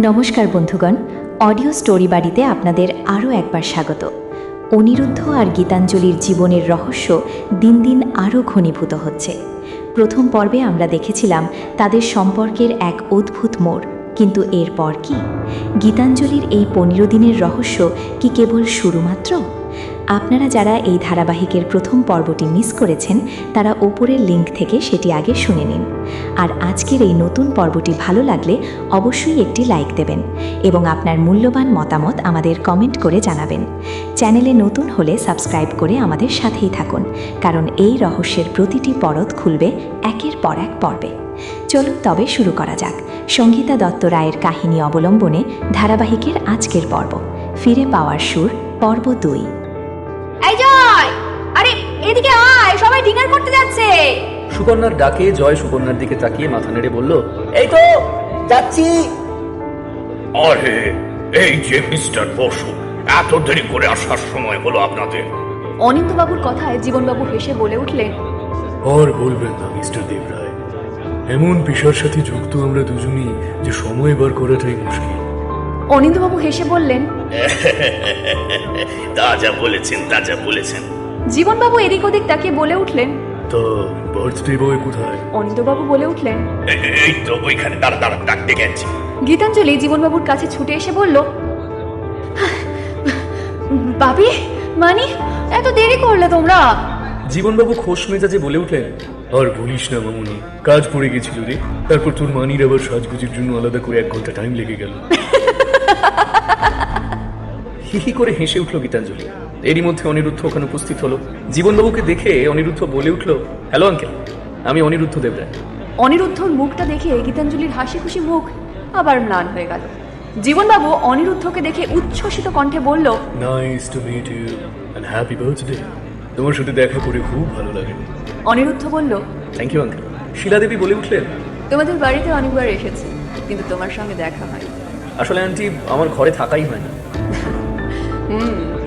নমস্কার বন্ধুগণ, audio story বাড়িতে আপনাদের আরও একবার স্বাগত। অনিরুদ্ধ আর গীতাঞ্জলির জীবনের রহস্য দিন দিন আরও ঘনীভূত হচ্ছে। প্রথম পর্বে আমরা দেখেছিলাম তাদের সম্পর্কের এক অদ্ভুত মোড়, কিন্তু এরপর কি? গীতাঞ্জলির এই 15 দিনের রহস্য কি কেবল শুরু মাত্র? আপনারা যারা এই ধারাবাহিকের প্রথম পর্বটি মিস করেছেন, তারা ওপরের লিঙ্ক থেকে সেটি আগে শুনে নিন। আর আজকের এই নতুন পর্বটি ভালো লাগলে অবশ্যই একটি লাইক দেবেন এবং আপনার মূল্যবান মতামত আমাদের কমেন্ট করে জানাবেন। চ্যানেলে নতুন হলে সাবস্ক্রাইব করে আমাদের সাথেই থাকুন, কারণ এই রহস্যের প্রতিটি পরত খুলবে একের পর এক পর্বে। চলুন তবে শুরু করা যাক সঙ্গীতা দত্ত রায়ের কাহিনী অবলম্বনে ধারাবাহিকের আজকের পর্ব, ফিরে পাওয়ার সুর, পর্ব 2। এই জয়, আরে এদিকে আয়, সবাই ডিনার করতে যাচ্ছে। সুকন্যার ডাকে জয় সুকন্যার দিকে তাকিয়ে মাথা নেড়ে বলল, এই তো যাচ্ছি। আরে এই যে মিস্টার বসু, এত দেরি করে আসার সময় হলো আপনাদের? অনিন্দবাবুর কথায় জীবনবাবু হেসে বলে উঠলেন, আর বলবেন না মিস্টার দেবরায়, এমন পেশার সাথে যুক্ত আমরা দুজনই যে সময় বার করাটাই মুশকিল। অনিন্দবাবু হেসে বললেন, তাজা বলেছেন, তাজা বলেছেন। জীবনবাবু এদিক ওদিক তাকিয়ে বলে উঠলেন, তা বার্থডে বয় কোথায়? অনিন্দবাবু বলে উঠলেন, এই তো ওইখানে, দাঁড়া দাঁড়া, ডাকতে গেছি। গীতাঞ্জলি জীবনবাবুর কাছে ছুটে এসে বলল, বাবি, মানি, এত দেরি করলে তোমরা? জীবনবাবু খোশ মেজাজে বলে উঠলেন, আর বলিস না মামুনি, কাজ পড়ে গেছিল রে। তারপর তোর মানির আবার সাজগুজির জন্য আলাদা করে 1 ঘন্টা টাইম লেগে গেল। হিহি করে হেসে উঠল গীতাঞ্জলি। এরই মধ্যে অনিরুদ্ধ ওখানে উপস্থিত হলো। জীবনবাবুকে দেখে অনিরুদ্ধ বলে উঠল, হ্যালো আঙ্কেল, আমি অনিরুদ্ধ দেবরায়। অনিরুদ্ধর মুখটা দেখে গীতাঞ্জলির হাসি খুশি মুখ আবার ম্লান হয়ে গেল। জীবনবাবু অনিরুদ্ধকে দেখে উচ্ছ্বসিত কণ্ঠে বলল, nice to meet you and happy birthday. তোমার সাথে দেখা করে খুব ভালো লাগে। অনিরুদ্ধ বলল, থ্যাংক ইউ আঙ্কেল। শিলাদেবী বলে উঠলেন, তোমাদের বাড়িতে অনেকবার এসেছে, কিন্তু তোমার সঙ্গে দেখা হয়। আসলে আন্টি, আমার ঘরে থাকাই হয় না।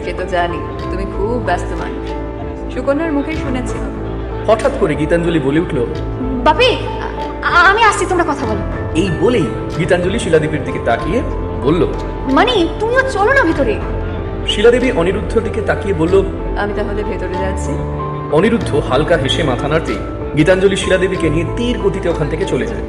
সে তো জানি, তুমি খুব ব্যস্ত মানুষ, সুকন্যার মুখে শুনেছি। হঠাৎ করে গীতাঞ্জলি বলে উঠল, বাপি, আমি আসছি, তোমরা কথা বলো। এই বলেই গীতাঞ্জলি শিলাদেবীর দিকে তাকিয়ে বলল, মানে তুমিও চলো না ভিতরে। শিলাদেবী অনিরুদ্ধর দিকে তাকিয়ে বলল, আমি তাহলে ভেতরে যাচ্ছি। অনিরুদ্ধ হালকা হেসে মাথা নাড়তেই গীতাঞ্জলি শিলাদেবীকে নিয়ে তীর গতিতে ওখান থেকে চলে যায়।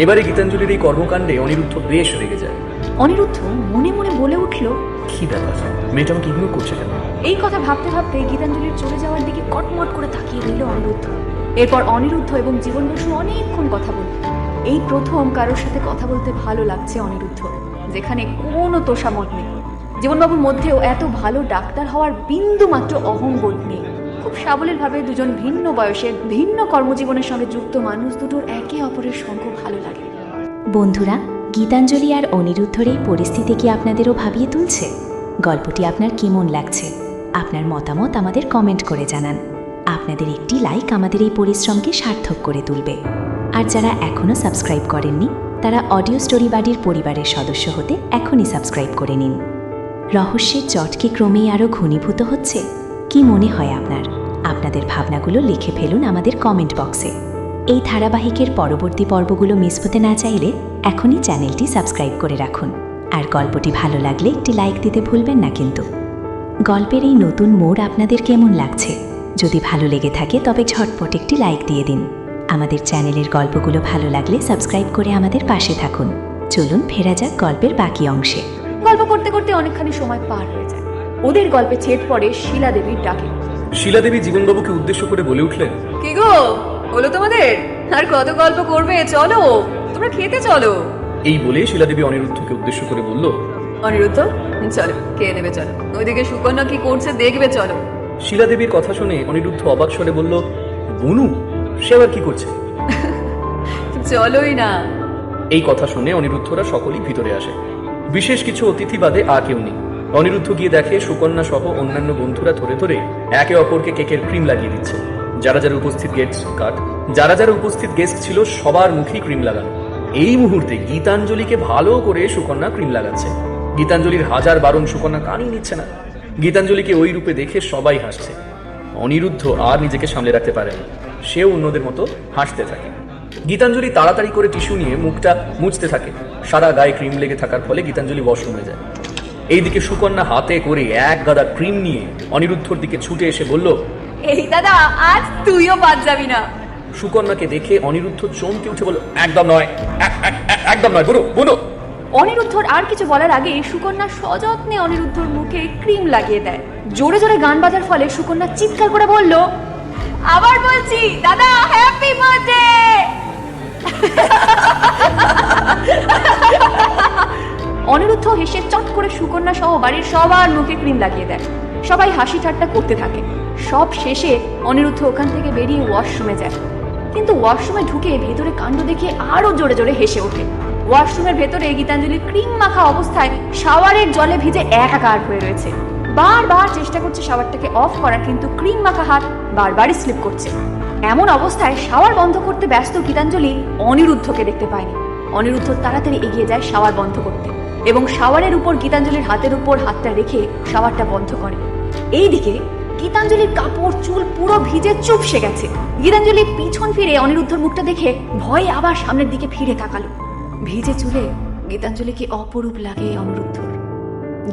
এবারে গীতাঞ্জলির এই কর্মকাণ্ডে অনিরুদ্ধ বেশ রেগে যায়। অনিরুদ্ধ মনে মনে বলে উঠল, কি ব্যাপার, মেয়েটা আমাকে ইগনোর করছে কেন? এই কথা ভাবতে ভাবতে গীতাঞ্জলির চলে যাওয়ার দিকে কটমট করে তাকিয়ে রইল অনিরুদ্ধ। এরপর অনিরুদ্ধ এবং জীবন বসু অনেকক্ষণ কথা বলল। এই প্রথম কারোর সাথে কথা বলতে ভালো লাগছে অনিরুদ্ধ, যেখানে কোনো তোষামত নেই। জীবনবাবুর মধ্যেও এত ভালো ডাক্তার হওয়ার বিন্দু মাত্র অহংবোধ নেই। খুব সাবলীলভাবে দুজন ভিন্ন বয়সের ভিন্ন কর্মজীবনের সঙ্গে যুক্ত মানুষ দুটোর একে অপরের সঙ্গ ভালো লাগে। বন্ধুরা, গীতাঞ্জলি আর অনিরুদ্ধর এই পরিস্থিতি কি আপনাদেরও ভাবিয়ে তুলছে? গল্পটি আপনার কেমন লাগছে? আপনার মতামত আমাদের কমেন্ট করে জানান। আপনাদের একটি লাইক আমাদের এই পরিশ্রমকে সার্থক করে তুলবে। আর যারা এখনও সাবস্ক্রাইব করেননি, তারা অডিও স্টোরি বাড়ির পরিবারের সদস্য হতে এখনই সাবস্ক্রাইব করে নিন। রহস্যের জট কি ক্রমেই আরও ঘনীভূত হচ্ছে? কি মনে হয় আপনার? আপনাদের ভাবনাগুলো লিখে ফেলুন আমাদের কমেন্ট বক্সে। এই ধারাবাহিকের পরবর্তী পর্বগুলো মিস হতে না চাইলে এখনই চ্যানেলটি সাবস্ক্রাইব করে রাখুন। আর গল্পটি ভালো লাগলে একটি লাইক দিতে ভুলবেন না কিন্তু। গল্পের এই নতুন মোড় আপনাদের কেমন লাগছে? যদি ভালো লেগে থাকে তবে ঝটপট একটি লাইক দিয়ে দিন। আমাদের চ্যানেলের গল্পগুলো ভালো লাগলে সাবস্ক্রাইব করে আমাদের পাশে থাকুন। চলুন ফেরা যাক গল্পের বাকি অংশে। গল্প করতে করতে অনেকখানি সময় পার হয়ে যায়। ওদের গল্পে ছেদ পড়ে শিলাদেবীর ডাকে। শিলাদেবী জীবনবাবুকে উদ্দেশ্য করে বলে উঠলেন, কি গো, হলো তোমাদের? আর কত গল্প করবে? চলো, তোমরা খেতে চলো। এই বলে শিলাদেবী অনিরুদ্ধকে উদ্দেশ্য করে বলল, অনিরুদ্ধ, চলো খেয়ে নেবে, চলো। ওইদিকে সুকন্যা কি করছে দেখবে, চলো। শিলাদেবীর কথা শুনে অনিরুদ্ধ অবাক স্বরে বলল, বনু, সে আবার কি করছে? চলোই না। এই কথা শুনে অনিরুদ্ধরা সকলেই ভিতরে আসে। বিশেষ কিছু অতিথি বাদে আর কেউ নেই। অনিরুদ্ধ গিয়ে দেখে সুকন্যা সহ অন্যান্য বন্ধুরা ধরে ধরে একে অপরকে কেকের ক্রিম লাগিয়ে দিচ্ছে। যারা যারা উপস্থিত গেস্ট ছিল সবার মুখেই ক্রিম লাগানো। এই মুহূর্তে গীতাঞ্জলিকে ভালো করে সুকন্যা ক্রিম লাগাচ্ছে। গীতাঞ্জলির হাজার বারণ সুকন্যা কানই নিচ্ছে না। গীতাঞ্জলিকে ওই রূপে দেখে সবাই হাসছে। অনিরুদ্ধ আর নিজেকে সামলে রাখতে পারে না, সেও অন্যদের মতো হাসতে থাকে। গীতাঞ্জলি তাড়াতাড়ি করে টিস্যু নিয়ে মুখটা মুছতে থাকে। সারা গায়ে ক্রিম লেগে থাকার ফলে গীতাঞ্জলি ওয়াশরুমে যায়। এইদিকে সুকন্যা হাতে করে এক গাদা ক্রিম নিয়ে অনিরুদ্ধর দিকে ছুটে এসে বলল, এই দাদা, আজ তুইও বাদ যাবি না। সুকন্যাকে দেখে অনিরুদ্ধ চমকে উঠে বলল, একদম নয়, একদম নয়, বুনো বুনো। অনিরুদ্ধর আর কিছু বলার আগে সুকন্যা সযত্নে অনিরুদ্ধর মুখে ক্রিম লাগিয়ে দেয়। জোরে জোরে গান বাজার ফলে সুকন্যা চিৎকার করে বলল, আবার বলছি দাদা, হ্যাপি বার্থডে। অনিরুদ্ধ হেসে চট করে সুকন্যা সহ বাড়ির সবার মুখে ক্রিম লাগিয়ে দেয়। সবাই হাসি ঠাট্টা করতে থাকে। সব শেষে অনিরুদ্ধ ওখান থেকে বেরিয়ে ওয়াশরুমে যায়, কিন্তু ওয়াশরুমে ঢুকে ভেতরে কাণ্ড দেখে আরো জোরে জোরে হেসে ওঠে। ওয়াশরুমের ভেতরে গীতাঞ্জলি ক্রিম মাখা অবস্থায় শাওয়ারের জলে ভিজে একাকার হয়ে রয়েছে। বারবার চেষ্টা করছে শাওয়ারটাকে অফ করার, কিন্তু ক্রিম মাখা হাত বারবারই স্লিপ করছে। এমন অবস্থায় শাওয়ার বন্ধ করতে ব্যস্ত গীতাঞ্জলি অনিরুদ্ধকে দেখতে পায়নি। অনিরুদ্ধ তাড়াতাড়ি এগিয়ে যায় শাওয়ার বন্ধ করতে এবং শাওয়ারের উপর গীতাঞ্জলির হাতের উপর হাতটা রেখে শাওয়ারটা বন্ধ করে। এইদিকে গীতাঞ্জলির কাপড় চুল পুরো ভিজে চুপসে গেছে। গীতাঞ্জলি পিছন ফিরে অনিরুদ্ধর মুখটা দেখে ভয়ে আবার সামনের দিকে ফিরে তাকালো। ভিজে চুলে গীতাঞ্জলিকে অপরূপ লাগে অনিরুদ্ধর।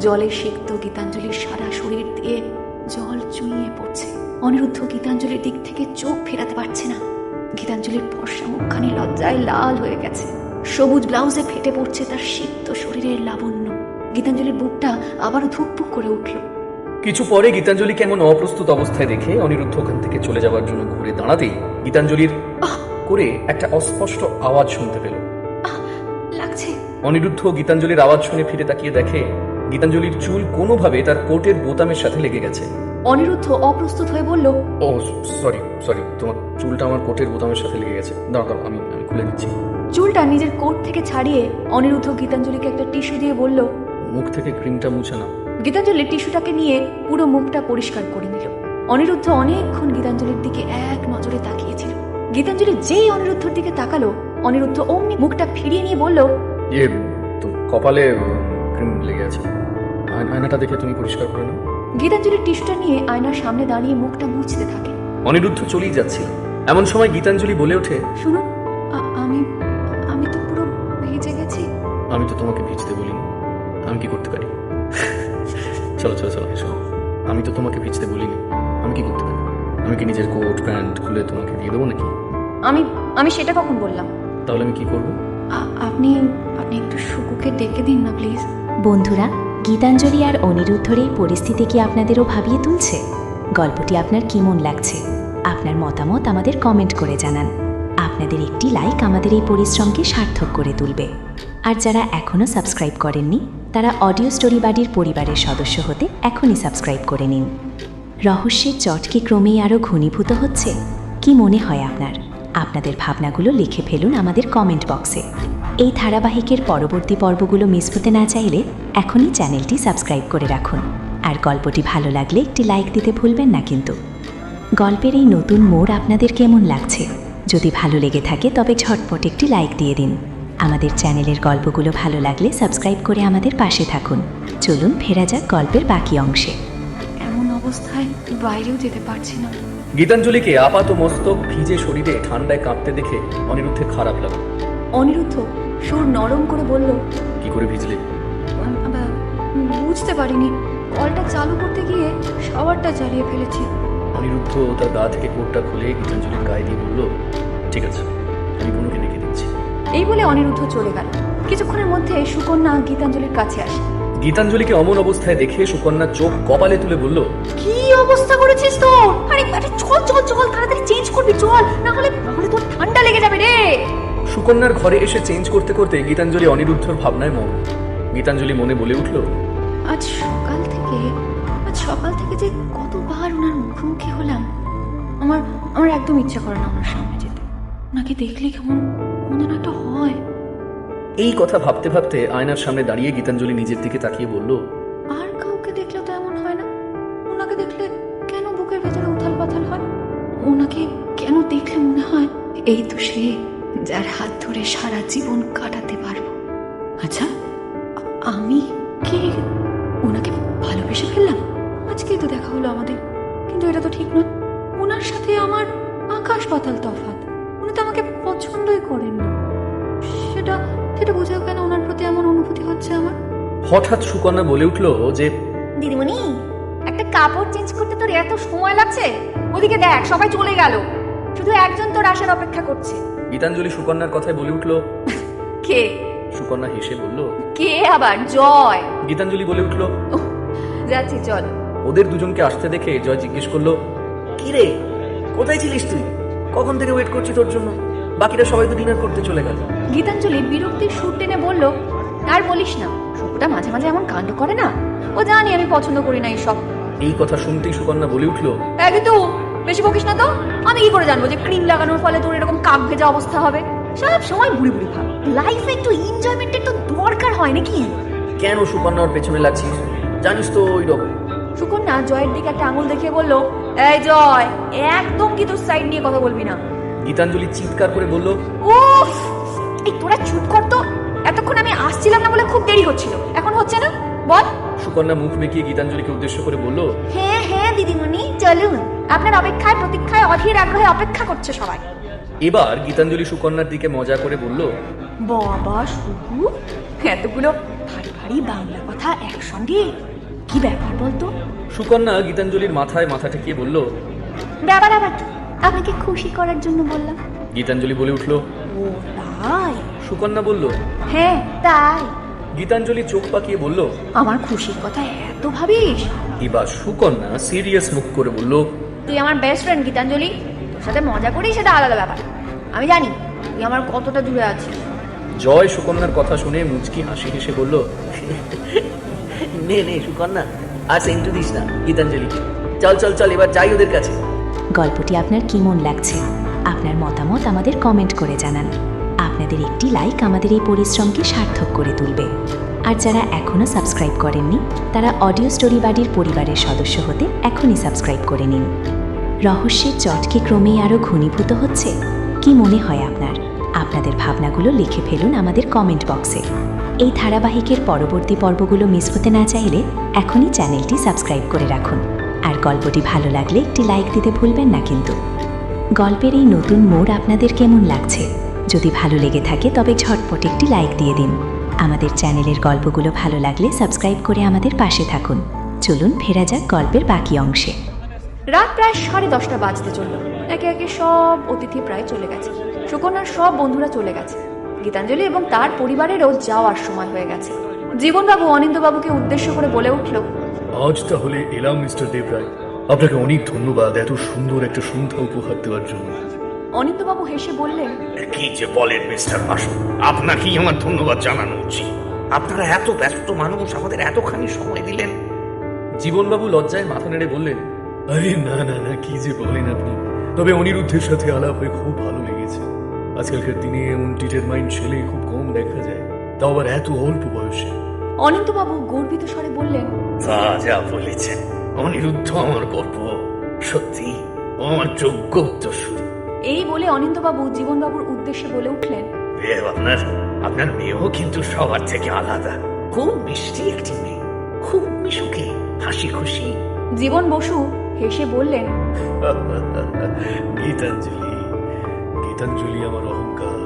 জলে সিক্ত গীতাঞ্জলির সারা শরীর দিয়ে জল চুইয়ে পড়ছে। অনিরুদ্ধ গীতাঞ্জলির দিক থেকে চোখ ফেরাতে পারছে না। গীতাঞ্জলির ফর্সা মুখখানি লজ্জায় লাল হয়ে গেছে। সবুজ ব্লাউজে ফেটে পড়ছে তার সিক্ত শরীরের লাবণ্য। গীতাঞ্জলির বুকটা আবারও ধুকপুক করে উঠল। কিছু পরে গীতাঞ্জলিকে এমন অপ্রস্তুত অবস্থায় দেখে অনিরুদ্ধ ওখান থেকে চলে যাওয়ার জন্য ঘুরে দাঁড়াতেই গীতাঞ্জলির করে একটা অস্পষ্ট আওয়াজ শুনতে পেল। লাগছে। অনিরুদ্ধ গীতাঞ্জলির আওয়াজ শুনে ফিরে তাকিয়ে দেখে গীতাঞ্জলির চুল কোনোভাবে তার কোটের বোতামের সাথে লেগে গেছে। অনিরুদ্ধ অপ্রস্তুত হয়ে বলল, ও সরি, তোমার চুলটা আমার কোটের বোতামের সাথে লেগে গেছে, দাঁড়াও আমি খুলে দিচ্ছি। চুলটা নিজের কোট থেকে ছাড়িয়ে অনিরুদ্ধ গীতাঞ্জলিকে একটা টিস্যু দিয়ে বলল, মুখ থেকে ক্রিমটা মুছে নাও। গীতাঞ্জলি টিস্যুটাকে নিয়ে পুরো মুখটা পরিষ্কার করে নিল। অনিরুদ্ধ অনেকক্ষণ গীতাঞ্জলির দিকে এক নজরে তাকিয়েছিল। গীতাঞ্জলি যেই অনিরুদ্ধর দিকে তাকালো, অনিরুদ্ধ অমনি মুখটা ফিরিয়ে নিয়ে বলল, তো কপালে ক্রিম লেগে আছে, আয়নাটা দেখে তুমি পরিষ্কার করে নাও। গীতাঞ্জলির টিস্যুটা নিয়ে আয়নার সামনে দাঁড়িয়ে মুখটা মুছতে থাকে। অনিরুদ্ধ চলেই যাচ্ছিল, এমন সময় গীতাঞ্জলি বলে ওঠে, শুনুন, আমি তো পুরো ভিজে গেছি। আমি তো তোমাকে ভিজতে বলিনি, আমি কি করতে পারি? চলো এসো। আমি তো তোমাকে ভিজতে বলিনি, আমি কি করতে পারি? আমি কি নিজের কোট প্যান্ট খুলে তোমাকে দিয়ে দেবো নাকি? আমি সেটা কখন বললাম? তাহলে আমি কি করবো? আপনি একটু শুকুকে ডেকে দিন না প্লিজ। বন্ধুরা, গীতাঞ্জলি আর অনিরুদ্ধর এই পরিস্থিতি কি আপনাদেরও ভাবিয়ে তুলছে? গল্পটি আপনার কেমন লাগছে? আপনার মতামত আমাদের কমেন্ট করে জানান। আপনাদের একটি লাইক আমাদের এই পরিশ্রমকে সার্থক করে তুলবে। আর যারা এখনও সাবস্ক্রাইব করেননি, তারা অডিও স্টোরি বাড়ির পরিবারের সদস্য হতে এখনই সাবস্ক্রাইব করে নিন। রহস্যের চট কি ক্রমেই আরও ঘনীভূত হচ্ছে? কি মনে হয় আপনার? আপনাদের ভাবনাগুলো লিখে ফেলুন আমাদের কমেন্ট বক্সে। এই ধারাবাহিকের পরবর্তী পর্বগুলো মিস হতে না চাইলে এখনই চ্যানেলটি সাবস্ক্রাইব করে রাখুন। আর গল্পটি ভালো লাগলে একটি লাইক দিতে ভুলবেন না কিন্তু। গল্পের এই নতুন মোড় আপনাদের কেমন লাগছে? যদি ভালো লেগে থাকে তবে ঝটপট একটি লাইক দিয়ে দিন। আমাদের চ্যানেলের গল্পগুলো ভালো লাগলে সাবস্ক্রাইব করে আমাদের পাশে থাকুন। চলুন ফেরা যাক গল্পের বাকি অংশে। এমন অবস্থায় বাইরেও যেতে পারছি না। গীতাঞ্জলিকে আপাত মস্তক ভিজে শরীরে ঠান্ডায় কাঁপতে দেখে অনিরুদ্ধের খারাপ লাগলো। অনিরুদ্ধ সুর নরম করে বলল, কি করে ভিজলে? বুঝতে পারিনি, কলটা চালু করতে গিয়ে শাওয়ারটা জ্বালিয়ে ফেলেছি। অনিরুদ্ধ তার গা থেকে কোটটা খুলে গীতাঞ্জলির গায়ে দিয়ে বলল, ঠিক আছে, আমি বোনকে ডেকে দিচ্ছি। এই বলে অনিরুদ্ধ চলে গেল। কিছুক্ষণের মধ্যে সুকন্যা গীতাঞ্জলির কাছে আসে। গীতাঞ্জলিকে অমন অবস্থায় দেখে সুকন্যা চোখ কপালে তুলে বলল, কি অবস্থা করেছিস তোর? আরে চল তাড়াতাড়ি চেঞ্জ করবি, চল, না হলে তোর ঠান্ডা লেগে যাবে রে। সুকন্যার ঘরে এসে চেঞ্জ করতে করতে গীতাঞ্জলি অনিরুদ্ধর ভাবনায় মন। গীতাঞ্জলি মনে বলে উঠল, আজ সকাল থেকে যে কতবার ওনার মুখোমুখি হলাম, আমার একদম ইচ্ছা করে না ওনার সামনে যেতে। ওনাকে দেখলে কেমন যেন একটা হয়। এই কথা ভাবতে ভাবতে আয়নার সামনে দাঁড়িয়ে গীতাঞ্জলি নিজের দিকে তাকিয়ে বলল, আর কাউকে দেখলে তো এমন হয় না। ওনাকে দেখলে কেন বুকের ভেতরে উথাল পাথাল হয়? ওনাকে কেন দেখলে মনে হয় এই তো সে, যার হাত ধরে সারা জীবন কাটাতে পারবো। আচ্ছা, আমি কি ওনাকে ভালোবেসে ফেললাম? আজকেই তো দেখা হলো আমাদের, কিন্তু এটা তো ঠিক নয়। ওনার সাথে আমার আকাশ পাতাল তফাৎ। উনি তো আমাকে পছন্দই করেন না। সেটা সেটা বোঝা কেন ওনার প্রতি এমন অনুভূতি হচ্ছে আমার? হঠাৎ সুকন্যা বলে উঠল যে দিদিমণি, একটা কাপড় চেঞ্জ করতে তোর এত সময় লাগছে? ওদিকে দেখ, সবাই চলে গেল, শুধু একজন তোর আসার অপেক্ষা করছে। গীতাঞ্জলি সুকন্যার কথায় বলে উঠল। কে? সুকন্যা হেসে বলল, কে আবার? জয়। গীতাঞ্জলি বলে উঠল, যাচ্ছি, চল। ওদের দুজনকে আসতে দেখে জয় জিজ্ঞেস করলো, কি রে, কোথায় ছিলিস তুই? কখন থেকে ওয়েট করছি তোর জন্য, বাকিরা সবাই তো ডিনার করতে চলে গেল। গীতাঞ্জলি বিরক্তির সুর টেনে বলল, আর বলিস না, শুকুটা মাঝে মাঝে এমন কাণ্ড করে না। ও জানি আমি পছন্দ করি না এইসব। এই কথা শুনতেই সুকন্যা বলে উঠল, আগে তো বেশি বকিস না তো। আমি কি করে জানবো যে ক্রিম লাগানোর ফলে তোর এরকম কাক ভেজা অবস্থা হবে? সব সময় বুড়ি বুড়ি ভাব। লাইফে একটু এনজয়মেন্টের তো দরকার হয় নাকি? কেন সুকন্যার পেছনে লাগছিস? জানিস তো ওই রকম। সুকন্যা জয়ের দিকে একটা আঙুল দেখিয়ে বলল, এই জয়, একদম কি তোর সাইড নিয়ে কথা বলবি না। গীতাঞ্জলি চিৎকার করে বলল, উফ, এই তোরা চুপ কর তো। এতক্ষণ আমি আসছিলাম না বলে খুব দেরি হচ্ছিল, এখন হচ্ছে না? বল। সুকন্যা মুখ বেঁকিয়ে গীতাঞ্জলিকে উদ্দেশ্য করে বলল, হ্যাঁ হ্যাঁ দিদিমণি, চলুন, আপনার অপেক্ষায় প্রতীক্ষায় অধীর আগ্রহে অপেক্ষা করছে সবাই। এবার গীতাঞ্জলি সুকন্যার দিকে মজা করে বলল, বাবা শুকু, এতগুলো ভারী ভারী বাংলা কথা একসঙ্গে, কি ব্যাপার বলতো? সুকন্যা গীতাঞ্জলির মাথায় মাথা ঠেকিয়ে বলল, ব্যাপার আবার কি? আপনাকে খুশি করার জন্য বললাম। গীতাঞ্জলি বলে উঠল, ও তাই? সুকন্যা বলল, হ্যাঁ তাই। গীতাঞ্জলি চোখ পাকিয়ে বলল, আমার খুশির কথা এত ভাবিস? এবার সুকন্যা সিরিয়াস মুখ করে বলল, তুই আমার বেস্ট ফ্রেন্ড গীতাঞ্জলি, তোর সাথে মজা করি সেটা আলাদা ব্যাপার। আমি জানি তুই আমার কতটা দূরে আছিস। জয় সুকন্যার কথা শুনে মুচকি হাসি হেসে বলল, নে নে সুকন্যা, আর সেন্টু দিস না গীতাঞ্জলি, চল চল চল এবার যাই ওদের কাছে। গল্পটি আপনার কেমন লাগছে? আপনার মতামত আমাদের কমেন্ট করে জানান। আপনাদের একটি লাইক আমাদের এই পরিশ্রমকে সার্থক করে তুলবে। আর যারা এখনও সাবস্ক্রাইব করেননি, তারা অডিও স্টোরি বাড়ির পরিবারের সদস্য হতে এখনই সাবস্ক্রাইব করে নিন। রহস্যের চটকে ক্রমেই আরও ঘনীভূত হচ্ছে। কি মনে হয় আপনার? আপনাদের ভাবনাগুলো লিখে ফেলুন আমাদের কমেন্ট বক্সে। এই ধারাবাহিকের পরবর্তী পর্বগুলো মিস হতে না চাইলে এখনই চ্যানেলটি সাবস্ক্রাইব করে রাখুন। আর গল্পটি ভালো লাগলে একটি লাইক দিতে ভুলবেন না কিন্তু। গল্পের এই নতুন মোড় আপনাদের কেমন লাগছে? যদি ভালো লেগে থাকে তবে ঝটপট একটি লাইক দিয়ে দিন। আমাদের চ্যানেলের গল্পগুলো ভালো লাগলে সাবস্ক্রাইব করে আমাদের পাশে থাকুন। চলুন ফেরা যাক গল্পের বাকি অংশে। রাত প্রায় 10:30 বাজতে চলল। একে একে সব অতিথি প্রায় চলে গেছে। সুকন্যার সব বন্ধুরা চলে গেছে। গীতাঞ্জলি এবং তার পরিবারেরও যাওয়ার সময় হয়ে গেছে। জীবনবাবু অনিন্দবাবুকে উদ্দেশ্য করে বলে উঠল, আজ তাহলে এলাম মিস্টার দেবরায়। আপনাকে অনেক ধন্যবাদ এত সুন্দর একটা সন্ধ্যা উপহার দেওয়ার জন্য। অনিন্দবাবু হেসে বললেন, কি যে বলেন মিস্টার বাসু, আপনাকেই আমার ধন্যবাদ জানানো উচিত। আপনারা এত ব্যস্ত মানুষ, আমাদের এতখানি সময় দিলেন। জীবনবাবু লজ্জায় মাথা নেড়ে বললেন, আরে না না না, কি যে বলেন আপনি। তবে অনিরুদ্ধের সাথে আলাপ হয়ে খুব ভালো লেগেছে। আজকালকার দিনে এমন ডিটারমাইন্ড ছেলে খুব কম দেখা যায়, তাও আবার এত অল্প বয়সে। অনিন্দবাবু গর্বিত স্বরে বললেন, তা যা বলেছেন, অনিরুদ্ধ আমার গর্ব, সত্যি ও আমার যোগ্য উত্তরসূরি। এই বলে অনিন্দবাবু জীবনবাবুর উদ্দেশ্যে বলে উঠলেন, আপনার আপনার মেয়েও কিন্তু সবার থেকে আলাদা। খুব মিষ্টি একটি মেয়ে, খুব মিশুকে, হাসি খুশি। জীবন বসু হেসে বললেন, গীতাঞ্জলি, গীতাঞ্জলি আমার অহংকার।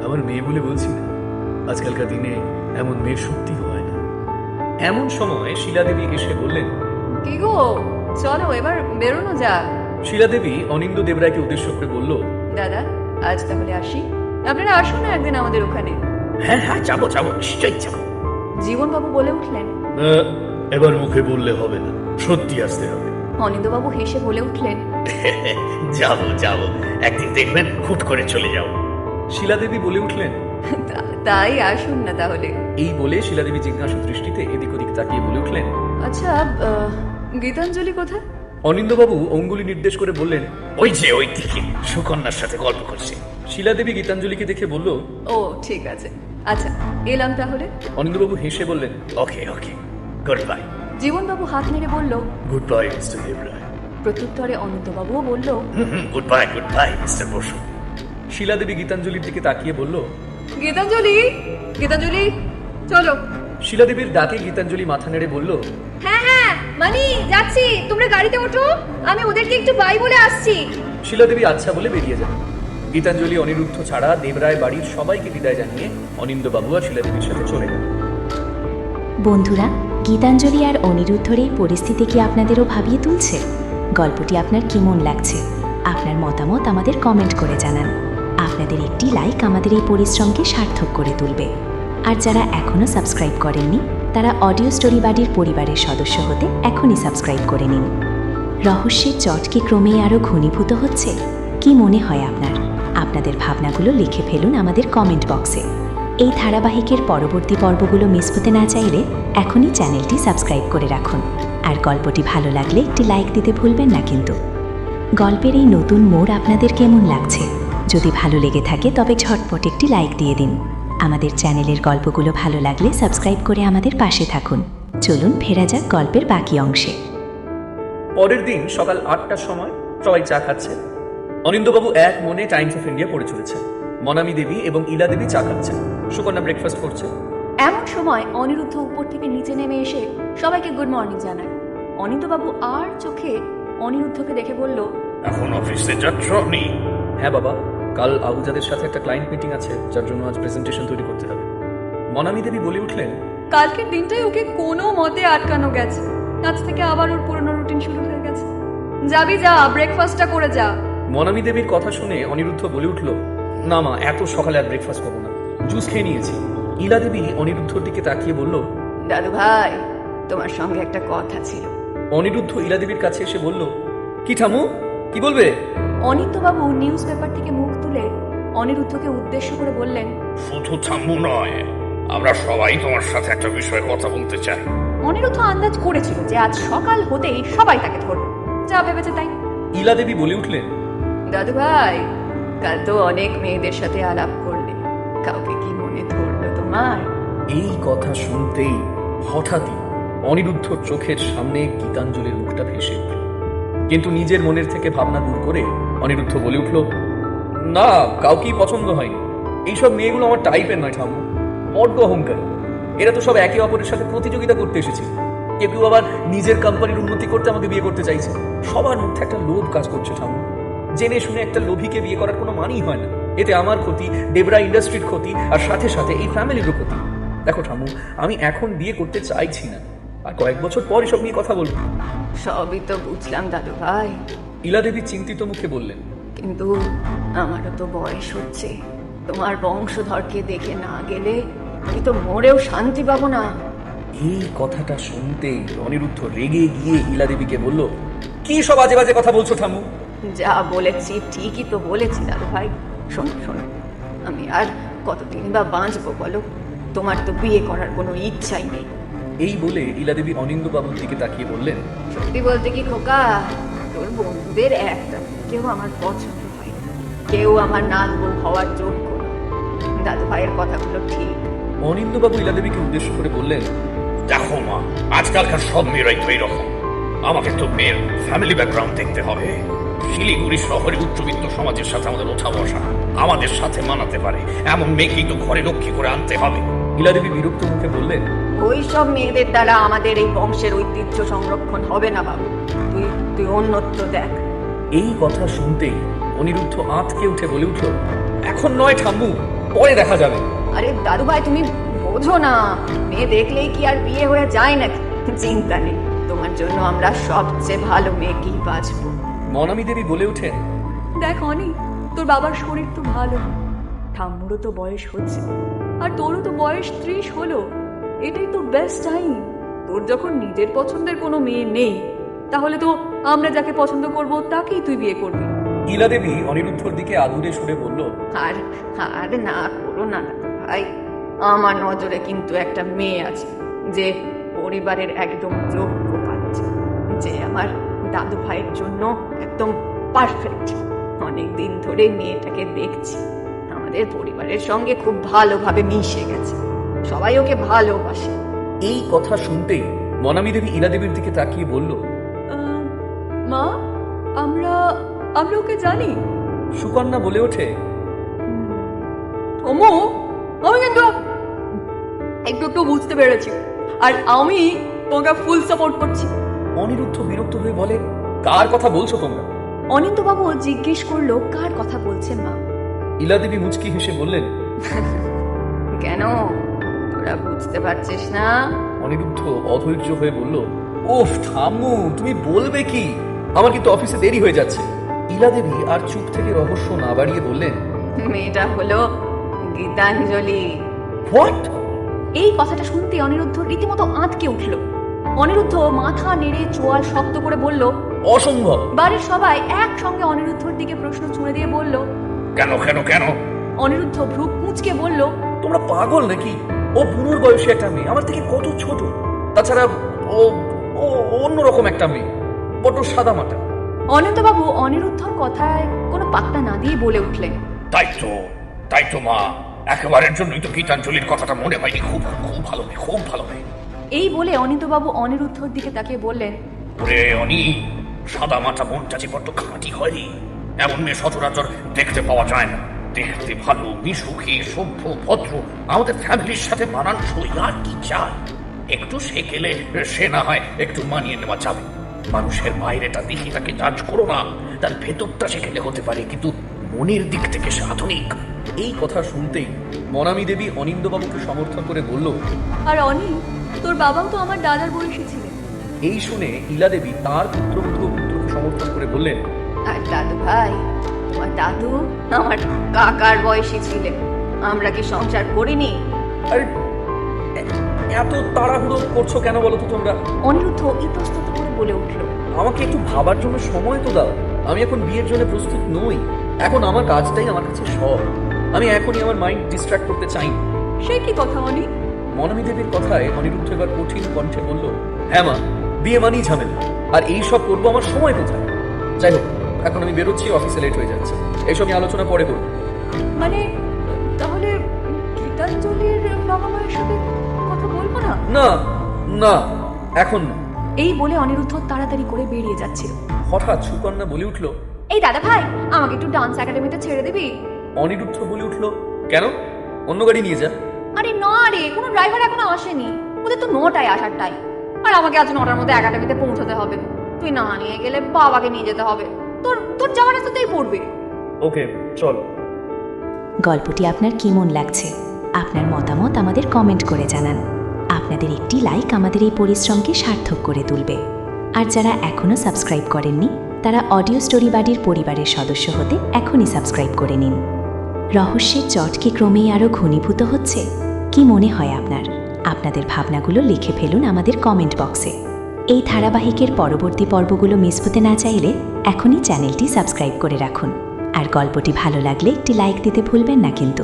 আমার মেয়ে বলে বলছি না, আজকালকার দিনে এমন মেয়ে সত্যি হয় না। এমন সময় শিলাদেবী এসে বললেন, কি গো, চলো এবার বেরোনো যাক। শিলাদেবী অনিন্দ দেবরায়কে উদ্দেশ্য করে বলল, দাদা, আজ তাহলে আসি। আপনারা আসুন না একদিন আমাদের ওখানে। হ্যাঁ হ্যাঁ, যাবো যাবো, নিশ্চয়ই যাবো। জীবনবাবু বলে উঠলেন, এবার মুখে বললে হবে না, সত্যি আসতে হবে। অনিন্দবাবু হেসে বলে উঠলেন, যাবো যাবো, একদিন দেখবেন হুট করে চলে যাবো। শিলাদেবী বলে উঠলেন, তাই আসুন না তাহলে। এই বলে শিলাদেবী জিজ্ঞাসু দৃষ্টিতে এদিক ওদিক তাকিয়ে বলে উঠলেন, আচ্ছা, গীতাঞ্জলি কোথায়? অনিন্দবাবু অঙ্গুলি নির্দেশ করে বললেন, ওই যে ওই দিকে সুকন্যার সাথে গল্প করছে। শিলাদেবী গীতাঞ্জলিকে দেখে বলল, ও ঠিক আছে, আচ্ছা এলাম তাহলে। অনিন্দবাবু হেসে বললেন, ওকে ওকে, গুড বাই। জীবনবাবু হাত নেড়ে বলল, গুড বাই মিস্টার দেবরায়। প্রত্যুত্তরে অনিন্দবাবুও বলল, good bye mister Basu. Shiladevi গীতাঞ্জলির দিকে তাকিয়ে বলল, গীতাঞ্জলি, গীতাঞ্জলি চলো। শিলাদেবীর ডাকে গীতাঞ্জলি মাথা নেড়ে বলল, হ্যাঁ হ্যাঁ মানি, যাচ্ছি, তোমরা গাড়িতে ওঠো, আমি ওদেরকে একটু বাই বলে আসছি। শিলাদেবী আচ্ছা বলে বেরিয়ে যান। গীতাঞ্জলি অনিরুদ্ধ ছাড়া দেবরায় বাড়ির সবাইকে বিদায় জানিয়ে অনিন্দবাবু আর শিলাদেবীর সাথে চলে গেল। বন্ধুরা, গীতাঞ্জলি আর অনিরুদ্ধর এই পরিস্থিতি কি আপনাদেরও ভাবিয়ে তুলছে? গল্পটি আপনার কেমন লাগছে? আপনার মতামত আমাদের কমেন্ট করে জানান। আপনাদের একটি লাইক আমাদের এই পরিশ্রমকে সার্থক করে তুলবে। আর যারা এখনও সাবস্ক্রাইব করেননি, তারা অডিও স্টোরি বাড়ির পরিবারের সদস্য হতে এখনই সাবস্ক্রাইব করে নিন। রহস্যের জট কি ক্রমেই আরও ঘনীভূত হচ্ছে? কি মনে হয় আপনার? আপনাদের ভাবনাগুলো লিখে ফেলুন আমাদের কমেন্ট বক্সে। এই ধারাবাহিকের পরবর্তী পর্বগুলো মিস হতে না চাইলে এখনই চ্যানেলটি সাবস্ক্রাইব করে রাখুন। আর গল্পটি ভালো লাগলে একটি লাইক দিতে ভুলবেন না কিন্তু। গল্পের এই নতুন মোড় আপনাদের কেমন লাগছে? যদি ভালো লেগে থাকে তবে ঝটপট একটি লাইক দিয়ে দিন। আমাদের চ্যানেলের গল্পগুলো ভালো লাগলে সাবস্ক্রাইব করে আমাদের পাশে থাকুন। চলুন ফেরা যাক গল্পের বাকি অংশে। পরের দিন সকাল 8টার সময় সবাই চা খাচ্ছে। অনিন্দবাবু এক মনে টাইমস অফ ইন্ডিয়া পড়ে চলেছে। মনামি দেবী এবং ইলা দেবী চা খাচ্ছেন, সুকন্যা ব্রেকফাস্ট করছে। এমন সময় অনিরুদ্ধ উপর থেকে নিচে নেমে এসে সবাইকে গুড মর্নিং জানায়। অনিন্দবাবু আর চোখে অনিরুদ্ধকে দেখে বলল, এখন অফিসে যাচ্ছ আপনি? হ্যাঁ বাবা, কাল আবুজাদের সাথে একটা ক্লায়েন্ট মিটিং আছে, যার জন্য আজ প্রেজেন্টেশন তৈরি করতে হবে। মনামি দেবী বলে উঠলেন, কালকের দিনটাই ওকে কোনো মতে আটকানো গেছে। আজ থেকে আবার ওর পুরনো রুটিন শুরু হয়ে গেছে। যাবি যা, ব্রেকফাস্টটা করে যা। মনামি দেবীর কথা শুনে অনিরুদ্ধ বলে উঠল, না মা, এত সকালে আর ব্রেকফাস্ট করবো না, জুস খেয়ে নিয়েছি। ইলা দেবী অনিরুদ্ধর দিকে তাকিয়ে বলল, দাদু ভাই, তোমার সঙ্গে একটা কথা ছিল। অনিরুদ্ধ ইলা দেবীর কাছে এসে বলল, কি ঠামু, কি বলবে? অনিত্যবাবু নিউজ পেপার থেকে মুখ তুলে অনিরুদ্ধকে উদ্দেশ্য করে বললেন, শুধু থাম্বু নয়, আমরা সবাই তোমার সাথে একটা বিষয়ে কথা বলতে চাই। অনিরুদ্ধ আন্দাজ করেছিল যে আজ সকাল হতেই সবাই তাকে ধরবে, যা ভেবেছে তাই। ইলা দেবী বলে উঠলেন, দাদু ভাই, কাল তো অনেক মেয়েদের সাথে আলাপ করলে, কাউকে কি মনে ধরলো তোমার? এই কথা শুনতেই হঠাৎই অনিরুদ্ধ চোখের সামনে গীতাঞ্জলির মুখটা ভেসে উঠল। কিন্তু নিজের মনের থেকে ভাবনা দূর করে অনিরুদ্ধ বলে উঠল, না, কাউকেই পছন্দ হয়নি। এইসব মেয়েগুলো আমার টাইপের নয় ঠাম্মু, বড্ড অহংকার। এরা তো সব একে অপরের সাথে প্রতিযোগিতা করতে এসেছে। কেউ কেউ আবার নিজের কোম্পানির উন্নতি করতে আমাকে বিয়ে করতে চাইছে। সবার মধ্যে একটা লোভ কাজ করছে ঠাম্মু। জেনে শুনে একটা লোভীকে বিয়ে করার কোনো মানেই হয় না। এতে আমার ক্ষতি, ডেবরা ইন্ডাস্ট্রির ক্ষতি, আর সাথে সাথে এই ফ্যামিলিরও ক্ষতি। দেখো ঠাম্মু, আমি এখন বিয়ে করতে চাইছি না, আর কয়েক বছর পর এসব নিয়ে কথা বলবো। সবই তো বুঝলাম দাদু ভাই, ইলা দেবী চিন্তিত মুখে বললেন, কিন্তু আমারও তো বয়স হচ্ছে। তোমার বংশধরকে দেখে না গেলে আমি তো মরেও শান্তি পাবো না। এই কথাটা শুনতেই অনিরুদ্ধ রেগে গিয়ে ইলা দেবীকে বলল, কি সব আজে বাজে কথা বলছো ঠাম্মু? যা বলেছি ঠিকই তো বলেছি দাদু ভাই। শোনো শোনো, আমি আর কতদিন বা বাঁচবো বলো? তোমার তো বিয়ে করার কোনো ইচ্ছাই নেই। এই বলে ইলা দেবী অনিন্দবাবুর দিকে তাকিয়ে বললেন, সত্যি বলতে কি খোকা, তোর বন্ধুদের একটা কেউ আমার পছন্দ হয় না, কেউ আমার নাত বউ হওয়ার যোগ্য না। দাদু ভাইয়ের কথাগুলো ঠিক। অনিন্দবাবু ইলা দেবীকে উদ্দেশ্য করে বললেন, দেখো মা, আজকালকার সব মেয়েরাই তো এইরকম। আমাকে তো মেয়ের ফ্যামিলি ব্যাকগ্রাউন্ড দেখতে হবে। শিলিগুড়ি শহরে উচ্চবিত্ত সমাজের সাথে আমাদের ওঠা বসা, আমাদের সাথে মানাতে পারে এমন মেয়েকেই তো ঘরে লক্ষ্মী করে আনতে হবে। ইলা দেবী বিরক্ত মুখে বললেন, ওই সব মেয়েদের দ্বারা আমাদের এই বংশের ঐতিহ্য সংরক্ষণ হবে না বাবু। তুই তুই অন্যত্র দেখ। এই কথা শুনতেই অনিরুদ্ধ আঁতকে উঠে বলে উঠল, এখন নয় ঠাম্মু, পরে দেখা যাবে। আরে দাদু ভাই, তুমি বোঝো না, মেয়ে দেখলেই কি আর বিয়ে হয়ে যায় নাকি? চিন্তা নেই, তোমার জন্য আমরা সবচেয়ে ভালো মেয়েকেই বাঁচবো। মনামি দেবী বলে ওঠেন, দেখ অনি, তোর বাবার শরীর তো ভালো, ঠাম্মুরও তো বয়স হচ্ছে, আর তোরও তো বয়স 30 হলো। এটাই তো বেস্ট টাইম। তোর যখন নিজের পছন্দের কোনো মেয়ে নেই, তাহলে তো আমরা যাকে পছন্দ করব তাকেই তুই বিয়ে করবি। ইলা দেবী অনিরুদ্ধর দিকে আদুরে সুরে বলল, আর আর না করো না দাদু ভাই, আমার নজরে কিন্তু একটা মেয়ে আছে যে পরিবারের একদম যোগ্য পাচ্ছে, যে আমার দাদু ভাইয়ের জন্য একদম পারফেক্ট। অনেক দিন ধরে মেয়েটাকে দেখছি, আমাদের পরিবারের সঙ্গে খুব ভালোভাবে মিশে গেছে, সবাই ওকে ভালোবাসে। এই কথা শুনতেই মনামি দেবী ইলা দেবীর দিকে তাকিয়ে বলল, মা, আমরা আমরা ওকে জানি। সুকন্যা বলে ওঠে, ওমো, আমি কিন্তু একটু একটু বুঝতে পেরেছি, আর আমি তোমাকে ফুল সাপোর্ট করছি। অনিরুদ্ধ বিরক্ত হয়ে বলে, কার কথা বলছো তোমরা? অনিন্দবাবু জিজ্ঞেস করলো কার কথা বলছেন মা। ইলা দেবী মুচকি হেসে বললেন, কেন, তোরা বুঝতে পারছিস না? অনিরুদ্ধ অধৈর্য হয়ে বলল, ওফ থামু, তুমি বলবে কি? আমার কিন্তু অফিসে দেরি হয়ে যাচ্ছে। ইলা দেবী আর চুপ থেকে রহস্য না বাড়িয়ে বললেন, মেয়েটা হলো গীতাঞ্জলি। হোয়াট? এই কথাটা শুনতে অনিরুদ্ধ রীতিমতো আঁতকে উঠল। অনিরুদ্ধ মাথা নেড়ে চোয়াল শক্ত করে বলল। অসম্ভব। বাড়ির সবাই একসঙ্গে অনিরুদ্ধর দিকে প্রশ্ন ছুঁড়ে দিয়ে বলল। কেন কেন কেন? অনিরুদ্ধ ভ্রু কুঁচকে বলল, তোমরা পাগল নাকি? ও পুনর বয়সী একটা মেয়ে, আমার থেকে কত ছোট। তাছাড়া ও ও অন্যরকম একটা মেয়ে, বড্ড সাদা মাটা। অনিরুদ্ধবাবু অনিরুদ্ধর কথায় কোনো পাত্তা না দিয়ে বলে উঠলেন, তাই তো মা, একেবারের জন্যই তো গীতাঞ্জলির কথাটা মনে হয়নি। খুব খুব ভালো মেয়ে, খুব ভালো মেয়ে। এই বলে অনিরুদ্ধবাবু অনিরুদ্ধর দিকে তাকিয়ে বললেন, ওরে অনি, সাদা মাথা মনটা যে বড্ড খাঁটি হয় রে। এমন মেয়ে সচরাচর দেখতে পাওয়া যায় না। দেখতে ভালো, মিশুখী, সভ্য, ভদ্র, আমাদের ফ্যামিলির সাথে মানানসই। আর কি চাই? একটু শেখেলে সে না হয় একটু মানিয়ে নেওয়া যাবে। মানুষের বাইরেটা দেখে তাকে জাজ করো না, তার ভেতরটা শেখেলে হতে পারে, কিন্তু মনের দিক থেকে সে আধুনিক। এই কথা শুনতেই মনামী দেবী অনিন্দবাবুকে সমর্থন করে বলল, আর অনি, তোর বাবাও তো আমার দাদার বয়সী ছিলেন। এই শুনে ইলা দেবী তার পুত্রবধূ ও পুত্রকে সমর্থন করে বললেন, আর দাদু ভাই, তোমার দাদু আমার কাকার বয়সী ছিলেন। আমরা কি সংসার করিনি? আরে এত তাড়াহুড়ো করছো কেন বলো তো তোমরা? অনিরুদ্ধ ইতস্তত করে বলে উঠল, আমাকে একটু ভাবার জন্য সময় তো দাও। আমি এখন বিয়ের জন্য প্রস্তুত নই। এখন আমার কাজটাই আমার কাছে সব। আমি এখনই আমার মাইন্ড ডিস্ট্র্যাক্ট করতে চাই না। সে কি কথা অনি? মনামী দেবীর কথায় অনিরুদ্ধ এবার কঠিন কণ্ঠে বলল, হ্যাঁ মা, বিয়ে মানেই ঝামেলা, আর এই সব করবো আমার সময় কোথায়? যাই হোক, এখন আমি বেরোচ্ছি, অফিসে লেট হয়ে যাচ্ছে। এইসব নিয়ে আলোচনা পরে করবো। মানে তাহলে গীতাঞ্জলির বাবা মায়ের সাথে কথা বলবো না? না না, এখন না। এই বলে অনিরুদ্ধ তাড়াতাড়ি করে বেরিয়ে যাচ্ছিল। হঠাৎ সুকন্যা বলে উঠল, এই দাদা ভাই, আমাকে একটু ডান্স একাডেমিতে ছেড়ে দিবি? অনিরুদ্ধ বলে উঠল, কেন? অন্য গাড়ি নিয়ে যা। আরে না রে, কোনো ড্রাইভার এখনো আসেনি। ওদের তো 9টায় আসার টাইম, আর আমাকে আজ 9টার মধ্যে একাডেমিতে পৌঁছাতে হবে। তুই না নিয়ে গেলে বাবাকে নিয়ে যেতে হবে। তোর তোর যাওয়ার রাস্তাতেই পড়বে। ওকে, চল। গল্পটি আপনার কেমন লাগছে? আপনার মতামত আমাদের কমেন্ট করে জানান। আপনাদের একটি লাইক আমাদের এই পরিশ্রমকে সার্থক করে তুলবে। আর যারা এখনও সাবস্ক্রাইব করেননি, তারা অডিও স্টোরি বাড়ির পরিবারের সদস্য হতে এখনই সাবস্ক্রাইব করে নিন। রহস্যের জট কি ক্রমেই আরও ঘনীভূত হচ্ছে? কি মনে হয় আপনার? আপনাদের ভাবনাগুলো লিখে ফেলুন আমাদের কমেন্ট বক্সে। এই ধারাবাহিকের পরবর্তী পর্বগুলো মিস হতে না চাইলে এখনই চ্যানেলটি সাবস্ক্রাইব করে রাখুন। আর গল্পটি ভালো লাগলে একটি লাইক দিতে ভুলবেন না কিন্তু।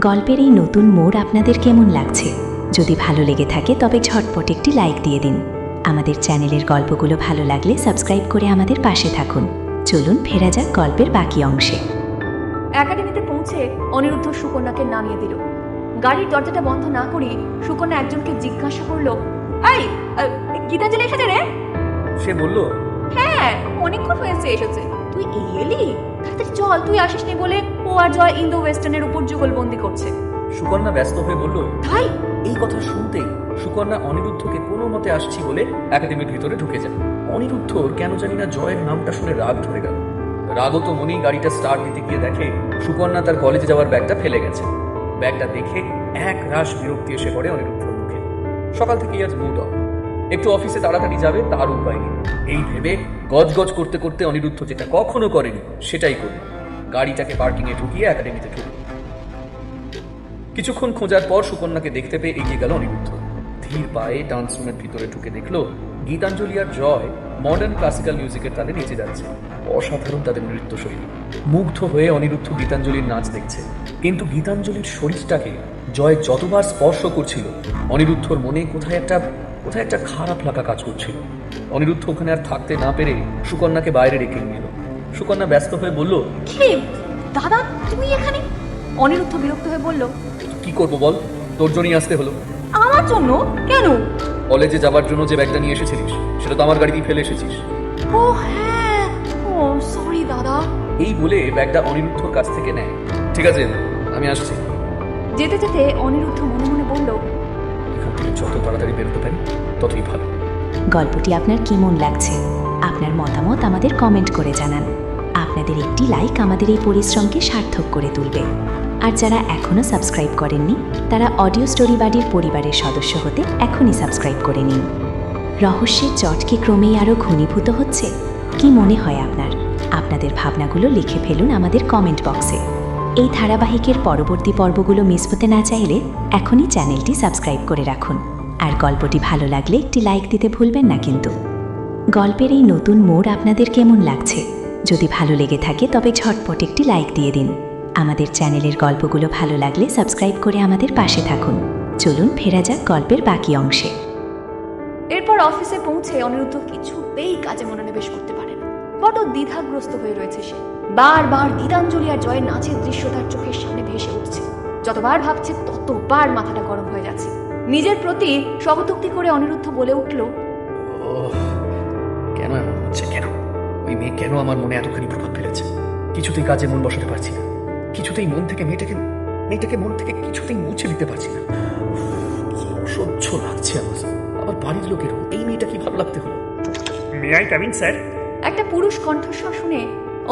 গল্পের এই নতুন মোড় আপনাদের কেমন লাগছে? যদি ভালো লেগে থাকে তবে ঝটপট একটি লাইক দিয়ে দিন। আমাদের চ্যানেলের গল্পগুলো ভালো লাগলে সাবস্ক্রাইব করে আমাদের পাশে থাকুন। চলুন ফেরা যাক গল্পের বাকি অংশে। একাডেমিতে পৌঁছে অনিরুদ্ধ সুকন্যাকে নামিয়ে দিল। গাড়ির দরজাটা বন্ধ না করে সুকন্যা একজনকে জিজ্ঞাসা করলো, এই গীতাঞ্জলি এসেছে রে? সে বলল, হ্যাঁ, অনেকক্ষণ হয়েছে এসেছে। তুই এলি? তাড়াতাড়ি চল, তুই আসিসনি বলে ও আর জয় ইন্দো ওয়েস্টার্নের উপর যুগলবন্দি করছে। সুকন্যা ব্যস্ত হয়ে বলল, তাই? এই কথা শুনতেই সুকন্যা অনিরুদ্ধকে কোনো মতে আসছি বলে একাডেমির ভিতরে ঢুকে যায়। অনিরুদ্ধর কেন জানি না জয়ের নামটা শুনে রাগ ধরে গেল। রাগত মনেই গাড়িটা স্টার্ট দিতে গিয়ে দেখে সুকন্যা তার কলেজে যাওয়ার ব্যাগটা ফেলে গেছে। ব্যাগটা দেখে এক রাশ বিরক্তি এসে পড়ে অনিরুদ্ধর মুখে। সকাল থেকেই আজ মুড অফ, একটু অফিসে তাড়াতাড়ি যাবে তার উপায় নেই। এই ভেবে গজগজ করতে করতে অনিরুদ্ধ যেটা কখনো করেনি সেটাই করল। গাড়িটাকে পার্কিংয়ে ঢুকিয়ে একাডেমিতে ঢুকল। কিছুক্ষণ খোঁজার পর সুকন্যাকে দেখতে পেয়ে এগিয়ে গেল অনিরুদ্ধ। ধীর পায়ে ডান্স রুমের ভিতরে ঢুকে দেখলো গীতাঞ্জলি আর জয় মডার্ন ক্লাসিক্যাল মিউজিকের তালে নেচে যাচ্ছে। অসাধারণ তাদের নৃত্যশৈলী। মুগ্ধ হয়ে অনিরুদ্ধ গীতাঞ্জলির নাচ দেখছে, কিন্তু গীতাঞ্জলির শরীরটাকে জয় যতবার স্পর্শ করছিল অনিরুদ্ধর মনে কোথায় একটা খারাপ লাগা কাজ করছিল। অনিরুদ্ধ ওখানে আর থাকতে না পেরে সুকন্যাকে বাইরে রেখে নিয়ে এলো। সুকন্যা ব্যস্ত হয়ে বলল, কি দাদা, তুমি এখানে? অনিরুদ্ধ বিরক্ত হয়ে বলল, কি করবো বল, তোর জন্যই আসতে হলো। আমার জন্য? কেন? কলেজে যাবার জন্য যে ব্যাগটা নিয়ে এসেছিলিস সেটা তো আমার গাড়িতেই ফেলে এসেছিস। ও হ্যাঁ, ও সরি দাদা। এই বলে ব্যাগটা অনিরুদ্ধর কাছ থেকে নেয়। ঠিক আছে, আমি আসছি। যেতে যেতে অনিরুদ্ধ মনে মনে বলল, এখান থেকে যত তাড়াতাড়ি বেরোতে পারি ততই ভালো। গল্পটি আপনার কেমন লাগছে? আপনার মতামত আমাদের কমেন্ট করে জানান। আপনাদের আপনাদের একটি লাইক আমাদের এই পরিশ্রমকে সার্থক করে তুলবে। আর যারা এখনও সাবস্ক্রাইব করেননি তারা অডিও স্টোরি বাড়ির পরিবারের সদস্য হতে এখনই সাবস্ক্রাইব করে নিন। রহস্যের জট কি ক্রমেই আরও ঘনীভূত হচ্ছে? কি মনে হয় আপনাদের ভাবনাগুলো লিখে ফেলুন আমাদের কমেন্ট বক্সে। এই ধারাবাহিকের পরবর্তী পর্বগুলো মিস হতে না চাইলে এখনই চ্যানেলটি সাবস্ক্রাইব করে রাখুন। আর গল্পটি ভালো লাগলে একটি লাইক দিতে ভুলবেন না কিন্তু। গল্পের এই নতুন মোড় আপনাদের কেমন লাগছে? যদি ভালো লেগে থাকে তবে ঝটপট একটি লাইক দিয়ে দিন। আমাদের চ্যানেলের গল্পগুলো ভালো লাগলে সাবস্ক্রাইব করে আমাদের পাশে থাকুন। চলুন ফেরা যাক গল্পের বাকি অংশে। এরপর অফিসে পৌঁছে অনিরুদ্ধ কিছুতেই কাজে মনোনিবেশ করতে পারে না। বড় দ্বিধাগ্রস্ত হয়ে রয়েছে সে। বারবার গীতাঞ্জলি আর জয়ের নাচের দৃশ্য তার চোখের সামনে ভেসে উঠছে। যতবার ভাবছে ততবার মাথাটা গরম হয়ে যাচ্ছে। নিজের প্রতি স্বগতোক্তি করে অনিরুদ্ধ বলে উঠল, কেন এমন হচ্ছে? কেন ওই মেয়ে কেন আমার মনে এতখানি প্রভাব ফেলেছে? কিছুতেই কাজে মন বসাতে পারছি না, কিছুতেই মন থেকে মেয়েটাকে মন থেকে কিছুতেই মুছে দিতে পারছি না। কি অসহ্য লাগছে আমার। আবার বাড়ির লোকেরও এই মেয়েটা কি ভালো লাগতে হলো। May I come in sir? একটা পুরুষ কণ্ঠস্বর শুনে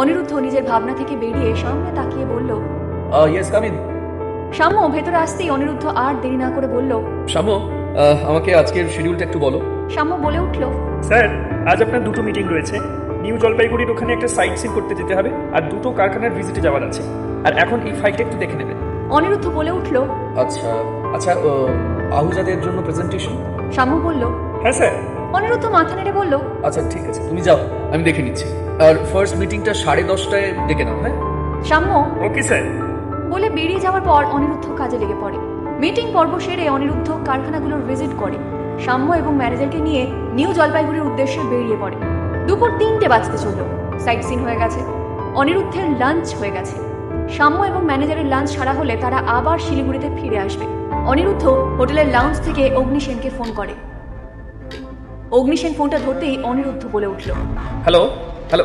অনিরুদ্ধ নিজের ভাবনা থেকে বেরিয়ে সামনে তাকিয়ে বলল, ইয়েস কাম ইন। সাম্য ভেতরে আসতেই অনিরুদ্ধ আর দেরি না করে বলল, শ্যামো, আমাকে আজকের শিডিউলটা একটু বলো। সাম্য বলে উঠল, স্যার, আজ আপনার দুটো মিটিং রয়েছে। নিউ জলপাইগুড়ির ওখানে একটা সাইট সিন করতে যেতে হবে, আর দুটো কারখানার ভিজিটে যাওয়ার আছে। আর এখন এই ফাইলটা একটু দেখে নেবেন। অনিরুদ্ধ বলে উঠল, আচ্ছা আচ্ছা, আহুজাদের জন্য প্রেজেন্টেশন? সাম্য বলল, হ্যাঁ স্যার। অনিরুদ্ধ মাথা নেড়ে বলল, আচ্ছা ঠিক আছে, তুমি যাও, আমি দেখে নিচ্ছি। আর ফার্স্ট মিটিংটা 10:30টায় ডেকে নাও। হ্যাঁ সাম্য ওকে স্যার। বলে বেরিয়ে যাওয়ার পর অনিরুদ্ধ কাজে লেগে পড়ে। মিটিং পর্ব সেরে অনিরুদ্ধ কারখানাগুলোর ভিজিট করে সাম্য এবং ম্যানেজারকে নিয়ে নিউ জলপাইগুড়ির উদ্দেশ্যে বেরিয়ে পড়ে। দুপুর 3টে বাজতে চলল। সাইট সিন হয়ে গেছে, অনিরুদ্ধের লাঞ্চ হয়ে গেছে। সাম্য এবং ম্যানেজারের লাঞ্চ সারা হলে তারা আবার শিলিগুড়িতে ফিরে আসবে। অনিরুদ্ধ হোটেলের লাউঞ্জ থেকে অগ্নিসেনকে ফোন করে। অগ্নিসেন ফোনটা ধরতেই অনিরুদ্ধ বলে উঠল, হ্যালো হ্যালো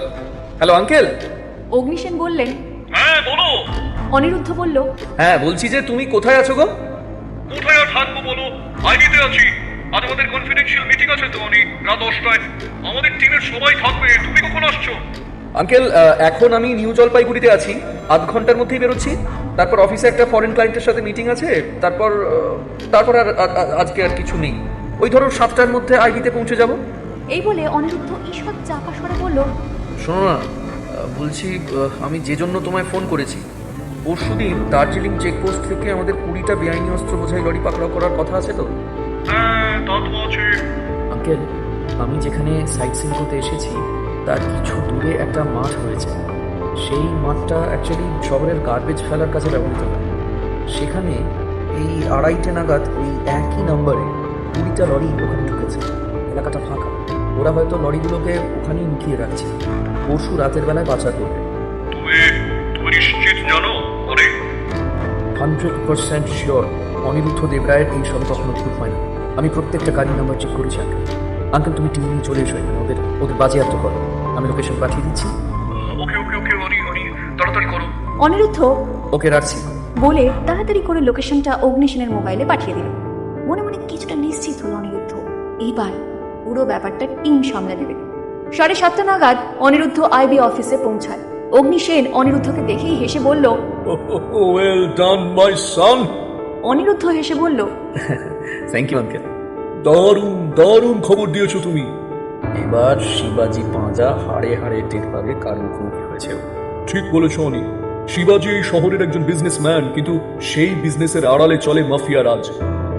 হ্যালো আঙ্কেল। অগ্নিসেন বললেন, হ্যাঁ বলো। অনিরুদ্ধ বলল, হ্যাঁ বলছি যে তুমি কোথায় আছো গো? কোথায় আর থাকবো বলো, আইডিতে আছি। আজ আমাদের কনফিডেন্সিয়াল মিটিং আছে তো রাত 10টায়। আমাদের টিমের সবাই থাকবে। তুমি কখন আসছো? আঙ্কেল, এখন আমি নিউ জলপাইগুড়িতে আছি, আধ ঘন্টার মধ্যেই বেরোচ্ছি। তারপর অফিসে একটা ফরেন ক্লায়েন্টের সাথে মিটিং আছে। তারপর আর আজকে আর কিছু নেই। ওই ধরো 7টার মধ্যে আইবিতে পৌঁছে যাব। এই বলে অনিরুদ্ধ ঈষৎ চাপা স্বরে বলল, শোনো না, বলছি আমি যে জন্য তোমায় ফোন করেছি, পরশুদিন দার্জিলিং চেকপোস্ট থেকে আমাদের 20টা বেআইনি অস্ত্র বোঝাই লরি পাকড়াও করার কথা আছে তো? হ্যাঁ তা তো আছে। আঙ্কেল, আমি যেখানে সাইট সিন করতে এসেছি তার কিছু দূরে একটা মাঠ রয়েছে। সেই মাঠটা অ্যাকচুয়ালি শহরের গার্বেজ ফেলার কাছে ব্যবহৃত হয়। সেখানে এই 2:30টে নাগাদ ওই একই নম্বরে 20টা লরি ওখানে ঢুকেছে। এলাকাটা ফাঁকা, ওরা হয়তো লরিগুলোকে ওখানেই লুকিয়ে রাখছে, পরশু রাতের বেলায় পাচার করবে। তুমি নিশ্চিত জানো? 100% শিওর অনিরুদ্ধ দেবরায়ের এই সব কখনো ভুল হয় না। আমি প্রত্যেকটা গাড়ির নাম্বার চেক করেছি আঙ্কেল। আঙ্কেল তুমি টিম নিয়ে চলে এসো এখানে, ওদের বাজেয়াপ্ত করো। আমি লোকেশন পাঠিয়ে দিচ্ছি। ওকে ওকে ওকে, তাড়াতাড়ি করো। অনিরুদ্ধ ওকে রাখছি। বলে তাড়াতাড়ি করে লোকেশনটা অগ্নিসেনের মোবাইলে পাঠিয়ে দিল। মনে মনে কিছুটা নিশ্চিত হলো অনিরুদ্ধ, এইবার পুরো ব্যাপারটা টিম সামলে নেবে। 7:30 নাগাদ অনিরুদ্ধ আইবি অফিসে পৌঁছায়। অগ্নিসেন অনিরুদ্ধকে দেখেই হেসে বলল, ওয়েল ডান মাই সন। অনিরুদ্ধ হেসে বলল, থ্যাংক ইউ আঙ্কেল। দারুণ দারুণ খবর দিয়েছো তুমি। এবার শিবাজি পাঁজা হাড়ে হাড়ে টের পাবে কার মুখোমুখি হয়েছে। ঠিক বলেছ অনি। শিবাজি এই শহরের একজন বিজনেসম্যান, কিন্তু সেই বিজনেসের আড়ালে চলে মাফিয়া রাজ।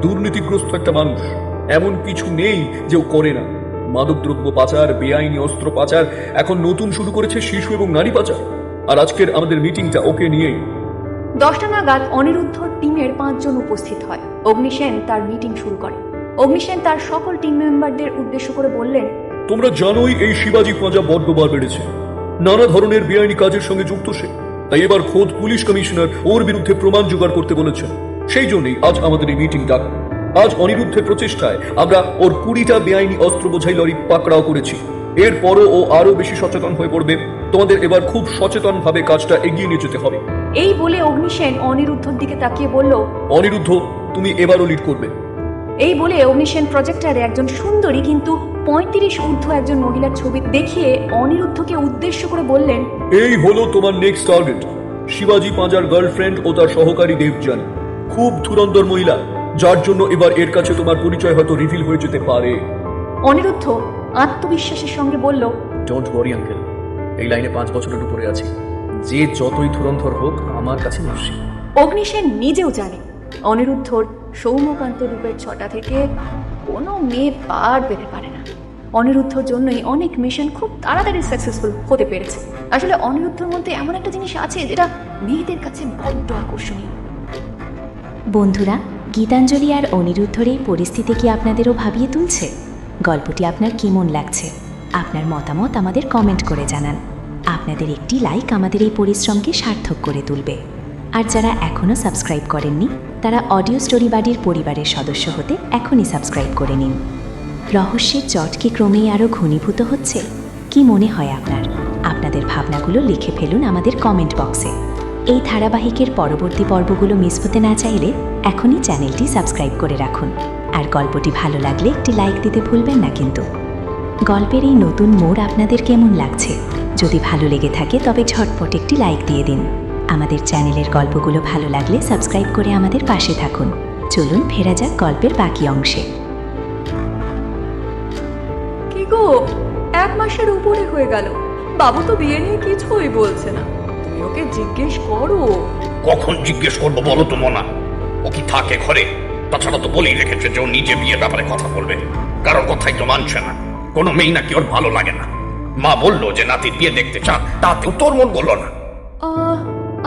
দুর্নীতিগ্রস্ত একটা মানুষ। এমন কিছু নেই যে ও করে না। মাদকদ্রব্য পাচার, বেআইনি অস্ত্র পাচার, এখন নতুন শুরু করেছে শিশু এবং নারী পাচার। আর আজকের আমাদের মিটিংটা ওকে নিয়েই। 10টা নাগাদ অনিরুদ্ধ টিমের 5 জন উপস্থিত হয়। অগ্নিসেন তার মিটিং শুরু করে। অগ্নিসেন তার সকল টিম মেম্বারদের উদ্দেশ্য করে বললেন, তোমরা জানোই এই শিবাজি পাঁজা বড্ডবার বেড়েছে। নানা ধরনের বেআইনি কাজের সঙ্গে যুক্ত সে। তাই এবার খোদ পুলিশ কমিশনার ওর বিরুদ্ধে প্রমাণ জোগাড় করতে বলেছেন। সেই জন্যই আজ আমাদের এই মিটিং ডাকা। আজ অনিরুদ্ধের প্রচেষ্টায় আমরা ওর 20টা বেআইনি অস্ত্র বোঝাই লরি পাকড়াও করেছি। এরপরও ও আরো বেশি সচেতন হয়ে পড়বে। তোমাদের এবার খুব সচেতন ভাবে কাজটা এগিয়ে নিয়ে যেতে হবে। এই বলে অগ্নিসেন অনিরুদ্ধর দিকে তাকিয়ে বলল, অনিরুদ্ধ, তুমি এবারও লিড করবে। এই বলে অগ্নিসেন প্রজেক্টরে একজন সুন্দরী কিন্তু 35 ঊর্ধ্ব একজন মহিলার ছবি দেখিয়ে অনিরুদ্ধকে উদ্দেশ্য করে বললেন, এই হলো তোমার নেক্সট টার্গেট, শিবাজি পাঁজার গার্লফ্রেন্ড ও তার সহকারী দেবযানী। খুব ধুরন্ধর মহিলা, যার জন্য এবার এর কাছে তোমার পরিচয় হয়তো রিভিল হয়ে যেতে পারে। অনিরুদ্ধ আত্মবিশ্বাসের সঙ্গে বলল, ডোন্ট ওয়ারি আঙ্কেল, এই লাইনে 5 বছরের উপরে আছি। যে যতই ধুরন্ধর হোক আমার কাছে নস্যি। অগ্নিসেন নিজেও জানে অনিরুদ্ধর সৌম্যকান্ত রূপের ছটা থেকে কোনো মেয়ে পার পেতে পারে না। অনিরুদ্ধর জন্যই অনেক মিশন খুব তাড়াতাড়ি সাকসেসফুল হতে পেরেছে। আসলে অনিরুদ্ধর মধ্যে এমন একটা জিনিস আছে যেটা মেয়েদের কাছে বড্ড আকর্ষণীয়। বন্ধুরা, গীতাঞ্জলি আর অনিরুদ্ধর এই পরিস্থিতি কি আপনাদেরও ভাবিয়ে তুলছে? গল্পটি আপনার কেমন লাগছে? আপনার মতামত আমাদের কমেন্ট করে জানান। আপনাদের একটি লাইক আমাদের এই পরিশ্রমকে সার্থক করে তুলবে। আর যারা এখনও সাবস্ক্রাইব করেননি তারা অডিও স্টোরি বাড়ির পরিবারের সদস্য হতে এখনই সাবস্ক্রাইব করে নিন। রহস্যের জট কি ক্রমেই আরও ঘনীভূত হচ্ছে? কি মনে হয় আপনার? আপনাদের ভাবনাগুলো লিখে ফেলুন আমাদের কমেন্ট বক্সে। এই ধারাবাহিকের পরবর্তী পর্বগুলো মিস হতে না চাইলে এখনই চ্যানেলটি সাবস্ক্রাইব করে রাখুন। আর গল্পটি ভালো লাগলে একটি লাইক দিতে ভুলবেন না কিন্তু। গল্পের এই নতুন মোড় আপনাদের কেমন লাগছে? যদি ভালো লেগে থাকে তবে ঝটপট একটি লাইক দিয়ে দিন। আমাদের চ্যানেলের গল্পগুলো ভালো লাগলে সাবস্ক্রাইব করে আমাদের পাশে থাকুন। চলুন ফেরা যাক গল্পের বাকি অংশে। কি গো, 1 মাসের উপরে হয়ে গেল, বাবু তো বিয়ে নিয়ে কিছুই বলছে না। তুমি ওকে জিজ্ঞেস করো। কখন জিজ্ঞেস করবো বলো তো মোনা? ও কি থাকে ঘরে? তাছাড়া তো বলেই রেখেছে যে ও নিজে বিয়ের ব্যাপারে কথা বলবে। কারোর কথাই তো মানছে না। কোনো মেয়ে নাকি ওর ভালো লাগে না। মা বললো যে নাতির বিয়ে দেখতে চান, তাতেও তোর মন বললো না।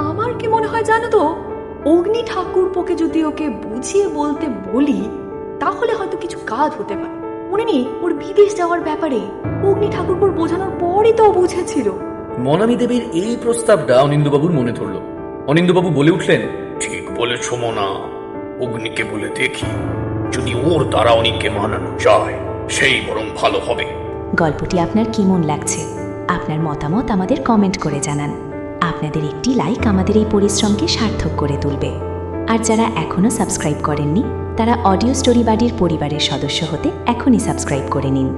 আমার কি মনে হয় জানো তো, অগ্নি ঠাকুরপোকে যদি ওকে বুঝিয়ে বলতে বলি তাহলে হয়তো কিছু কাজ হতে পারে। মনে নেই ওর বিদেশ যাওয়ার ব্যাপারে অগ্নি ঠাকুরপোর বোঝানোর পরই তো ও বুঝেছিল। মনামী দেবীর এই প্রস্তাবটা অনিন্দবাবুর মনে ধরল। অনিন্দবাবু বলে উঠলেন, ঠিক বলেছ মোনা, অগ্নিকে বলে দেখি, যদি ওর দ্বারা অনিককে মানানো যায় সেই বরং ভালো হবে। গল্পটি আপনার কেমন লাগছে? আপনার মতামত আমাদের কমেন্ট করে জানান। আপনাদের একটি লাইক আমাদের এই পরিশ্রমকে সার্থক করে তুলবে। আর যারা এখনও সাবস্ক্রাইব করেননি তারা অডিও স্টোরি বাড়ির পরিবারের সদস্য হতে এখনই সাবস্ক্রাইব করে নিন।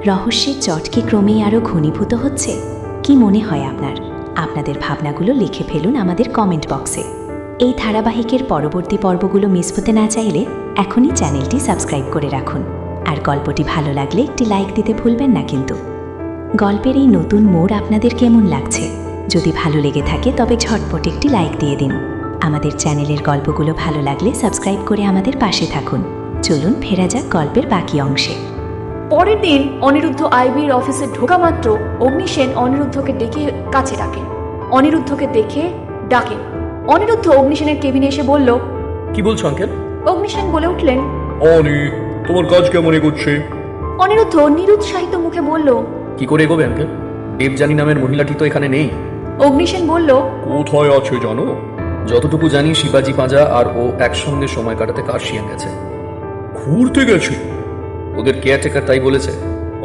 রহস্যের জট কি ক্রমেই আরও ঘনীভূত হচ্ছে? কি মনে হয় আপনার? আপনাদের ভাবনাগুলো লিখে ফেলুন আমাদের কমেন্ট বক্সে। এই ধারাবাহিকের পরবর্তী পর্বগুলো মিস হতে না চাইলে এখনই চ্যানেলটি সাবস্ক্রাইব করে রাখুন। আর গল্পটি ভালো লাগলে একটি লাইক দিতে ভুলবেন না কিন্তু। গল্পের এই নতুন মোড় আপনাদের কেমন লাগছে? যদি ভালো লেগে থাকে তবে ঝটপট একটি লাইক দিয়ে দিন। আমাদের চ্যানেলের গল্পগুলো ভালো লাগলে সাবস্ক্রাইব করে আমাদের পাশে থাকুন। চলুন ফেরা যাক গল্পের বাকি অংশে। পরের দিন অনিরুদ্ধ আইবির অফিসে ঢোকা মাত্র অগ্নিসেন অনিরুদ্ধকে ডেকে কাছে ডাকেন। অনিরুদ্ধকে দেখে ডাকেন। অনিরুদ্ধ অগ্নিসেনের কেবিনে এসে বলল, কি বলছো আঙ্কেল? অগ্নিসেন বলে উঠলেন, অনি, তোমার কাজ কেমন এগোচ্ছে? অনিরুদ্ধ নিরুৎসাহিত মুখে বলল, কি করে এগোবে আঙ্কেল? দেবযানী নামের মহিলাটি তো এখানে নেই। অগ্নিসেন বলল, কোথায় আছে জানো? যতটুকু জানি শিবাজি পাঁজা আর ও একসঙ্গে সময় কাটাতে কার্শিয়ান গেছে। ঘুরতে গেছে? ওদের কেয়ারটেকার তাই বলেছে।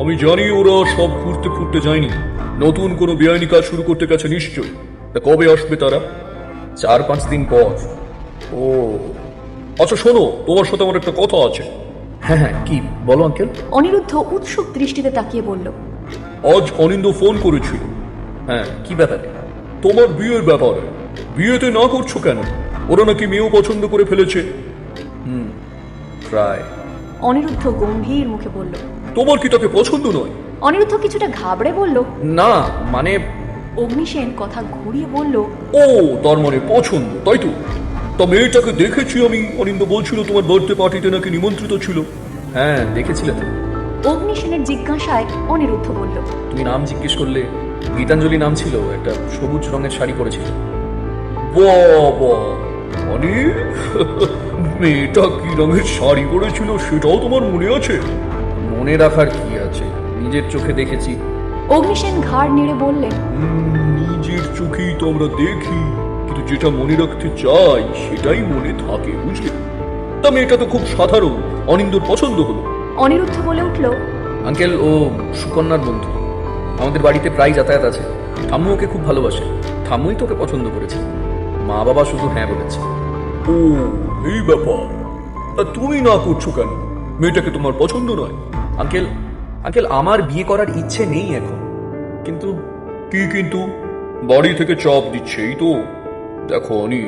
আমি জানি ওরা সব ঘুরতে ফুরতে যায়নি, নতুন কোনো বেআইনি কাজ শুরু করতে গেছে নিশ্চয়ই। তা কবে আসবে তারা? 4-5 দিন পর। ও আচ্ছা, শোনো, তোমার সাথে আমার একটা কথা আছে। হ্যাঁ হ্যাঁ, কি বলো আঙ্কেল? অনিরুদ্ধ উৎসুক দৃষ্টিতে তাকিয়ে বলল, আজ অনিন্দ ফোন করেছিল। হ্যাঁ, কি ব্যাপারে? তোমার বিয়ের ব্যাপারে। বিয়েতে না করছো কেন? ওরা নাকি মেয়েও পছন্দ করে ফেলেছে। প্রায়। অনিরুদ্ধ গম্ভীর মুখে বলল। তোমার কি তাকে পছন্দ নয়? অনিরুদ্ধ কিছুটা ঘাবড়ে বলল। না মানে, অগ্নিসেন কথা ঘুরিয়ে বলল, ও তার মানে পছন্দ, তাই তো? তা মেয়েটাকে দেখেছি আমি। অনিন্দ বলছিল তোমার বার্থডে পার্টিতে নাকি নিমন্ত্রিত ছিল। হ্যাঁ দেখেছিলে তো। অগ্নিসেনের জিজ্ঞাসায় অনিরুদ্ধ বলল, তুমি নাম জিজ্ঞেস করলে। গীতাঞ্জলি নাম ছিল, একটা সবুজ রঙের শাড়ি পরেছিল। বাবা, মানে মেয়েটা কি রঙের শাড়ি পরেছিল সেটাও তোমার মনে আছে? মনে রাখার কি আছে, নিজের চোখে দেখেছি। অগ্নিসেন ঘাড় নেড়ে বললেন, নিজের চোখেই তো আমরা দেখি, কিন্তু যেটা মনে রাখতে চাই সেটাই মনে থাকে, বুঝলে? তা মেয়েটা তো খুব সাধারণ, অনিন্দর পছন্দ হলো। অনিরুদ্ধ বলে উঠল, আঙ্কেল, ও সুকন্যার বন্ধু। আমাদের বাড়িতে প্রায় যাতায়াত আছে। ঠাম্মু ওকে খুব ভালোবাসে। ঠাম্মুই তোকে পছন্দ করেছে। মা বাবা শুধু হ্যাঁ বলেছে। ও এই ব্যাপার। তা তুমি না করছো কেন? মেয়েটাকে তোমার পছন্দ নয়? আঙ্কেল আঙ্কেল আমার বিয়ে করার ইচ্ছে নেই এখন, কিন্তু কি কিন্তু? বাড়ি থেকে চাপ দিচ্ছে, এই তো। দেখো অনি,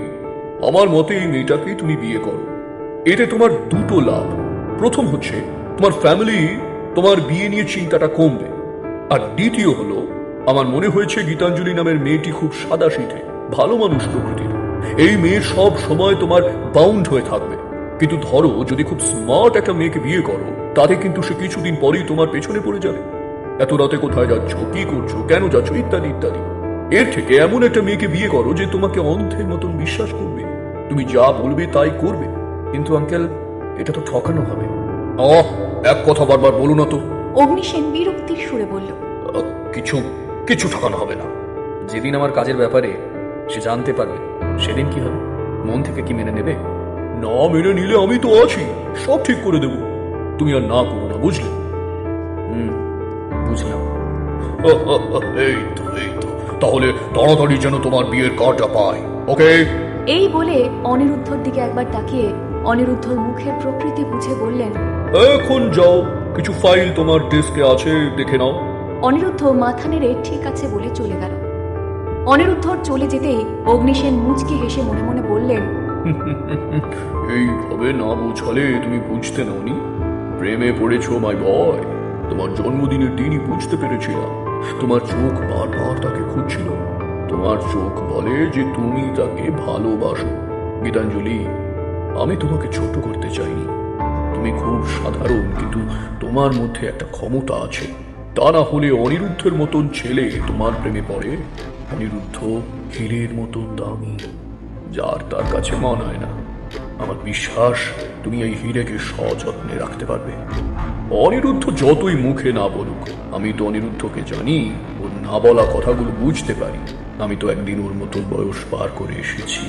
আমার মতে এই মেয়েটাকেই তুমি বিয়ে করো। এতে তোমার দুটো লাভ। প্রথম হচ্ছে তোমার ফ্যামিলি তোমার বিয়ে নিয়ে চিন্তাটা কমবে, আর দ্বিতীয় হলো আমার মনে হয়েছে গীতাঞ্জলি নামের মেয়েটি খুব সাদাসিধে, ভালো মানুষ প্রকৃতির। এই মেয়ে সব সময় তোমার বাউন্ড হয়ে থাকবে। কিন্তু ধরো যদি খুব স্মার্ট একটা মেয়েকে বিয়ে করো, তাতে কিন্তু সে কিছুদিন পরেই তোমার পেছনে পড়ে যাবে। এত রাতে কোথায় যাচ্ছ, কি করছো, কেন যাচ্ছ, ইত্যাদি ইত্যাদি। এর থেকে এমন একটা মেয়েকে বিয়ে করো যে তোমাকে অন্ধের মতন বিশ্বাস করবে, তুমি যা বলবে তাই করবে। কিন্তু আঙ্কেল এটা তো ঠকানো হবে। এক কথা বারবার বলো না তো। অগ্নিসেন বিরক্তির সুরে বলল, কিছু কিছু ঠকানো হবে না। যেদিন আমার কাজের ব্যাপারে সে জানতে পারবে, সেদিন কি হবে? মন থেকে কি মেনে নেবে? না মেনে নিলে আমি তো আছি, সব ঠিক করে দেব। তুমি আর না করো না, বুঝলে? বুঝলাম। এই তো এই তো, তাহলে তাড়াতাড়ি যেন তোমার বিয়ের কার্ডটা পাই, ওকে? এই বলে অনিরুদ্ধর দিকে একবার তাকিয়ে অনিরুদ্ধর মুখের প্রকৃতি বুঝে বললেন, এখন যাও, কিছু ফাইল তোমার ডেস্কে আছে, দেখে নাও। অনিরুদ্ধ মাথা নেড়ে ঠিক আছে বলে চলে গেল। অনিরুদ্ধর চলে যেতেই অগ্নিসেন মুচকি হেসে মনে মনে বললেন, এইভাবে না বোঝালে তুমি বুঝতে নাওনি। প্রেমে পড়েছো মাই বয়। তোমার জন্মদিনের দিনই বুঝতে পেরেছিলাম। তোমার চোখ বারবার তাকে খুঁজছিল। তোমার চোখ বলে যে তুমি তাকে ভালোবাসো। গীতাঞ্জলি, আমি তোমাকে ছোট করতে চাইনি। তুমি খুব সাধারণ, কিন্তু তোমার মধ্যে একটা ক্ষমতা আছে। তা না হলে অনিরুদ্ধের মতন ছেলে তোমার প্রেমে পড়ে? অনিরুদ্ধ হীরের মতন দামি, যার তার কাছে মানায় না। আমার বিশ্বাস তুমি এই হীরেকে সযত্নে রাখতে পারবে। অনিরুদ্ধ যতই মুখে না বলুক, আমি তো অনিরুদ্ধকে জানি। ওর না বলা কথাগুলো বুঝতে পারি। আমি তো একদিন ওর মতন বয়স পার করে এসেছি।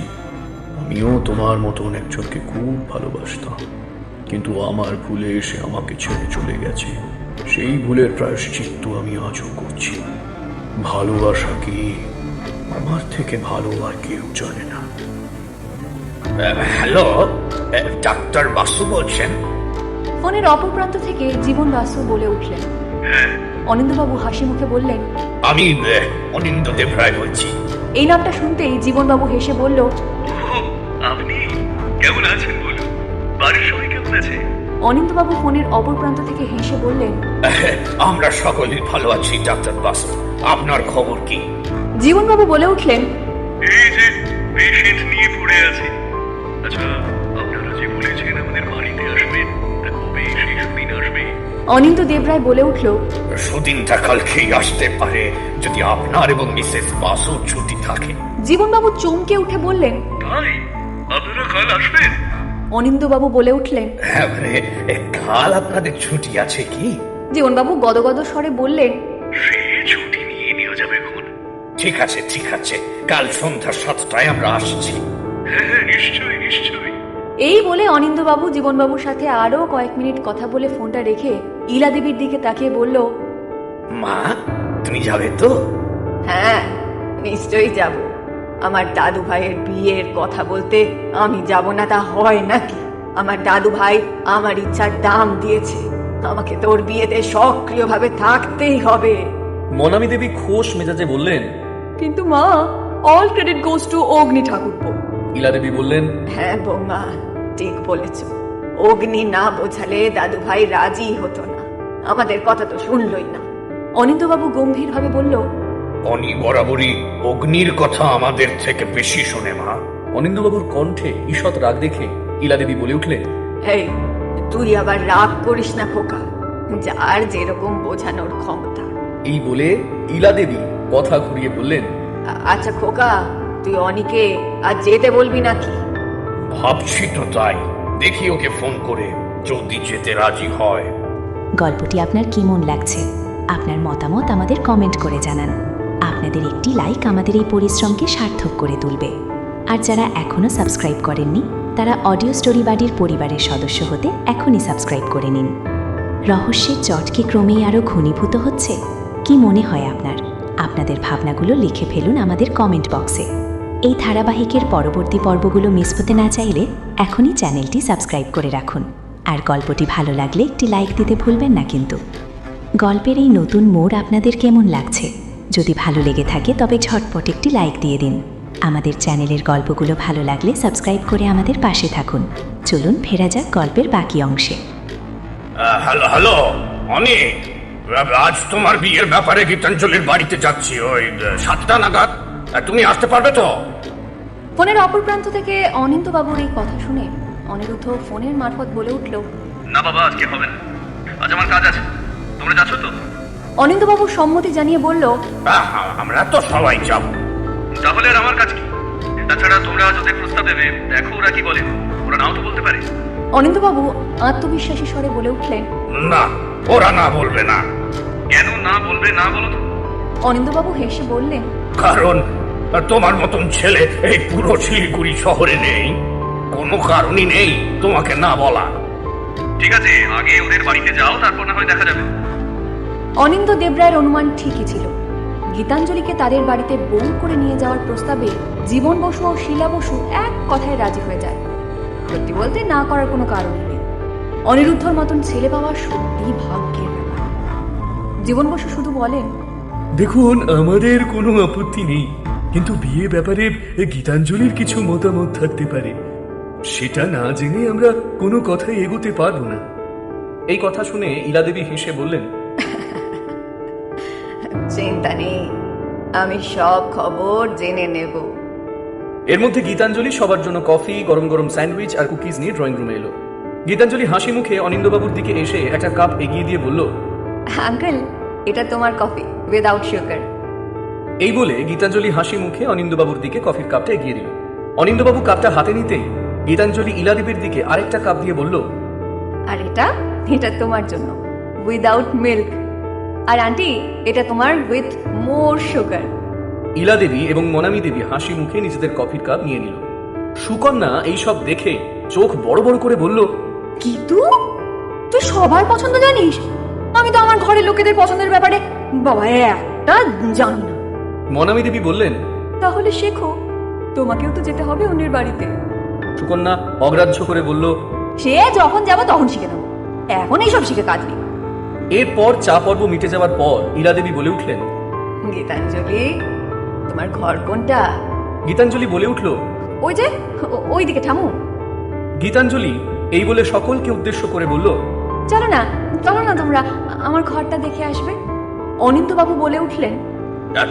আমিও তোমার মতন একজনকে খুব ভালোবাসতাম, কিন্তু আমার ভুলে এসে আমাকে ছেড়ে চলে গেছে। সেই ভুলের প্রায়শ্চিত্ত আমি আজও করছি। ভালোবাসা কি আমার থেকে ভালো আর কেউ জানে না। হ্যালো, ডাক্তার বাসু বলছেন? ফোনের অপর প্রান্ত থেকে জীবন বাসু বলে উঠলেন। অনিন্দবাবু হাসি মুখে বললেন, আমি অনিন্দ দেবরায় বলছি। এই নামটা শুনতেই জীবনবাবু হেসে বলল, আপনি কেমন আছেন বলুন? বাড়ির সবাই কেমন আছে? অনিন্দবাবু ফোনের অপর প্রান্ত থেকে হেসে বললেন, আমরা সকলেই ভালো আছি ডাক্তার বাসু। আপনার খবর কি? জীবনবাবু বলে উঠলেন, এই যে পেশেন্ট নিয়ে পড়ে আছি। আচ্ছা, আপনারা যে বলেছেন আমাদের বাড়িতে আসবেন, তা কবে সেই সুদিন আসবে? অনিন্দ দেবরায় বলে উঠল, সুদিনটা কালকেই আসতে পারে, যদি আপনার এবং মিসেস বাসুর ছুটি থাকে। জীবনবাবু চমকে উঠে বললেন, তাই আপনারা কাল আসবেন? অনিন্দবাবু বলে উঠলেন। হ্যাঁ, কাল আপনাদের ছুটি আছে কি? জীবনবাবু গদগদ স্বরে বললেন, সে ছুটি নিয়ে নেওয়া যাবে এখন। ঠিক আছে ঠিক আছে, কাল সন্ধ্যা 7টায় আমরা আসছি। হ্যাঁ, নিশ্চয়ই নিশ্চয়ই। এই বলে অনিন্দবাবু জীবনবাবুর সাথে আরো কয়েক মিনিট কথা বলে ফোনটা রেখে ইলা দেবীর দিকে তাকিয়ে বলল, মা, তুমি যাবে তো? হ্যাঁ, নিশ্চয়ই যাব। আমার দাদু ভাইয়ের বিয়ের কথা বলতে আমি যাব না তা হয় নাকি? আমার দাদু ভাই আমার ইচ্ছার দাম দিয়েছে। আমাকে তোর বিয়েতে সক্রিয়ভাবে থাকতেই হবে। মনামী দেবী খোশ মেজাজে বললেন। কিন্তু মা, অল ক্রেডিট গোজ টু অগ্নি ঠাকুরপো। ইলা দেবী বললেন, হ্যাঁ বৌমা, ঠিক বলেছ। অগ্নি না বোঝালে দাদু ভাই রাজি হতো না। আমাদের কথা তো শুনলই না। অনিন্দবাবু গম্ভীরভাবে বলল, অনি বরাবরই অগ্নির কথা আমাদের থেকে বেশি শোনে মা। অনিন্দবাবুর কণ্ঠে ঈষৎ রাগ দেখে ইলা দেবী বলে উঠলেন, এই, তুই আবার রাগ করিস না খোকা। যার যেরকম বোঝানোর ক্ষমতা। এই বলে ইলা দেবী কথা ঘুরিয়ে বললেন, আচ্ছা খোকা, তুই অনিকে আজ যেতে বলবি নাকি? ভাবছি তো তাই। দেখি ওকে ফোন করে, যদি যেতে রাজি হয়। গল্পটি আপনার কেমন লাগছে? আপনার মতামত আমাদের কমেন্ট করে জানান। আপনাদের একটি লাইক আমাদের এই পরিশ্রমকে সার্থক করে তুলবে। আর যারা এখনও সাবস্ক্রাইব করেননি, তারা অডিও স্টোরি বাড়ির পরিবারের সদস্য হতে এখনই সাবস্ক্রাইব করে নিন। রহস্যের চট কি ক্রমেই আরও ঘনীভূত হচ্ছে? কি মনে হয় আপনার? আপনাদের ভাবনাগুলো লিখে ফেলুন আমাদের কমেন্ট বক্সে। এই ধারাবাহিকের পরবর্তী পর্বগুলো মিস হতে না চাইলে এখনই চ্যানেলটি সাবস্ক্রাইব করে রাখুন। আর গল্পটি ভালো লাগলে একটি লাইক দিতে ভুলবেন না কিন্তু। গল্পের এই নতুন মোড় আপনাদের কেমন লাগছে? যদি ভালো লেগে থাকে তবে ঝটপট একটি লাইক দিয়ে দিন। আমাদের চ্যানেলের গল্পগুলো ভালো লাগলে সাবস্ক্রাইব করে আমাদের পাশে থাকুন। চলুন ফেরা যাক গল্পের বাকি অংশে। হ্যালো হ্যালো অনেক, আজ তোমার বিয়ের ব্যাপারে গীতাঞ্জলির বাড়িতে যাচ্ছি ওই 7টা নাগাদ। তুমি আসতে পারবে তো? ফোনের অপর প্রান্ত থেকে অনিন্দ্যবাবুর এই কথা শুনে অনিরুদ্ধ ফোনের মারফত বলে উঠল, না বাবা, আজকে হবে না, আজ আমার কাজ আছে। তোমরা যাচ্ছ তো? অনিন্দ্যবাবু সম্মতি জানিয়ে বলল, আমরা তো সবাই যাব। তাহলে আর আমার কাজ কি? তাছাড়া তোমরা আজ ওদের প্রস্তাব দেবে, দেখো ওরা কি বলে। ওরা নাও তো বলতে পারে। অনিন্দ্যবাবু আত্মবিশ্বাসী স্বরে বলে উঠলেন, না, ওরা না বলবে না। কেন না বলবে, না বলো তো? অনিন্দ্যবাবু হেসে বললেন, কারণ তোমার মতন ছেলে এই পুরো শিলিগুড়ি শহরে নেই। কোনো কারণই নেই তোমাকে না বলা। ঠিক আছে, আগে ওদের বাড়িতে যাও, তারপর না হয় দেখা যাবে। অনিন্দ্য দেবরায়ের অনুমান ঠিকই ছিল। গীতাঞ্জলিকে তাদের বাড়িতে বউ করে নিয়ে যাওয়ার প্রস্তাবে জীবন বসু ও শিলা বসু এক কথায় রাজি হয়ে যায়। সত্যি বলতে না করার কোনো কারণই নেই। অনিরুদ্ধর মতন ছেলে পাওয়া সত্যি ভাগ্যের ব্যাপার। জীবন বসু শুধু বলেন, দেখুন, আমাদের কোনো আপত্তি নেই, কিন্তু বিয়ে ব্যাপারে গীতাঞ্জলির কিছু মতামত থাকতে পারে। সেটা না জেনে আমরা কোনো কথাই এগোতে পারবো না। এই কথা শুনে ইলাদেবী হেসে বললেন, চিন্তা নেই, আমি সব খবর জেনে নেব। এর মধ্যে গীতাঞ্জলি সবার জন্য কফি, গরম গরম স্যান্ডউইচ আর কুকিজ নিয়ে ড্রয়িং রুমে এলো। গীতাঞ্জলি হাসি মুখে অনিন্দ্যবাবুর দিকে এসে একটা কাপ এগিয়ে দিয়ে বলল, আঙ্কেল, এটা তোমার কফি উইদাউট সুগার। এই বলে গীতাঞ্জলি হাসি মুখে অনিন্দ্যবাবুর দিকে কফির কাপটা এগিয়ে দিল। অনিন্দ্যবাবু কাপটা হাতে নিতেই গীতাঞ্জলি ইলাদেবীর দিকে আরেকটা কাপ দিয়ে বলল, আর এটা তোমার জন্য উইদাউট মিল্ক। আর আন্টি, এটা তোমার উইথ মোর সুগার। ইলাদেবী এবং মনামী দেবী হাসি মুখে নিজেদের কফির কাপ নিয়ে নিল। সুকন্যা এইসব দেখে চোখ বড় বড় করে বলল, কিন্তু তুই সবার পছন্দ জানিস? আমি তো আমার ঘরের লোকেদের পছন্দের ব্যাপারে বাবা একটা জানি না। মনামী দেবী বললেন, তাহলে শেখো, তোমাকেও তো যেতে হবে অন্যের বাড়িতে। সুকন্যা অগ্রাহ্য করে বলল, সে যখন যাবো তখন শিখে নেবো, এখন এইসব শিখে কাজ নেই। এরপর চা পর্ব মিটে যাওয়ার পর ইলাদেবী বলে উঠলেন, গীতাঞ্জলি, তোমার ঘর কোনটা? গীতাঞ্জলি বলে উঠল, ওই যে ওই দিকে ঠামু। গীতাঞ্জলি এই বলে সকলকে উদ্দেশ্য করে বলল, চলো না তোমরা আমার ঘরটা দেখে আসবে। অনিন্দ্যবাবু বলে উঠলেন,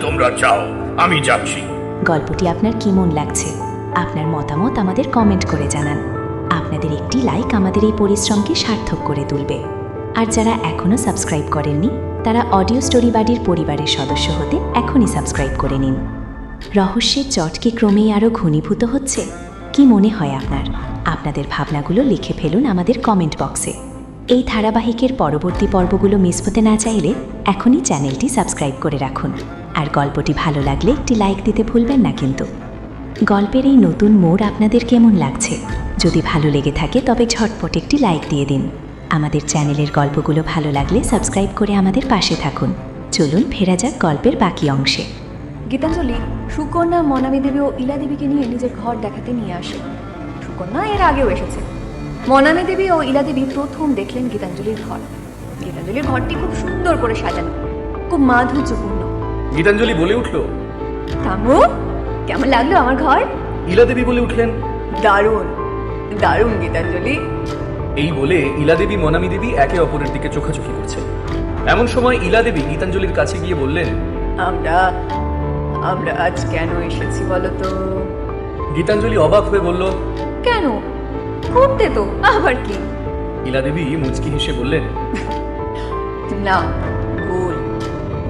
তোমরা যাও, আমি যাচ্ছি। গল্পটি আপনার কেমন লাগছে? আপনার মতামত আমাদের কমেন্ট করে জানান। আপনাদের একটি লাইক আমাদের এই পরিশ্রমকে সার্থক করে তুলবে। আর যারা এখনও সাবস্ক্রাইব করেননি তারা অডিও স্টোরি বাড়ির পরিবারের সদস্য হতে এখনই সাবস্ক্রাইব করে নিন। রহস্যের চট কি ক্রমেই আরও ঘনীভূত হচ্ছে? কি মনে হয় আপনার? আপনাদের ভাবনাগুলো লিখে ফেলুন আমাদের কমেন্ট বক্সে। এই ধারাবাহিকের পরবর্তী পর্বগুলো মিস হতে না চাইলে এখনই চ্যানেলটি সাবস্ক্রাইব করে রাখুন। আর গল্পটি ভালো লাগলে একটি লাইক দিতে ভুলবেন না কিন্তু। গল্পের এই নতুন মোড় আপনাদের কেমন লাগছে? যদি ভালো লেগে থাকে তবে ঝটপট একটি লাইক দিয়ে দিন। আমাদের চ্যানেলের গল্পগুলো ভালো লাগলে সাবস্ক্রাইব করে আমাদের পাশে থাকুন। চলুন ফেরা যাক গল্পের বাকি অংশে। গীতাঞ্জলি সুকন্যা, মনামী দেবী ও ইলা দেবীকে নিয়ে নিজের ঘর দেখাতে নিয়ে আসে। সুকন্যা এর আগেও এসেছে। মনামী দেবী ও ইলা দেবী প্রথম দেখলেন গীতাঞ্জলির ঘর। গীতাঞ্জলির ঘরটি খুব সুন্দর করে সাজানো, খুব মাধুর্যপূর্ণ। গীতাঞ্জলি বলে উঠল, তামু, কেমন লাগলো আমার ঘর? ইলাদেবী বলে উঠলেন, দারুণ দারুণ গীতাঞ্জলি। এই বলে ইলাদেবী মনামী দেবী একে অপরের দিকে চোখাচোখি করছে। এমন সময় ইলাদেবী গীতাঞ্জলির কাছে গিয়ে বললেন, আমরা আমরা আজ কেন এসেছি বলো তো? গীতাঞ্জলি অবাক হয়ে বলল, কেন? ঘুরতে তো, আবার কি? ইলাদেবী মুচকি হেসে বললেন, না, ভুল।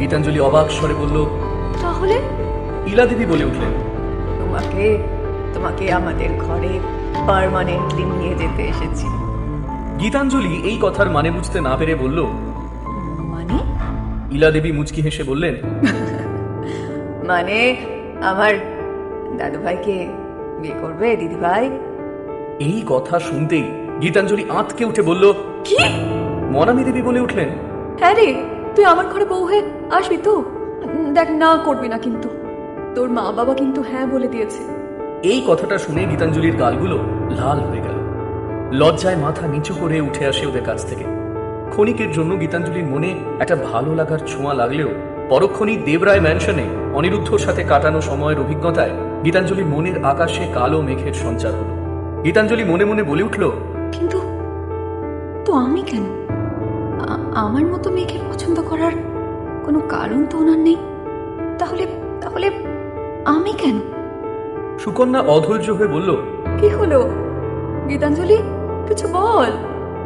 গীতাঞ্জলি অবাক স্বরে বলল, তাহলে? ইলাদেবী বলে উঠলেন, তোমাকে তোমাকে আমাদের ঘরে পার্মানেন্টলি নিয়ে যেতে এসেছি। গীতাঞ্জলি এই কথার মানে বুঝতে না পেরে বলল, মানে? ইলাদেবী মুচকি হেসে বললেন, মানে আমার দাদুভাইকে বিয়ে করবে দিদিভাই? এই কথা শুনতেই গীতাঞ্জলি আঁতকে উঠে বলল, কি? মনামী দেবী বলে উঠলেন, হ্যাঁ রে, তুই আমার ঘরে বউ হয়ে আসবি তো? দেখ, না করবি না কিন্তু। তোর মা বাবা কিন্তু হ্যাঁ বলে দিয়েছে। এই কথাটা শুনে গীতাঞ্জলির গালগুলো লাল হয়ে গেল। লজ্জায় মাথা নিচু করে উঠে আসে ওদের কাছ থেকে। ক্ষণিকের জন্য গীতাঞ্জলির মনে একটা ভালো লাগার ছোঁয়া লাগলেও পরক্ষণেই দেবরায় ম্যানশনে অনিরুদ্ধর সাথে কাটানো সময়ের অভিজ্ঞতায় গীতাঞ্জলির মনের আকাশে কালো মেঘের সঞ্চার হলো। গীতাঞ্জলি মনে মনে বলে উঠল, কিন্তু তো আমি কেন? আমার মতো মেয়েকে পছন্দ করার কোনো কারণ তো ওনার নেই। তাহলে তাহলে আমি কেন? সুকন্যা অধৈর্য হয়ে বলল, কি হলো গীতাঞ্জলি, কিছু বল।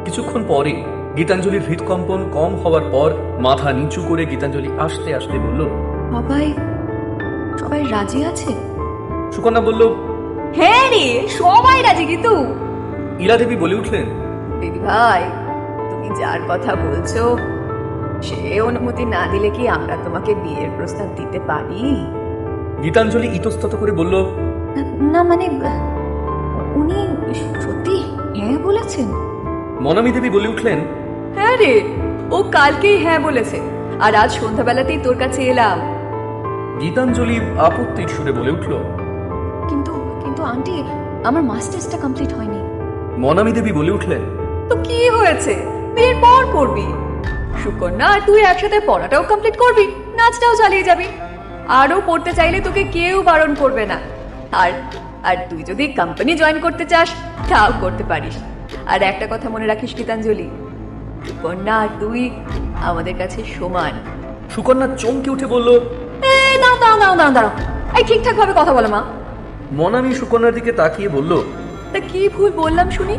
কিছুক্ষণ পরে গীতাঞ্জলির হৃদকম্পন কম হওয়ার পর মাথা নিচু করে গীতাঞ্জলি আস্তে আস্তে বলল, সবাই সবাই রাজি আছে? সুকন্যা বলল, হ্যাঁ রে, সবাই রাজি। কিন্তু ইলা দেবী বলে উঠলেন, দিদি ভাই, তুমি যার কথা বলছো সে অনুমতি না দিলে কি আমরা তোমাকে বিয়ের প্রস্তাব দিতে পারি? গীতাঞ্জলি ইতস্তত করে বলল, না মানে উনি সত্যি হ্যাঁ বলেছেন? মনামী দেবী বলে উঠলেন, হ্যাঁ রে, ও কালকেই হ্যাঁ বলেছে, আর আজ সন্ধ্যাবেলাতেই তোর কাছে এলাম। গীতাঞ্জলি আপত্তির সুরে বলে উঠল, কিন্তু কিন্তু আন্টি, আমার মাস্টার্সটা কমপ্লিট হয়নি। মনামী দেবী বলে উঠলেন, তো কি হয়েছে, বিয়ের পর করবি। সুকন্যা আর তুই একসাথে পড়াটাও কমপ্লিট করবি, নাচটাও চালিয়ে যাবি। আরও পড়তে চাইলে তোকে কেউ বারণ করবে না। আর আর তুই যদি কোম্পানি জয়েন করতে চাস তাও করতে পারিস। আর একটা কথা মনে রাখিস গীতাঞ্জলি, সুকন্যা আর তুই আমাদের কাছে সমান। সুকন্যা চমকে উঠে বলল, দাঁড়াও দাঁড়াও দাঁড়াও দাঁড়াও দাঁড়াও, এই ঠিকঠাক ভাবে কথা বলো মা। মনামী সুকন্যার দিকে তাকিয়ে বলল, তা কি ভুল বললাম শুনি?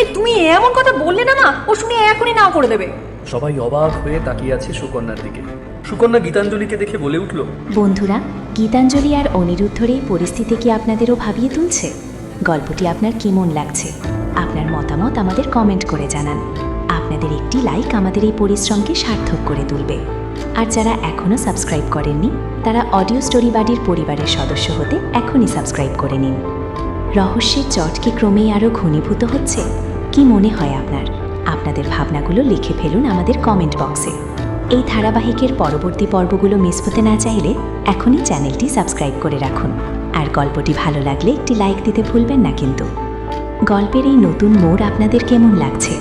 এই তুমি এমন কথা বললে না মা, ও শুনে এখনই না করে দেবে। সবাই অবাক হয়ে তাকিয়ে আছে সুকন্যার দিকে। সুকন্যা গীতাঞ্জলিকে দেখে বলে উঠল, বন্ধুরা, গীতাঞ্জলি আর অনিরুদ্ধর এই পরিস্থিতি কি আপনাদেরও ভাবিয়ে তুলছে? গল্পটি আপনার কেমন লাগছে? আপনার মতামত আমাদের কমেন্ট করে জানান। আপনাদের একটি লাইক আমাদের এই পরিশ্রমকে সার্থক করে তুলবে। আর যারা এখনও সাবস্ক্রাইব করেননি তারা অডিও স্টোরি বাড়ির পরিবারের সদস্য হতে এখনই সাবস্ক্রাইব করে নিন। রহস্যের চট কি ক্রমেই আরও ঘনীভূত হচ্ছে? কি মনে হয় আপনার? আপনাদের ভাবনাগুলো লিখে ফেলুন আমাদের কমেন্ট বক্সে। এই ধারাবাহিকের পরবর্তী পর্বগুলো মিস হতে না চাইলে এখনই চ্যানেলটি সাবস্ক্রাইব করে রাখুন। আর গল্পটি ভালো লাগলে একটি লাইক দিতে ভুলবেন না কিন্তু। গল্পের এই নতুন মোড় আপনাদের কেমন লাগছে?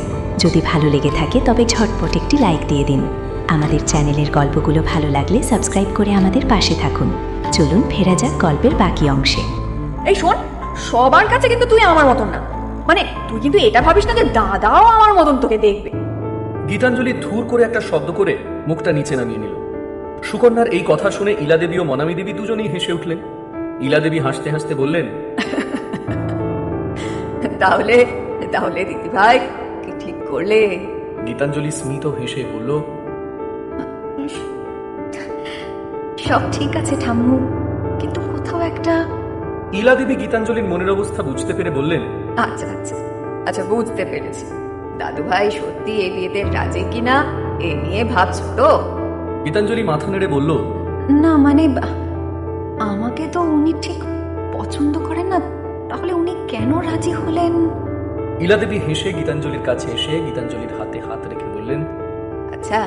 যদি ভালো লেগে থাকে তবে ঝটপট একটি লাইক দিয়ে দিন। আমাদের চ্যানেলের গল্পগুলো ভালো লাগলে সাবস্ক্রাইব করে আমাদের পাশে থাকুন। চলুন ফেরা যাক গল্পের বাকি অংশে। এই শোন, সবার কাছে কিন্তু তুই আমার মতন না। মানে তুই কিন্তু এটা ভাবিস না যে দাদাও আমার মতন তোকে দেখবে। গীতাঞ্জলি ধুর করে একটা শব্দ করে মুখটা নিচে নামিয়ে নিল। সুকন্যার এই কথা শুনে ইলা দেবী ও মনামী দেবী দুজনেই হেসে উঠলেন। ইলা দেবী হাসতে হাসতে বললেন, তাহলে তাহলে দিদি ভাই কি ঠিক করলে? গীতাঞ্জলি স্মিত হেসে বলল, সব ঠিক আছে ঠাম্মু, কিন্তু কোথাও একটা। ইলা দেবী গীতাঞ্জলির মনের অবস্থা বুঝতে পেরে বললেন, আচ্ছা আচ্ছা আচ্ছা, বুঝতে পেরেছি। দাদু ভাই সত্যি এই বিয়েতে রাজি কিনা এ নিয়ে ভাবছো তো? গীতাঞ্জলি মাথা নেড়ে বলল, না মানে আমাকে তো উনি ঠিক পছন্দ করেন না, তাহলে উনি কেন রাজি হলেন? ইলা দেবী হেসে গীতাঞ্জলির কাছে এসে গীতাঞ্জলির হাতে হাত রেখে বললেন, আচ্ছা,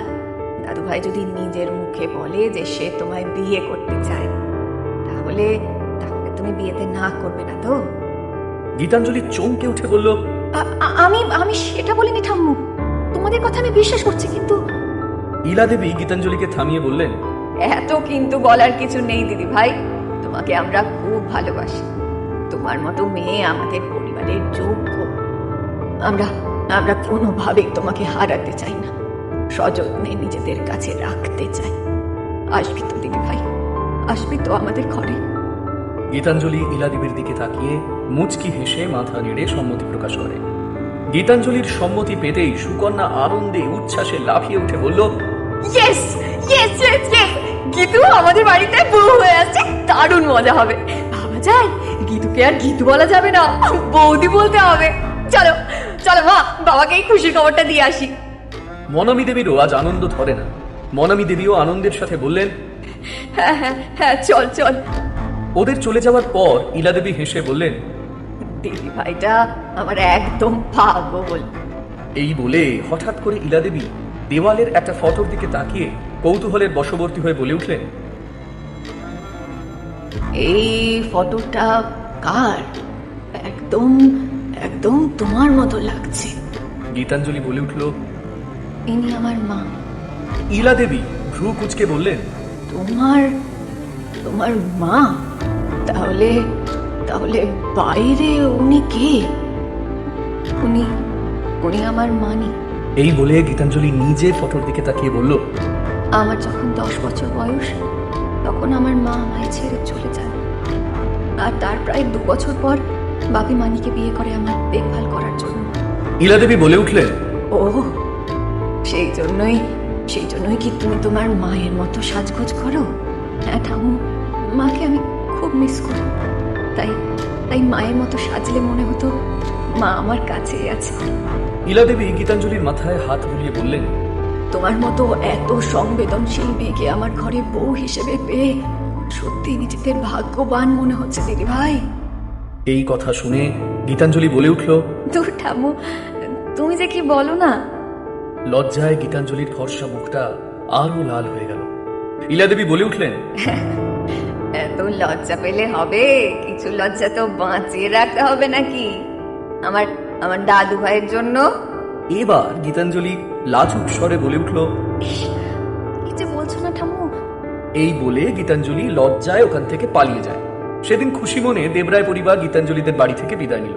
দাদু ভাই যদি নিজের মুখে বলে যে সে তোমায় বিয়ে করতে চায়, তাহলে তাহলে তুমি বিয়েতে না করবে না তো? গীতাঞ্জলি চমকে উঠে বলল, আমি আমি সেটা বলিনি ঠাম্মু, তোমাদের কথা আমি বিশ্বাস করছি, কিন্তু। ইলা দেবী গীতাঞ্জলিকে থামিয়ে বললেন, এত কিন্তু বলার কিছু নেই দিদি ভাই, তোমাকে আমরা খুব ভালোবাসি। তোমার মতো মেয়ে আমাদের পরিবারের যোগ্য। আমরা আমরা কোনোভাবেই তোমাকে হারাতে চাই না, সযত্নে নিজেদের কাছে রাখতে চাই। আসবি তো দিদি ভাই, আসবি তো আমাদের ঘরে? গীতাঞ্জলি ইলা দেবীর দিকে তাকিয়ে মুচকি হেসে মাথা নেড়ে সম্মতি প্রকাশ করে। গীতাঞ্জলির সম্মতি পেতেই সুকন্যা আনন্দে উচ্ছ্বাসে লাফিয়ে উঠে বলল, yes yes yes yes, Geetu আমাদের বাড়িতে বউ হয়ে আসছে, দারুণ মজা হবে। ভাবা যায়, গীতুকে আর গীতু বলা যাবে না, বৌদি বলতে হবে। চলো চলো মা, বাবাকে এই খুশির খবরটা দিয়ে আসি। মনামী দেবীরও আজ আনন্দ ধরে না। মনামী দেবীও আনন্দের সাথে বললেন, হ্যাঁ হ্যাঁ হ্যাঁ, চল চল। ওদের চলে যাওয়ার পর ইলা দেবী হেসে বললেন, দিদি ভাইটা আমার একদম পাগল। এই বলে হঠাৎ করে ইলা দেবী দেওয়ালের একটা ফটোর দিকে তাকিয়ে কৌতূহলের বশবর্তী হয়ে বলে উঠলেন, এই ফটোটা কার? একদম একদম তোমার মতো লাগছে। গীতাঞ্জলি বলে উঠল। ইনি আমার মা। ইলা দেবী ভ্রু কুচকে বললেন, তোমার তোমার মা? তাহলে তাহলে বাইরে উনি কে? উনি উনি আমার মানি। এই বলে গীতাঞ্জলি নিজে ফটোর দিকে তাকিয়ে বলল, আমার যখন 10 বছর বয়স তখন আমার মা আমায় ছেড়ে চলে যান, আর তার প্রায় 2 বছর পর বাপি মানিকে বিয়ে করে আমার দেখভাল করার জন্য। ইলা দেবী বলে উঠলেন, ও, সেই জন্যই কি তুমি তোমার মায়ের মতো সাজগোজ করো? হ্যাঁ ঠাম্মু, মাকে আমি খুব মিস করি। তাই তাই মায়ের মতো সাজলে মনে হতো মা আমার কাছেই আছে। ইলা দেবী গীতাঞ্জলির মাথায় হাত বুলিয়ে বললেন, তোমার মতো এত সংবেদনশীল মেয়েকে আমার ঘরে বউ হিসেবে পেয়ে সত্যি নিজেদের ভাগ্যবান মনে হচ্ছে দিদি ভাই। এই কথা শুনে গীতাঞ্জলি বলে উঠল। তোর ঠাম্মু, তুমি যে কি বলো না। লজ্জায় গীতাঞ্জলির ফর্সা মুখটা আরো লাল হয়ে গেল। ইলা দেবী বলে উঠলেন, এত লজ্জা পেলে হবে? কিছু লজ্জা তো বাঁচিয়ে রাখতে হবে নাকি? আমার আমার দাদু ভাইয়ের জন্য। এবার গীতাঞ্জলি লাজুক স্বরে বলে উঠল, কি যে বলছো না ঠাম্মু। এই বলে গীতাঞ্জলি লজ্জায় ওখান থেকে পালিয়ে যায়। সেদিন খুশি মনে দেবরায় পরিবার গীতাঞ্জলিদের বাড়ি থেকে বিদায় নিল।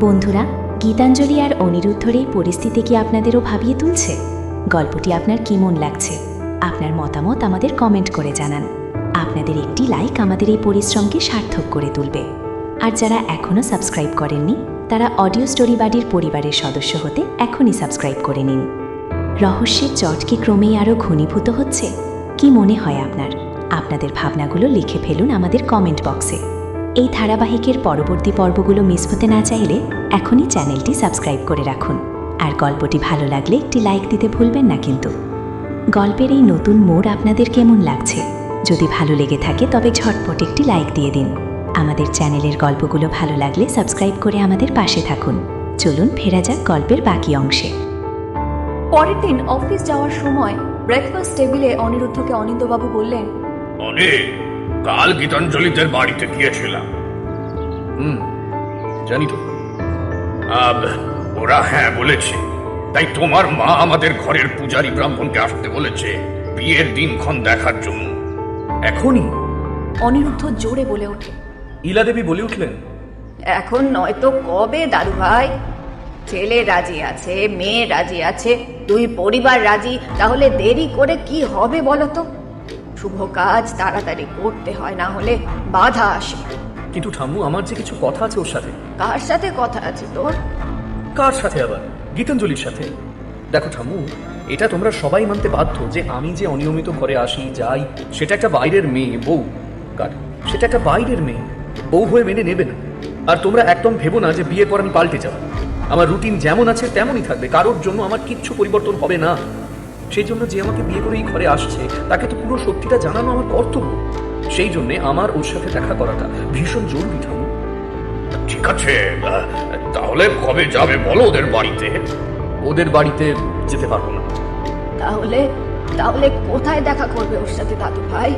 বন্ধুরা, গীতাঞ্জলি আর অনিরুদ্ধর এই পরিস্থিতি কি আপনাদেরও ভাবিয়ে তুলছে? গল্পটি আপনার কেমন লাগছে? আপনার মতামত আমাদের কমেন্ট করে জানান। আপনাদের একটি লাইক আমাদের এই পরিশ্রমকে সার্থক করে তুলবে। আর যারা এখনও সাবস্ক্রাইব করেননি তারা অডিও স্টোরি বাড়ির পরিবারের সদস্য হতে এখনই সাবস্ক্রাইব করে নিন। রহস্যের জট কি ক্রমেই আরও ঘনীভূত হচ্ছে? কি মনে হয় আপনার? আপনাদের ভাবনাগুলো লিখে ফেলুন আমাদের কমেন্ট বক্সে। এই ধারাবাহিকের পরবর্তী পর্বগুলো মিস হতে না চাইলে এখনই চ্যানেলটি সাবস্ক্রাইব করে রাখুন। আর গল্পটি ভালো লাগলে একটি লাইক দিতে ভুলবেন না কিন্তু। গল্পের এই নতুন মোড় আপনাদের কেমন লাগছে? যদি ভালো লেগে থাকে তবে ঝটপট একটি লাইক দিয়ে দিন। আমাদের চ্যানেলের গল্পগুলো ভালো লাগলে সাবস্ক্রাইব করে আমাদের পাশে থাকুন। চলুন ফেরা যাক গল্পের বাকি অংশে। পরের দিন অফিস যাওয়ার সময় ব্রেকফাস্ট টেবিলে অনিরুদ্ধকে অনিন্দবাবু বললেন, অনেক কাল গীতাঞ্জলিদের বাড়িতে গিয়েছিলাম। জানি তো। ওরা হ্যাঁ বলেছে। তাই তোমার মা আমাদের ঘরের পূজারী ব্রাহ্মণকে আসতে বলেছে বিয়ের দিনক্ষণ দেখার জন্য। এখনই? অনিরুদ্ধ জোরে বলে ওঠে। ইলা দেবী বলে উঠলেন, এখন নয়তো কবে দাদু ভাই? ছেলে রাজি আছে, মেয়ে রাজি আছে, দুই পরিবার রাজি, তাহলে দেরি করে কি হবে বলো তো? শুভ কাজ তাড়াতাড়ি করতে হয়, না হলে বাধা আসে। কিন্তু ঠাম্মু, আমার যে কিছু কথা আছে ওর সাথে। কার সাথে কথা আছে তোর? কার সাথে আবার? গীতাঞ্জলির সাথে। দেখো ঠাম্মু, এটা তোমরা সবাই মানতে বাধ্য যে আমি যে অনিয়মিত ঘরে আসি যাই সেটা একটা বাইরের মেয়ে বউ সেটা একটা বাইরের মেয়ে বউ হয়ে মেনে নেবে না। আর তোমরা একদম ভেবো না যে বিয়ের পর আমি পাল্টে যাব। আমার রুটিন যেমন আছে তেমনই থাকবে, কারোর জন্য আমার কিচ্ছু পরিবর্তন হবে না। সেই জন্য যে আমাকে বিয়ে করে এই ঘরে আসছে তাকে তো পুরো সত্যিটা জানানো আমার কর্তব্য। সেই জন্যে আমার ওর সাথে দেখা করাটা ভীষণ জরুরি ঠাম্মু। ঠিক আছে, তাহলে কবে যাবে বলো ওদের বাড়িতে? ওদের বাড়িতে যেতে পারবো না। তাহলে তাহলে কোথায় দেখা করবে ওর সাথে দাদু ভাই?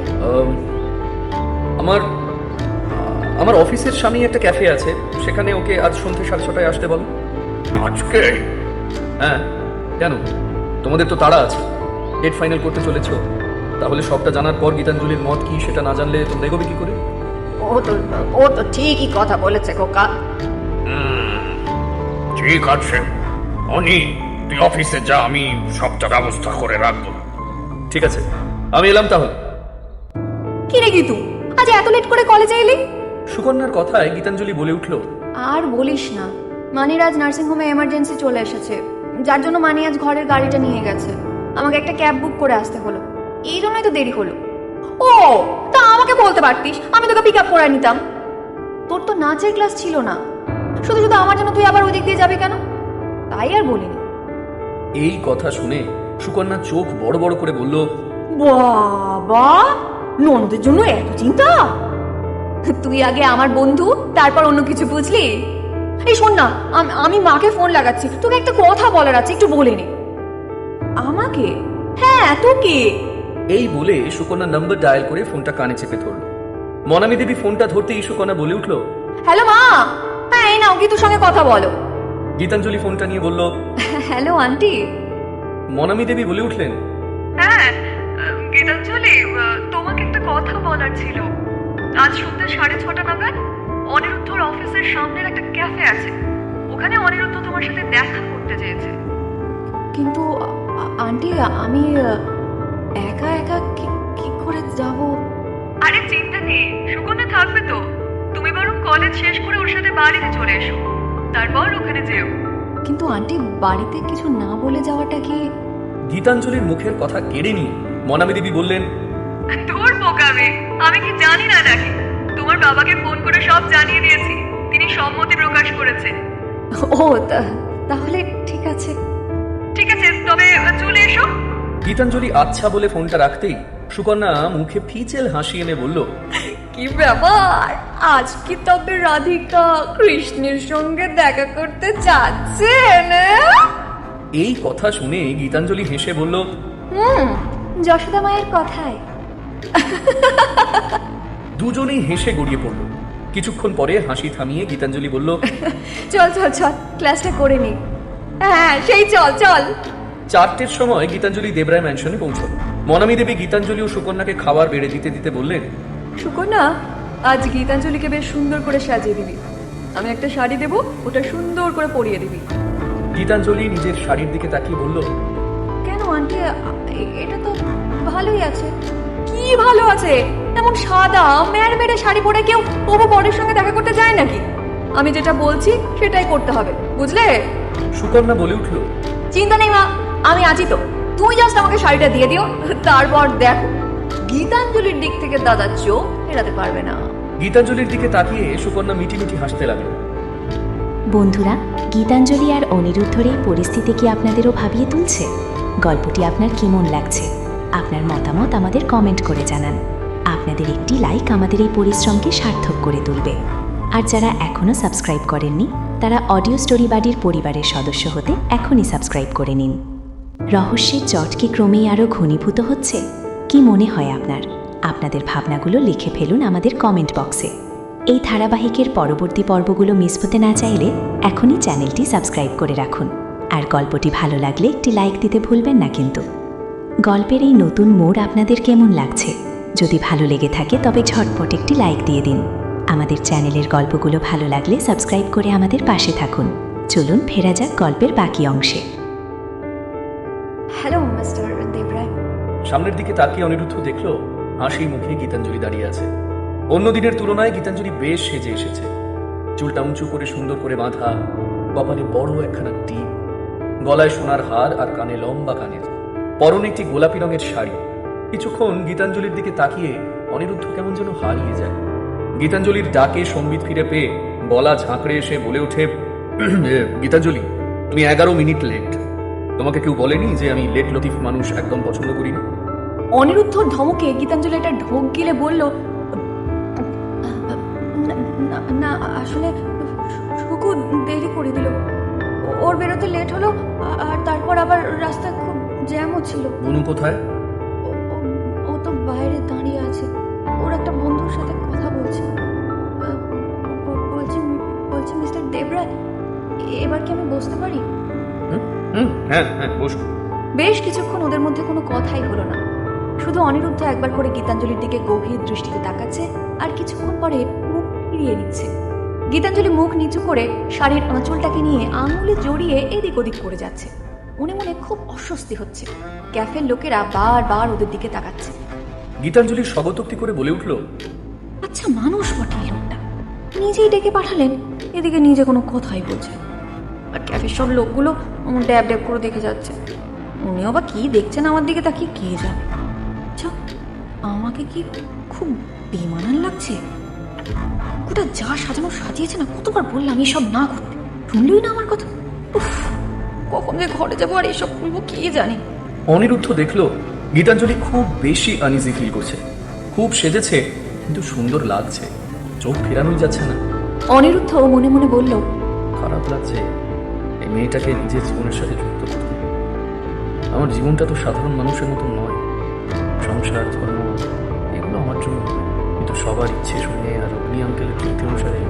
আমার অফিসের সামনে একটা ক্যাফে আছে, সেখানে ওকে আজ সন্ধ্যে 6:30 আসতে বলো। আজকে? হ্যাঁ, কেন? তোমাদের তো তাড়া আছে, ডেট ফাইনাল করতে চলেছো। তাহলে সবটা জানার পর গীতাঞ্জলির মত কি সেটা না জানলে তোমরা এগোবে কি করে? ও তো ঠিকই কথা বলেছে খোকা। ঠিক আছে অনি, তুই অফিসে যা, আমি সবটা ব্যবস্থা করে রাখবো। ঠিক আছে, আমি এলাম তাহলে। কি রে গীতু, আজ এত লেট করে কলেজে এলি? সুকন্যার কথায় গীতাঞ্জলি বলে উঠল, আর বলিস না, মানির আজ নার্সিংহোমে এমার্জেন্সি চলে এসেছে, যার জন্য মানি আজ ঘরের গাড়িটা নিয়ে গেছে। আমাকে একটা ক্যাব বুক করে আসতে হলো, এই জন্যই তো দেরি হলো। ও, তা আমাকে বলতে পারতিস, আমি তোকে পিক আপ করে নিতাম। তোর তো নাচের ক্লাস ছিল না, শুধু শুধু আমার জন্য তুই আবার ওই দিক দিয়ে যাবে কেন? তাই আর বলিনি। এই কথা শুনে সুকন্যা চোখ বড় বড় করে বলল, বাবা, ননদের জন্য এত চিন্তা? তুই আগে আমার বন্ধু, তারপর অন্য কিছু বুঝলি? এই শোন না, আমি মাকে ফোন লাগাচ্ছি, তোকে একটা কথা বলার আছে, একটু বলে নে। আমাকে? হ্যাঁ, তোকে। এই বলে সুকন্যা নাম্বার ডায়াল করে ফোনটা কানে চেপে ধরল। মনামী দেবী ফোনটা ধরতেই সুকন্যা বলে উঠল। হ্যালো মা, হ্যাঁ এই নাও গীতুর সঙ্গে কথা বলো। গীতাঞ্জলি ফোনটা নিয়ে বলল। Hello aunty. মনামী দেবী বলে উঠলেন। হ্যাঁ গীতাঞ্জলি, তোমাকে একটা কথা বলার ছিল। আজ সন্ধ্যা 6:30 নাগাদ অনিরুদ্ধর অফিসের সামনের একটা ক্যাফে আছে, ওখানে অনিরুদ্ধ তোমার সাথে দেখা করতে চেয়েছে। কিন্তু আন্টি আমি একা একা কি করে যাব? আরে চিন্তা নেই, সুকন্যা থাকবে তো। তুমি বরং কলেজ শেষ করে ওর সাথে বাড়িতে চলে এসো, তারপর ওখানে যেও। কিন্তু আন্টি বাড়িতে কিছু না বলে যাওয়াটা কি? গীতাঞ্জলির মুখের কথা কেড়ে নিয়ে মনামী দেবী বললেন। তোর বোকাবে, আমি কি জানি না নাকি? তোমার বাবাকে ফোন করে সব জানিয়ে দিয়েছি, তিনি সম্মতি প্রকাশ করেছেন। ও তাহলে ঠিক আছে। ঠিক আছে, তবে চলে এসো। গীতাঞ্জলি আচ্ছা বলে ফোনটা রাখতেই সুকন্যা মুখে ফিচেল হাসি এনে বলল। কি ব্যাপার, আজ কি তবে রাধিকা কৃষ্ণের সঙ্গে দেখা করতে যাচ্ছেন? এই কথা শুনে গীতাঞ্জলি হেসে বলল। যশোদা মায়ের কথায়। দুজনেই হেসে গড়িয়ে পড়ল। কিছুক্ষণ পরে হাসি থামিয়ে গীতাঞ্জলি বলল। চল চল চল, ক্লাসটা করে নি। হ্যাঁ সেই চল চল। 4টের সময় গীতাঞ্জলি দেবরায় ম্যানশনে পৌঁছল। মনামী দেবী গীতাঞ্জলি ও সুকন্যাকে খাবার বেড়ে দিতে দিতে বললেন। সুকন্যা, আজ গীতাঞ্জলিকে বেশ সুন্দর করে সাজিয়ে দিবি। আমি একটা শাড়ি দেবো, ওটা সুন্দর করে পরিয়ে দিবি। গীতাঞ্জলি নিজের শাড়ির দিকে তাকিয়ে বলল। কেন আন্টি, এটা তো ভালোই আছে। কি ভালো আছে? এমন সাদা মেরে মেরে শাড়ি পরে কেউ তবু বরের সঙ্গে দেখা করতে যায় নাকি? আমি যেটা বলছি সেটাই করতে হবে, বুঝলে? সুকন্যা বলে উঠল। চিন্তা নেই মা, আমি আছি তো। তুমি জাস্ট আমাকে শাড়িটা দিয়ে দিও, তারপর দেখো গীতাঞ্জলির দিক থেকে দাদা চোখ এড়াতে পারবে না। গীতাঞ্জলির দিকে তাকিয়ে সুকন্যা মিটি মিটি হাসতে লাগলো। বন্ধুরা, গীতাঞ্জলি আর অনিরুদ্ধর এই পরিস্থিতি কি আপনাদেরও ভাবিয়ে তুলছে? গল্পটি আপনার কেমন লাগছে? আপনার মতামত আমাদের কমেন্ট করে জানান। আপনাদের একটি লাইক আমাদের এই পরিশ্রমকে সার্থক করে তুলবে। আর যারা এখনও সাবস্ক্রাইব করেননি তারা অডিও স্টোরি বাড়ির পরিবারের সদস্য হতে এখনই সাবস্ক্রাইব করে নিন। রহস্যের জট কি ক্রমেই আরও ঘনীভূত হচ্ছে? কি মনে হয় আপনার? আপনাদের ভাবনাগুলো লিখে ফেলুন আমাদের কমেন্ট বক্সে। এই ধারাবাহিকের পরবর্তী পর্বগুলো মিস হতে না চাইলে এখনই চ্যানেলটি সাবস্ক্রাইব করে রাখুন। আর গল্পটি ভালো লাগলে একটি লাইক দিতে ভুলবেন না কিন্তু। গল্পের এই নতুন মোড় আপনাদের কেমন লাগছে? যদি ভালো লেগে থাকে তবে ঝটপট একটি লাইক দিয়ে দিন। আমাদের চ্যানেলের গল্পগুলো ভালো লাগলে সাবস্ক্রাইব করে আমাদের পাশে থাকুন। চলুন ফেরা যাক গল্পের বাকি অংশে। Hello mister Debroy. সামনের দিকে তাকিয়ে অনিরুদ্ধ দেখল হাসি মুখে গীতাঞ্জলি দাঁড়িয়ে আছে। অন্য দিনের তুলনায় গীতাঞ্জলি বেশ সেজে এসেছে। চুলটা উঁচু করে সুন্দর করে বাঁধা, কপালে বড় একখানা টিপ, গলায় সোনার হার আর কানে লম্বা কানের, পরনে একটি গোলাপি রঙের শাড়ি। কিছুক্ষণ গীতাঞ্জলির দিকে তাকিয়ে অনিরুদ্ধ কেমন যেন হারিয়ে যায়। গীতাঞ্জলির ডাকে সম্বিত ফিরে পেয়ে গলা ঝাঁকড়ে এসে বলে ওঠে। গীতাঞ্জলি, তুমি 11 মিনিট লেট। তোমাকে কেউ বলেনি যে আমি লেট লতিফ মানুষ একদম পছন্দ করি না? অনিরুদ্ধর ধমকে গীতাঞ্জলি একটা ঢোক গিলে বলল, না আসলে সুকু দেরি করে দিল। ওর বেরোতে লেট হলো, আর তারপর আবার রাস্তায় খুব জ্যামও ছিল। বুনু কোথায়? ও তো বাইরে দাঁড়িয়ে আছে, ওর একটা বন্ধুর সাথে কথা বলছে। বলছি মিস্টার দেবরায়, এবার কি আমি বসতে পারি? হ্যাঁ হ্যাঁ, বসো। বেশ কিছুক্ষণ ওদের মধ্যে কোনো কথাই হলো না। শুধু অনিরুদ্ধ একবার করে গীতাঞ্জলির দিকে গভীর দৃষ্টিতে তাকাচ্ছে আর কিছুক্ষণ পরে মুখ ফিরিয়ে নিচ্ছে। গীতাঞ্জলি মুখ নিচু করে শাড়ির আঁচলটাকে নিয়ে আঙুলে জড়িয়ে এদিক ওদিক করে যাচ্ছে। মনে মনে খুব অস্বস্তি হচ্ছে। ক্যাফের লোকেরা বারবার ওদের দিকে তাকাচ্ছে। গীতাঞ্জলি স্বগতোক্তি করে বলে উঠল। আচ্ছা মানুষ বটে এই লোকটা, নিজেই ডেকে পাঠালেন, এদিকে নিজে কোনো কথাই বলছে। আর ক্যাফের সব লোকগুলো ড্যাব ড্যাব করে দেখে যাচ্ছে। উনিও বা কি দেখছেন আমার দিকে তাকিয়ে, কে যাবে। আচ্ছা আমাকে কি খুব বেমানান লাগছে? গোটা যা সাজানো সাজিয়েছে না, কতবার বললাম এসব না করতে, শুনলই না আমার কথা। উফ, কখন যে ঘরে যাবো আর এসব করবো কে জানে। অনিরুদ্ধ দেখলো গীতাঞ্জলি খুব বেশি আনইজি ফিল করছে। খুব সেজেছে কিন্তু সুন্দর লাগছে, চোখ ফেরানোই যাচ্ছে না। অনিরুদ্ধ মনে মনে বলল, খারাপ লাগছে এই মেয়েটাকে নিজের জীবনের সাথে যুক্ত করতে। আমার জীবনটা তো সাধারণ মানুষের মতো নয়। সংসার, ধর্ম এগুলো আমার জন্য, কিন্তু সবার ইচ্ছে শুনে আর অগ্নি আঙ্কেলের যুক্তি অনুসারে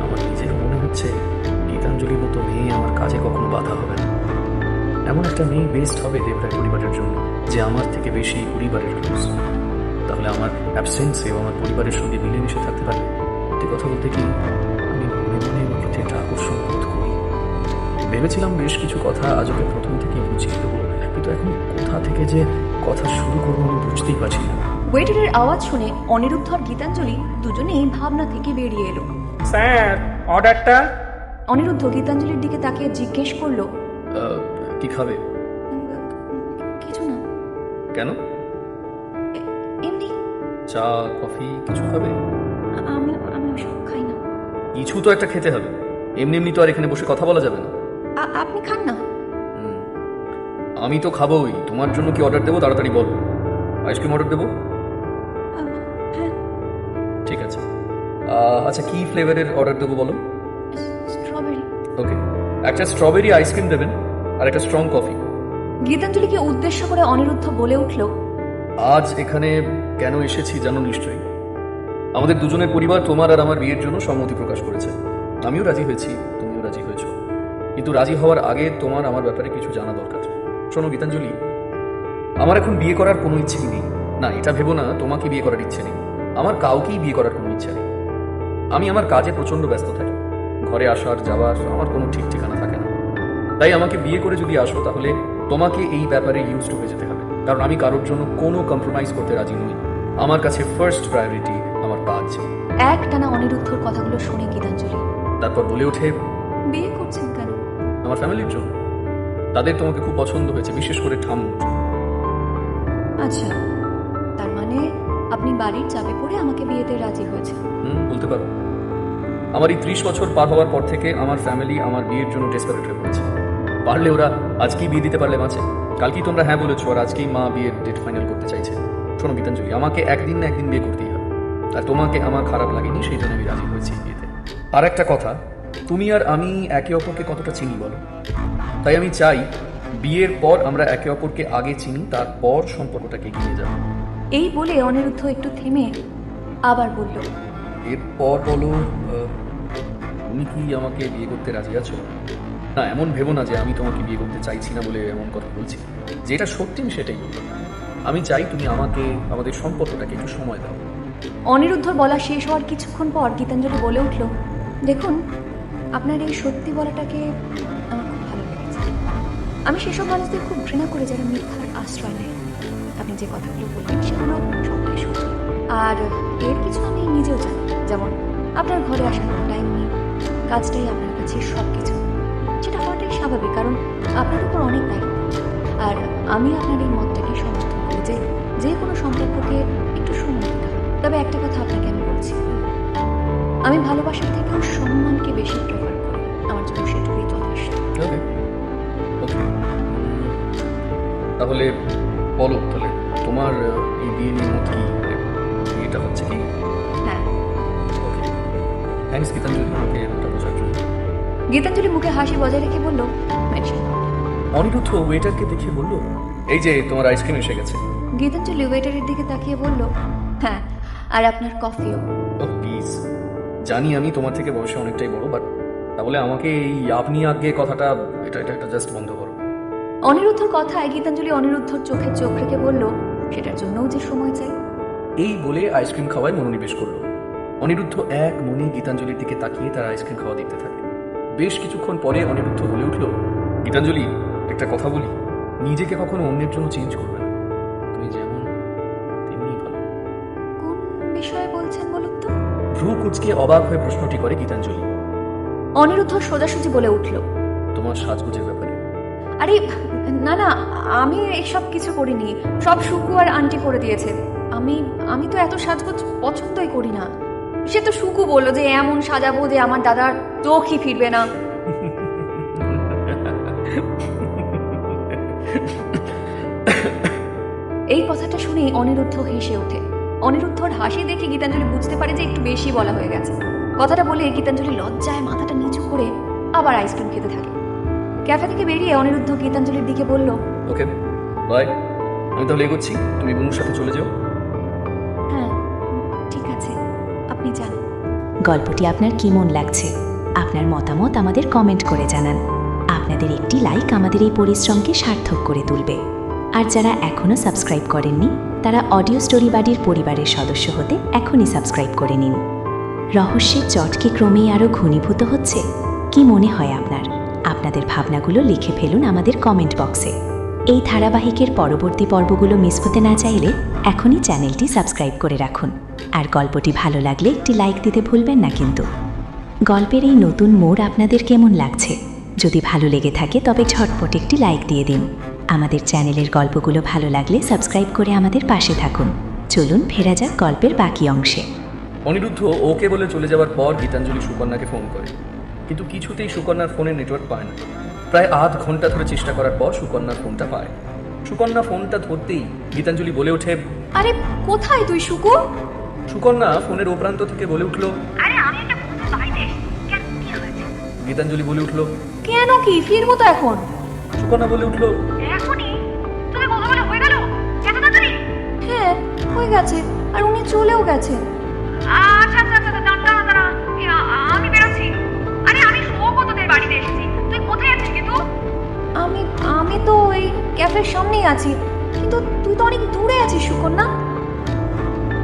আমার নিজের মনে হচ্ছে গীতাঞ্জলির মতো মেয়ে আমার কাজে কখনো বাধা হবে না। এমন একটা মেয়ে বেস্ট হবে দেবরায় পরিবারের জন্য, যে আমার থেকে বেশি পরিবারের ক্লোজ। তাহলে আমার অ্যাবসেন্সেও আমার পরিবারের সঙ্গে মিলেমিশে থাকতে পারবে। সত্যি কথা বলতে কি, আমি মনে মনে ওর প্রতি একটা আকর্ষণ বোধ করি। ভেবেছিলাম বেশ কিছু কথা আজ ওকে প্রথম থেকেই বুঝিয়ে দেবো, কিন্তু এখন কোথা থেকে যে কথা শুরু করবো আমি বুঝতেই পারছি না। ওয়েটারের আওয়াজ শুনে অনিরুদ্ধ আর গীতাঞ্জলি দুজনেই ভাবনা থেকে বেরিয়ে এলো। স্যার, অর্ডারটা। অনিরুদ্ধ গীতাঞ্জলির দিকে তাকিয়ে জিজ্ঞেস করলো, কি খাবে? কিছু না, কেন? এমনি। চা, কফি কিছু খাবে? আমি আমি ওসব খাই না। কিছু তো একটা খেতে হবে, এমনি এমনি তো আর এখানে বসে কথা বলা যাবে না। আপনি খান না। আমি তো খাবোই, তোমার জন্য কি অর্ডার দেবো তাড়াতাড়ি বলো। আইসক্রিম অর্ডার দেবো? হ্যাঁ, ঠিক আছে। আচ্ছা, কি ফ্লেভারের অর্ডার দেবো বলো? স্ট্রবেরি। ওকে, একটা স্ট্রবেরি আইসক্রিম দেবেন আর একটা স্ট্রং কফি। গীতাঞ্জলিকে উদ্দেশ্য করে অনিরুদ্ধ বলে উঠল, আজ এখানে কেন এসেছি জানো নিশ্চয়ই। আমাদের দুজনের পরিবার তোমার আর আমার বিয়ের জন্য সম্মতি প্রকাশ করেছে। আমিও রাজি হয়েছি, তুমিও রাজি হয়েছো, কিন্তু রাজি হওয়ার আগে তোমার আমার ব্যাপারে কিছু জানা দরকার। শোনো গীতাঞ্জলি, আমার এখন বিয়ে করার কোনো ইচ্ছেই নেই। না, এটা ভেবো না তোমাকে বিয়ে করার ইচ্ছে নেই, আমার কাউকেই বিয়ে করার কোনো ইচ্ছা নেই। আমি আমার কাজে প্রচণ্ড ব্যস্ত থাকি, ঘরে আসার যাওয়ার আমার কোনো ঠিক ঠিকানা থাকে না। তাই আমাকে বিয়ে করে যদি আসো তাহলে তোমাকে এই ব্যাপারে ইউজড হয়ে যেতে হবে, কারণ আমি কারোর জন্য কোনো কম্প্রোমাইজ করতে রাজি নই। আমার কাছে ফার্স্ট প্রায়োরিটি আমার কাজ। একটানা অনিরুদ্ধর কথাগুলো শুনে গীতাঞ্জলি তারপর বলে ওঠে, বিয়ে করছেন কেন? আমার ফ্যামিলির জন্য। তাদের তোমাকে খুব পছন্দ হয়েছে, বিশেষ করে ঠাম্মুর। আচ্ছা, তার মানে আপনি বাড়ির চাপে পড়ে আমাকে বিয়েতে রাজি হয়েছে? বলতে পারো। আমার এই 30 বছর পার হওয়ার পর থেকে আমার ফ্যামিলি আমার বিয়ের জন্য ডেসপারেট হয়ে পড়েছে। পারলে ওরা আজকেই বিয়ে দিতে পারলে মাঝে, কালকেই তোমরা হ্যাঁ বলেছো আর আজকেই মা বিয়ের ডেট ফাইনাল করতে চাইছে। শোনো গীতাঞ্জলি, আমাকে একদিন না একদিন বিয়ে করতেই হবে, আর তোমাকে আমার খারাপ লাগেনি, সেই জন্য আমি রাজি হয়েছি বিয়েতে। আর একটা কথা, তুমি আর আমি একে অপরকে কতটা চিনি বলো? তাই আমি চাই বিয়ের পর আমরা একে অপরকে আগে চিনি, তারপর সম্পর্কটাকে এগিয়ে যাবো। এই বলে অনিরুদ্ধ একটু থেমে আবার বলল, এরপর বলো, তুমি কি আমাকে বিয়ে করতে রাজি আছো? না, এমন ভেবো না যে আমি তোমাকে বিয়ে করতে চাইছি না বলে এমন কথা বলছি। যেটা সত্যি আমি সেটাই বলবো। আমি চাই তুমি আমাকে আমাদের সম্পর্কটাকে একটু সময় দাও। অনিরুদ্ধর বলা শেষ হওয়ার কিছুক্ষণ পর গীতাঞ্জলি বলে উঠল, দেখুন, আপনার এই সত্যি বলাটাকে আমার খুব ভালো লেগেছে। আমি সেসব মানুষদের খুব ঘৃণা করে যারা মিথ্যার আশ্রয় নেয়। আপনি যে কথাগুলো বললেন সেগুলো সত্যি সত্যি, আর এর কিছু আমি নিজেও জানি। যেমন আপনার ঘরে আসার কোনো টাইম নেই, কাজটাই আপনার কাছে সব কিছু। সেটা হওয়াটাই স্বাভাবিক, কারণ আপনার উপর অনেক দায়িত্ব। আর আমি আপনার এই মতটাকে সমর্থন করি যে যে কোনো সম্পর্ককে একটু সময় দিতে হবে। তবে একটা কথা আপনাকে আমি বলছি, আমি ভালোবাসার থেকেও সম্মানকে বেশি প্রেফার করি। আমার জন্য সেটুকুই যথেষ্ট। ওকে ওকে, তাহলে বলো, তাহলে তোমার এই বিয়ে নিয়ে মত কি? বিয়েটা হচ্ছে কি? হ্যাঁ। ওকে, থ্যাংকস গীতাঞ্জলি আমাকে এটা বোঝার জন্য। গীতাঞ্জলি মুখে হাসি বজায় রেখে বলল, মেনশন। অনিরুদ্ধ ওয়েটারকে দেখে বলল, এই যে তোমার আইসক্রিম এসে গেছে। গীতাঞ্জলি ওয়েটারের দিকে তাকিয়ে বলল, হ্যাঁ, আর আপনার কফিও। ও প্লিজ, জানি আমি তোমার থেকে বয়সে অনেকটাই বড়, বাট তাহলে আমাকে এই আপনি আগে কথাটা এটা জাস্ট বন্ধ করো। অনিরুদ্ধর কথায় গীতাঞ্জলি অনিরুদ্ধর চোখে চোখ রেখে বলল, সেটার জন্যও যে সময় চাই। এই বলে আইসক্রিম খাওয়ায় মনোনিবেশ করলো। অনিরুদ্ধ এক মনে গীতাঞ্জলির দিকে তাকিয়ে তার আইসক্রিম খাওয়া দেখতে থাকে। বেশ কিছুক্ষণ পরে অনিরুদ্ধ বলে উঠল, গীতাঞ্জলি, একটা কথা বলি, নিজেকে কখনো অন্যের জন্য চেঞ্জ করবে না, তুমি যেমন তেমনি ভালো। কোন বিষয়ে বলছেন বলুন তো? ভ্রু কুচকে অবাক হয়ে প্রশ্নটি করে গীতাঞ্জলি। অনিরুদ্ধ সোজাসুজি বলে উঠল, তোমার সাজগোজের ব্যাপারে। আরে না না, আমি এসব কিছু করিনি, সব সুকু আর আন্টি করে দিয়েছে। আমি তো এত সাজগোজ পছন্দই করি না। সে তো সুকু বললো যে এমন সাজাবো যে আমার দাদার চোখই ফিরবে না। এই কথাটা শুনেই অনিরুদ্ধ হেসে ওঠে। অনিরুদ্ধর হাসি দেখে গীতাঞ্জলি বুঝতে পারে যে একটু বেশি বলা হয়ে গেছে। কথাটা বলে গীতাঞ্জলি লজ্জায় মাথাটা নিচু করে আবার আইসক্রিম খেতে থাকে। ক্যাফে থেকে বেরিয়ে অনিরুদ্ধ গীতাঞ্জলির দিকে বলল, ওকে বাই, আমি তাহলে এগোচ্ছি, তুমি বুনুর সাথে চলে যাও। হ্যাঁ ঠিক আছে। আপনি জানেন। গল্পটি আপনার কেমন লাগছে আপনার মতামত আমাদের কমেন্ট করে জানান। আপনাদের একটি লাইক আমাদের এই পরিশ্রমকে সার্থক করে তুলবে। আর যারা এখনও সাবস্ক্রাইব করেননি তারা অডিও স্টোরি বাড়ির পরিবারের সদস্য হতে এখনই সাবস্ক্রাইব করে নিন। রহস্যের চটকে ক্রমেই আরও ঘনীভূত হচ্ছে। কি মনে হয় আপনার? আপনাদের ভাবনাগুলো লিখে ফেলুন আমাদের কমেন্ট বক্সে। এই ধারাবাহিকের পরবর্তী পর্বগুলো মিস হতে না চাইলে এখনই চ্যানেলটি সাবস্ক্রাইব করে রাখুন। আর গল্পটি ভালো লাগলে একটি লাইক দিতে ভুলবেন না কিন্তু। গল্পের এই নতুন মোড় আপনাদের কেমন লাগছে? যদি ভালো লেগে থাকে তবে ঝটপট একটি লাইক দিয়ে দিন। আমাদের চ্যানেলের গল্পগুলো ভালো লাগলে সাবস্ক্রাইব করে আমাদের পাশে থাকুন। চলুন ফেরা যাক গল্পের বাকি অংশে। অনিরুদ্ধ ওকে বলে চলে যাওয়ার পর গীতাঞ্জলি সুকন্যাকে ফোন করে, কিন্তু কিছুতেই সুকন্যার ফোনে নেটওয়ার্ক পায় না। প্রায় আধ ঘন্টা ধরে চেষ্টা করার পর সুকন্যার ফোনটা পায়। সুকন্যা ফোনটা ধরতেই গীতাঞ্জলি বলে ওঠে, আরে কোথায় তুই শুকু? সুকন্যা ফোনের ও প্রান্ত থেকে বলে উঠল, আরে আমি একটা বন্ধুর বাড়িতে এসেছি, কেন কি হয়েছে? গীতাঞ্জলি বলে উঠল, কেন কি ফিরবো তো এখন? সুকন্যা বলে উঠল, এখনই তোদের কথা বলা হয়ে গেল? এত তাড়াতাড়ি? হ্যাঁ হয়ে গেছে, আর উনি চলেও গেছে। আচ্ছা আচ্ছা আচ্ছা দাঁড়া দাঁড়া, আমি বেরোচ্ছি। আরে আমি সৌগতদের বাড়িতে এসেছি, তুই কোথায় আছিস কিন্তু? আমি তো এই ক্যাফের সামনেই আছি, কিন্তু তুই তো অনেক দূরে আছিস সুকন্যা।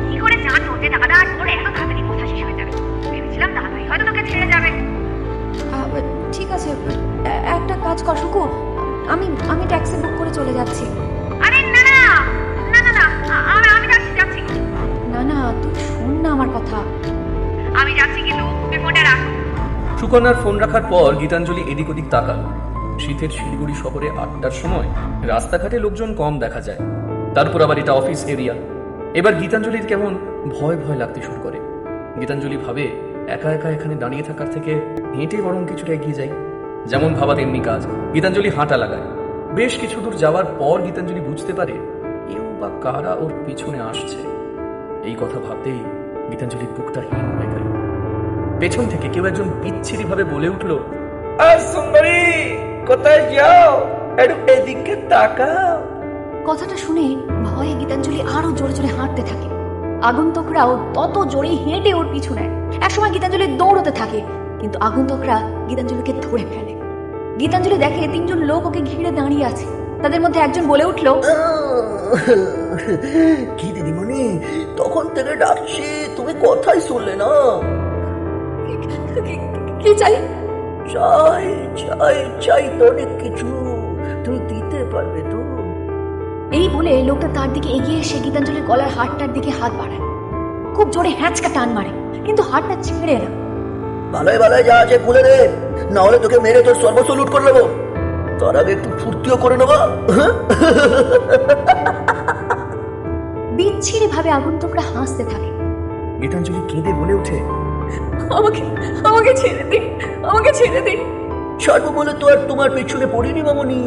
কি করে জানতো যে দাদা আর তোর এত তাড়াতাড়ি কথা শেষ হয়ে যাবে? ভেবেছিলাম দাদাই হয়তো তোকে ছেড়ে যাবে। ঠিক আছে, একটা কাজ কর সুকু, আমি ট্যাক্সি বুক করে চলে যাচ্ছি। আরে না না না না না, আমি যাচ্ছি। না তুই শোন না আমার কথা। আমি যাচ্ছি কিন্তু তুই ফোনটা রাখ। সুকন্যার ফোন রাখার পর গীতাঞ্জলি এদিক ওদিক তাকাল। শীতের শিলিগুড়ি শহরে 8টার সময় রাস্তাঘাটে লোকজন কম দেখা যায়, তারপর আবার এটা অফিস এরিয়া। এবার গীতাঞ্জলির কেমন ভয় ভয় লাগতে শুরু করে। গীতাঞ্জলি ভাবে একা একা এখানে দাঁড়িয়ে থাকার থেকে হেঁটে বরং কিছুটা এগিয়ে যাই। যেমন ভাবা তেমনি কাজ, গীতাঞ্জলি হাঁটা লাগায়। বেশ কিছু দূর যাওয়ার পর গীতাঞ্জলি বুঝতে পারে কেউ বা কারা ওর পিছনে আসছে। এই কথা ভাবতেই গীতাঞ্জলির বুকটা হীন হয়ে গেল। পেছন থেকে কেউ একজন বিচ্ছিরি ভাবে বলে উঠল, সুন্দরী কোথায় যাও, একটু এদিকে তাকাও। কথাটা শুনে ভয়ে গীতাঞ্জলি আরো জোরে জোরে হাঁটতে থাকে। আগন্তুকরাও তত জোরে হেঁটে ওর পিছু নেয়। একসময় গীতাঞ্জলি দৌড়তে থাকে, কিন্তু আগন্তুকরা গীতাঞ্জলিকে ধরে ফেলে। গীতাঞ্জলি দেখে 3জন লোক ওকে ঘিরে দাঁড়িয়ে আছে। তাদের মধ্যে একজন বলে উঠল, কি দিদিমণি, তখন থেকে ডাকছি, তুমি কথাই শুনলে না। কি চাই? চাই চাই চাই তো অনেক কিছু, তুমি দিতে পারবে তো? এই বলে লোকটা তার দিকে এগিয়ে এসে গীতাঞ্জলির গলার হাড়টার দিকে হাত বাড়ায়। খুব জোরে হ্যাঁচকা টান মারে, কিন্তু হাড়টা ছিঁড়ে না। ভালোই ভালোই যা আছে খুলে দে, না হলে তোকে মেরে তোর সর্বস্ব লুট করে নেবো। তার আগে একটু ফুর্তিও করে নেবো। বিচ্ছিরি ভাবে আগন্তুকরা হাসতে থাকে। গীতাঞ্জলি কেঁদে বলে ওঠে, আমাকে ছেড়ে দিন, আমাকে ছেড়ে দিন। ছাড়বো বলে তো আর তোমার পেছনে পড়িনি মামনি।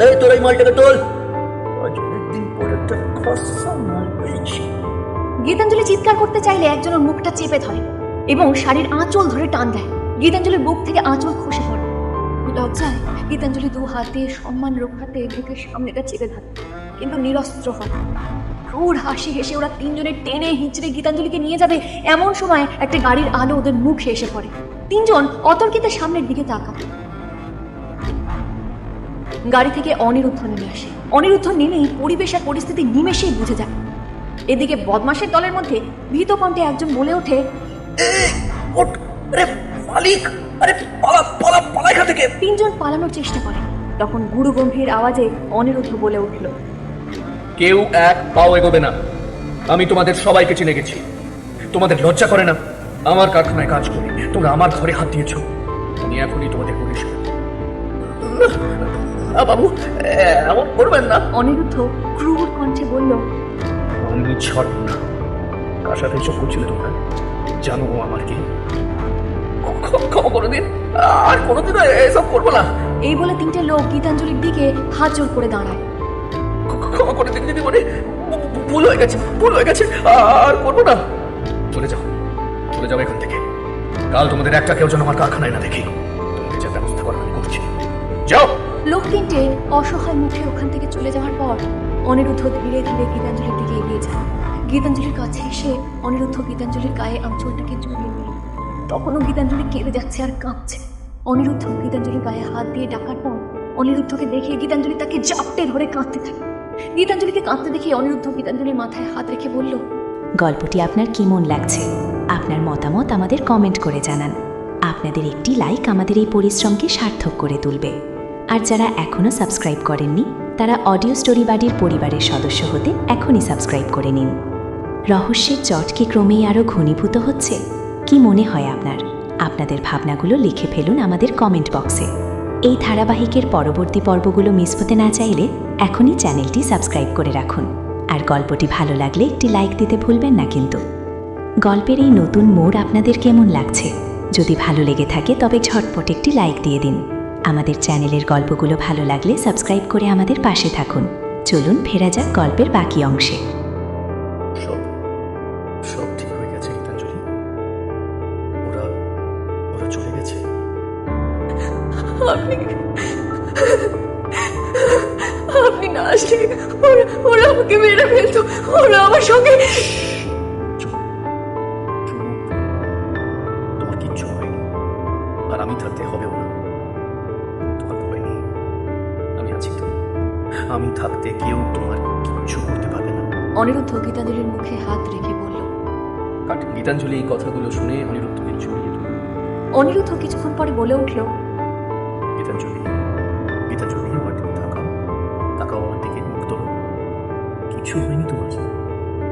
এই তোর এই মালটাকে তোল, আজ অনেকদিন পর একটা খসা মাল পেয়েছি। গীতাঞ্জলি চিৎকার করতে চাইলে একজন ওর মুখটা চেপে ধরে এবং শাড়ির আঁচল ধরে টান দেয়। গীতাঞ্জলির বুক থেকে আঁচল খসে পড়ে। লজ্জায় গীতাঞ্জলি 2 হাত দিয়ে সম্মান রক্ষাতে বুকের সামনেটা চেপে ধরে, কিন্তু নিরস্ত্র হয়। ক্রূর হাসি হেসে ওরা 3 জনে টেনে হিঁচড়ে গীতাঞ্জলিকে নিয়ে যাবে। এমন সময় একটা গাড়ির আলো ওদের মুখে এসে পড়ে। 3 জন অতর্কিতে সামনের দিকে তাকায়। গাড়ি থেকে অনিরুদ্ধ নেমে আসে। অনিরুদ্ধ নেমেই পরিবেশ আর পরিস্থিতি নিমেষেই বুঝে যায়। এদিকে বদমাশের দলের মধ্যে ভীত কণ্ঠে একজন বলে ওঠে, মালিক, আরে পালা পালা পালা এখান থেকে। 3 জন পালানোর চেষ্টা করে। তখন গুরু গম্ভীর আওয়াজে অনিরুদ্ধ বলে উঠল, কেউ এক পাও এগোবে না। আমি তোমাদের সবাইকে চিনে গেছি। তোমাদের লজ্জা করে না? আমার কারখানায় কাজ করি, তোমরা আমার ঘরে হাত দিয়েছ। আমি এখনই তোমাদের পুলিশ। বাবু এমন করবেন না। অনিরুদ্ধ ক্রূর কণ্ঠে বলল, আমি ছাড়ব না। কার সাথে এসব করছিলে তোমরা? জানো ও আমার কি? ক্ষমা করে দিন, আর কোনোদিনও এসব করবো না। এই বলে 3টে লোক গীতাঞ্জলির দিকে হাত জোর করে দাঁড়ায়। ক্ষমা করে দিন দিদিমণি, ভুল হয়ে গেছে, আর করবো না। চলে যাও এখান থেকে। কাল তোমাদের একটা কেউ যেন আমার কারখানায় না দেখি। তোমাদের যে ব্যবস্থা করার আমি করছি, যাও। লোক 3টে অসহায় মুখে ওখান থেকে চলে যাওয়ার পর অনিরুদ্ধ ধীরে ধীরে গীতাঞ্জলির দিকে এগিয়ে যায়। গীতাঞ্জলির কাছে এসে অনিরুদ্ধ গীতাঞ্জলির গায়ে আঁচলটাকে জড়িয়ে নিল। তখনও গীতাঞ্জলি কেঁদে যাচ্ছে আর কাঁপছে। অনিরুদ্ধ গীতাঞ্জলির গায়ে হাত দিয়ে ডাকার পর অনিরুদ্ধকে দেখে গীতাঞ্জলি তাকে জাপটে ধরে কাঁদতে থাকে। গীতাঞ্জলিকে কাঁদতে দেখে অনিরুদ্ধ গীতাঞ্জলির মাথায় হাত রেখে বলল, গল্পটি আপনার কেমন লাগছে? আপনার মতামত আমাদের কমেন্ট করে জানান। আপনাদের একটি লাইক আমাদের এই পরিশ্রমকে সার্থক করে তুলবে। আর যারা এখনও সাবস্ক্রাইব করেননি তারা অডিও স্টোরি বাড়ির পরিবারের সদস্য হতে এখনই সাবস্ক্রাইব করে নিন। রহস্যের জট কি ক্রমেই আরও ঘনীভূত হচ্ছে? কি মনে হয় আপনার? আপনাদের ভাবনাগুলো লিখে ফেলুন আমাদের কমেন্ট বক্সে। এই ধারাবাহিকের পরবর্তী পর্বগুলো মিস হতে না চাইলে এখনই চ্যানেলটি সাবস্ক্রাইব করে রাখুন। আর গল্পটি ভালো লাগলে একটি লাইক দিতে ভুলবেন না কিন্তু। গল্পের এই নতুন মোড় আপনাদের কেমন লাগছে? যদি ভালো লেগে থাকে তবে ঝটপট একটি লাইক দিয়ে দিন। আমাদের চ্যানেলের গল্পগুলো ভালো লাগলে সাবস্ক্রাইব করে আমাদের পাশে থাকুন। চলুন ফেরা যাক গল্পের বাকি অংশে। সব সব ঠিক হয়ে গেছে গীতাঞ্জলি? ওরা ওরা চলে গেছে? আপনি আপনি না আসলে ওরা আমাকে মেরে ফেলতো। ওরা আমার সঙ্গে চুপ চুপ। তোমার কিচ্ছু হয়নি, আর আমি থাকতে হবেও না। তোমার ভয় নেই, আমি আছি তো। আমি থাকতে কেউ তোমার কিচ্ছু করতে পারবে না। অনিরুদ্ধ গীতাঞ্জলির মুখে হাত রেখে বলল। কাট। গীতাঞ্জলি এই কথাগুলো শুনে অনিরুদ্ধকে জড়িয়ে ধরল। অনিরুদ্ধ কিছুক্ষণ পরে বলে উঠল, গীতাঞ্জলি, গীতাঞ্জলি, আমার দিকে তাকাও, তাকাও আমার দিকে, মুখ তোলো। কিছু হয়নি তোমার?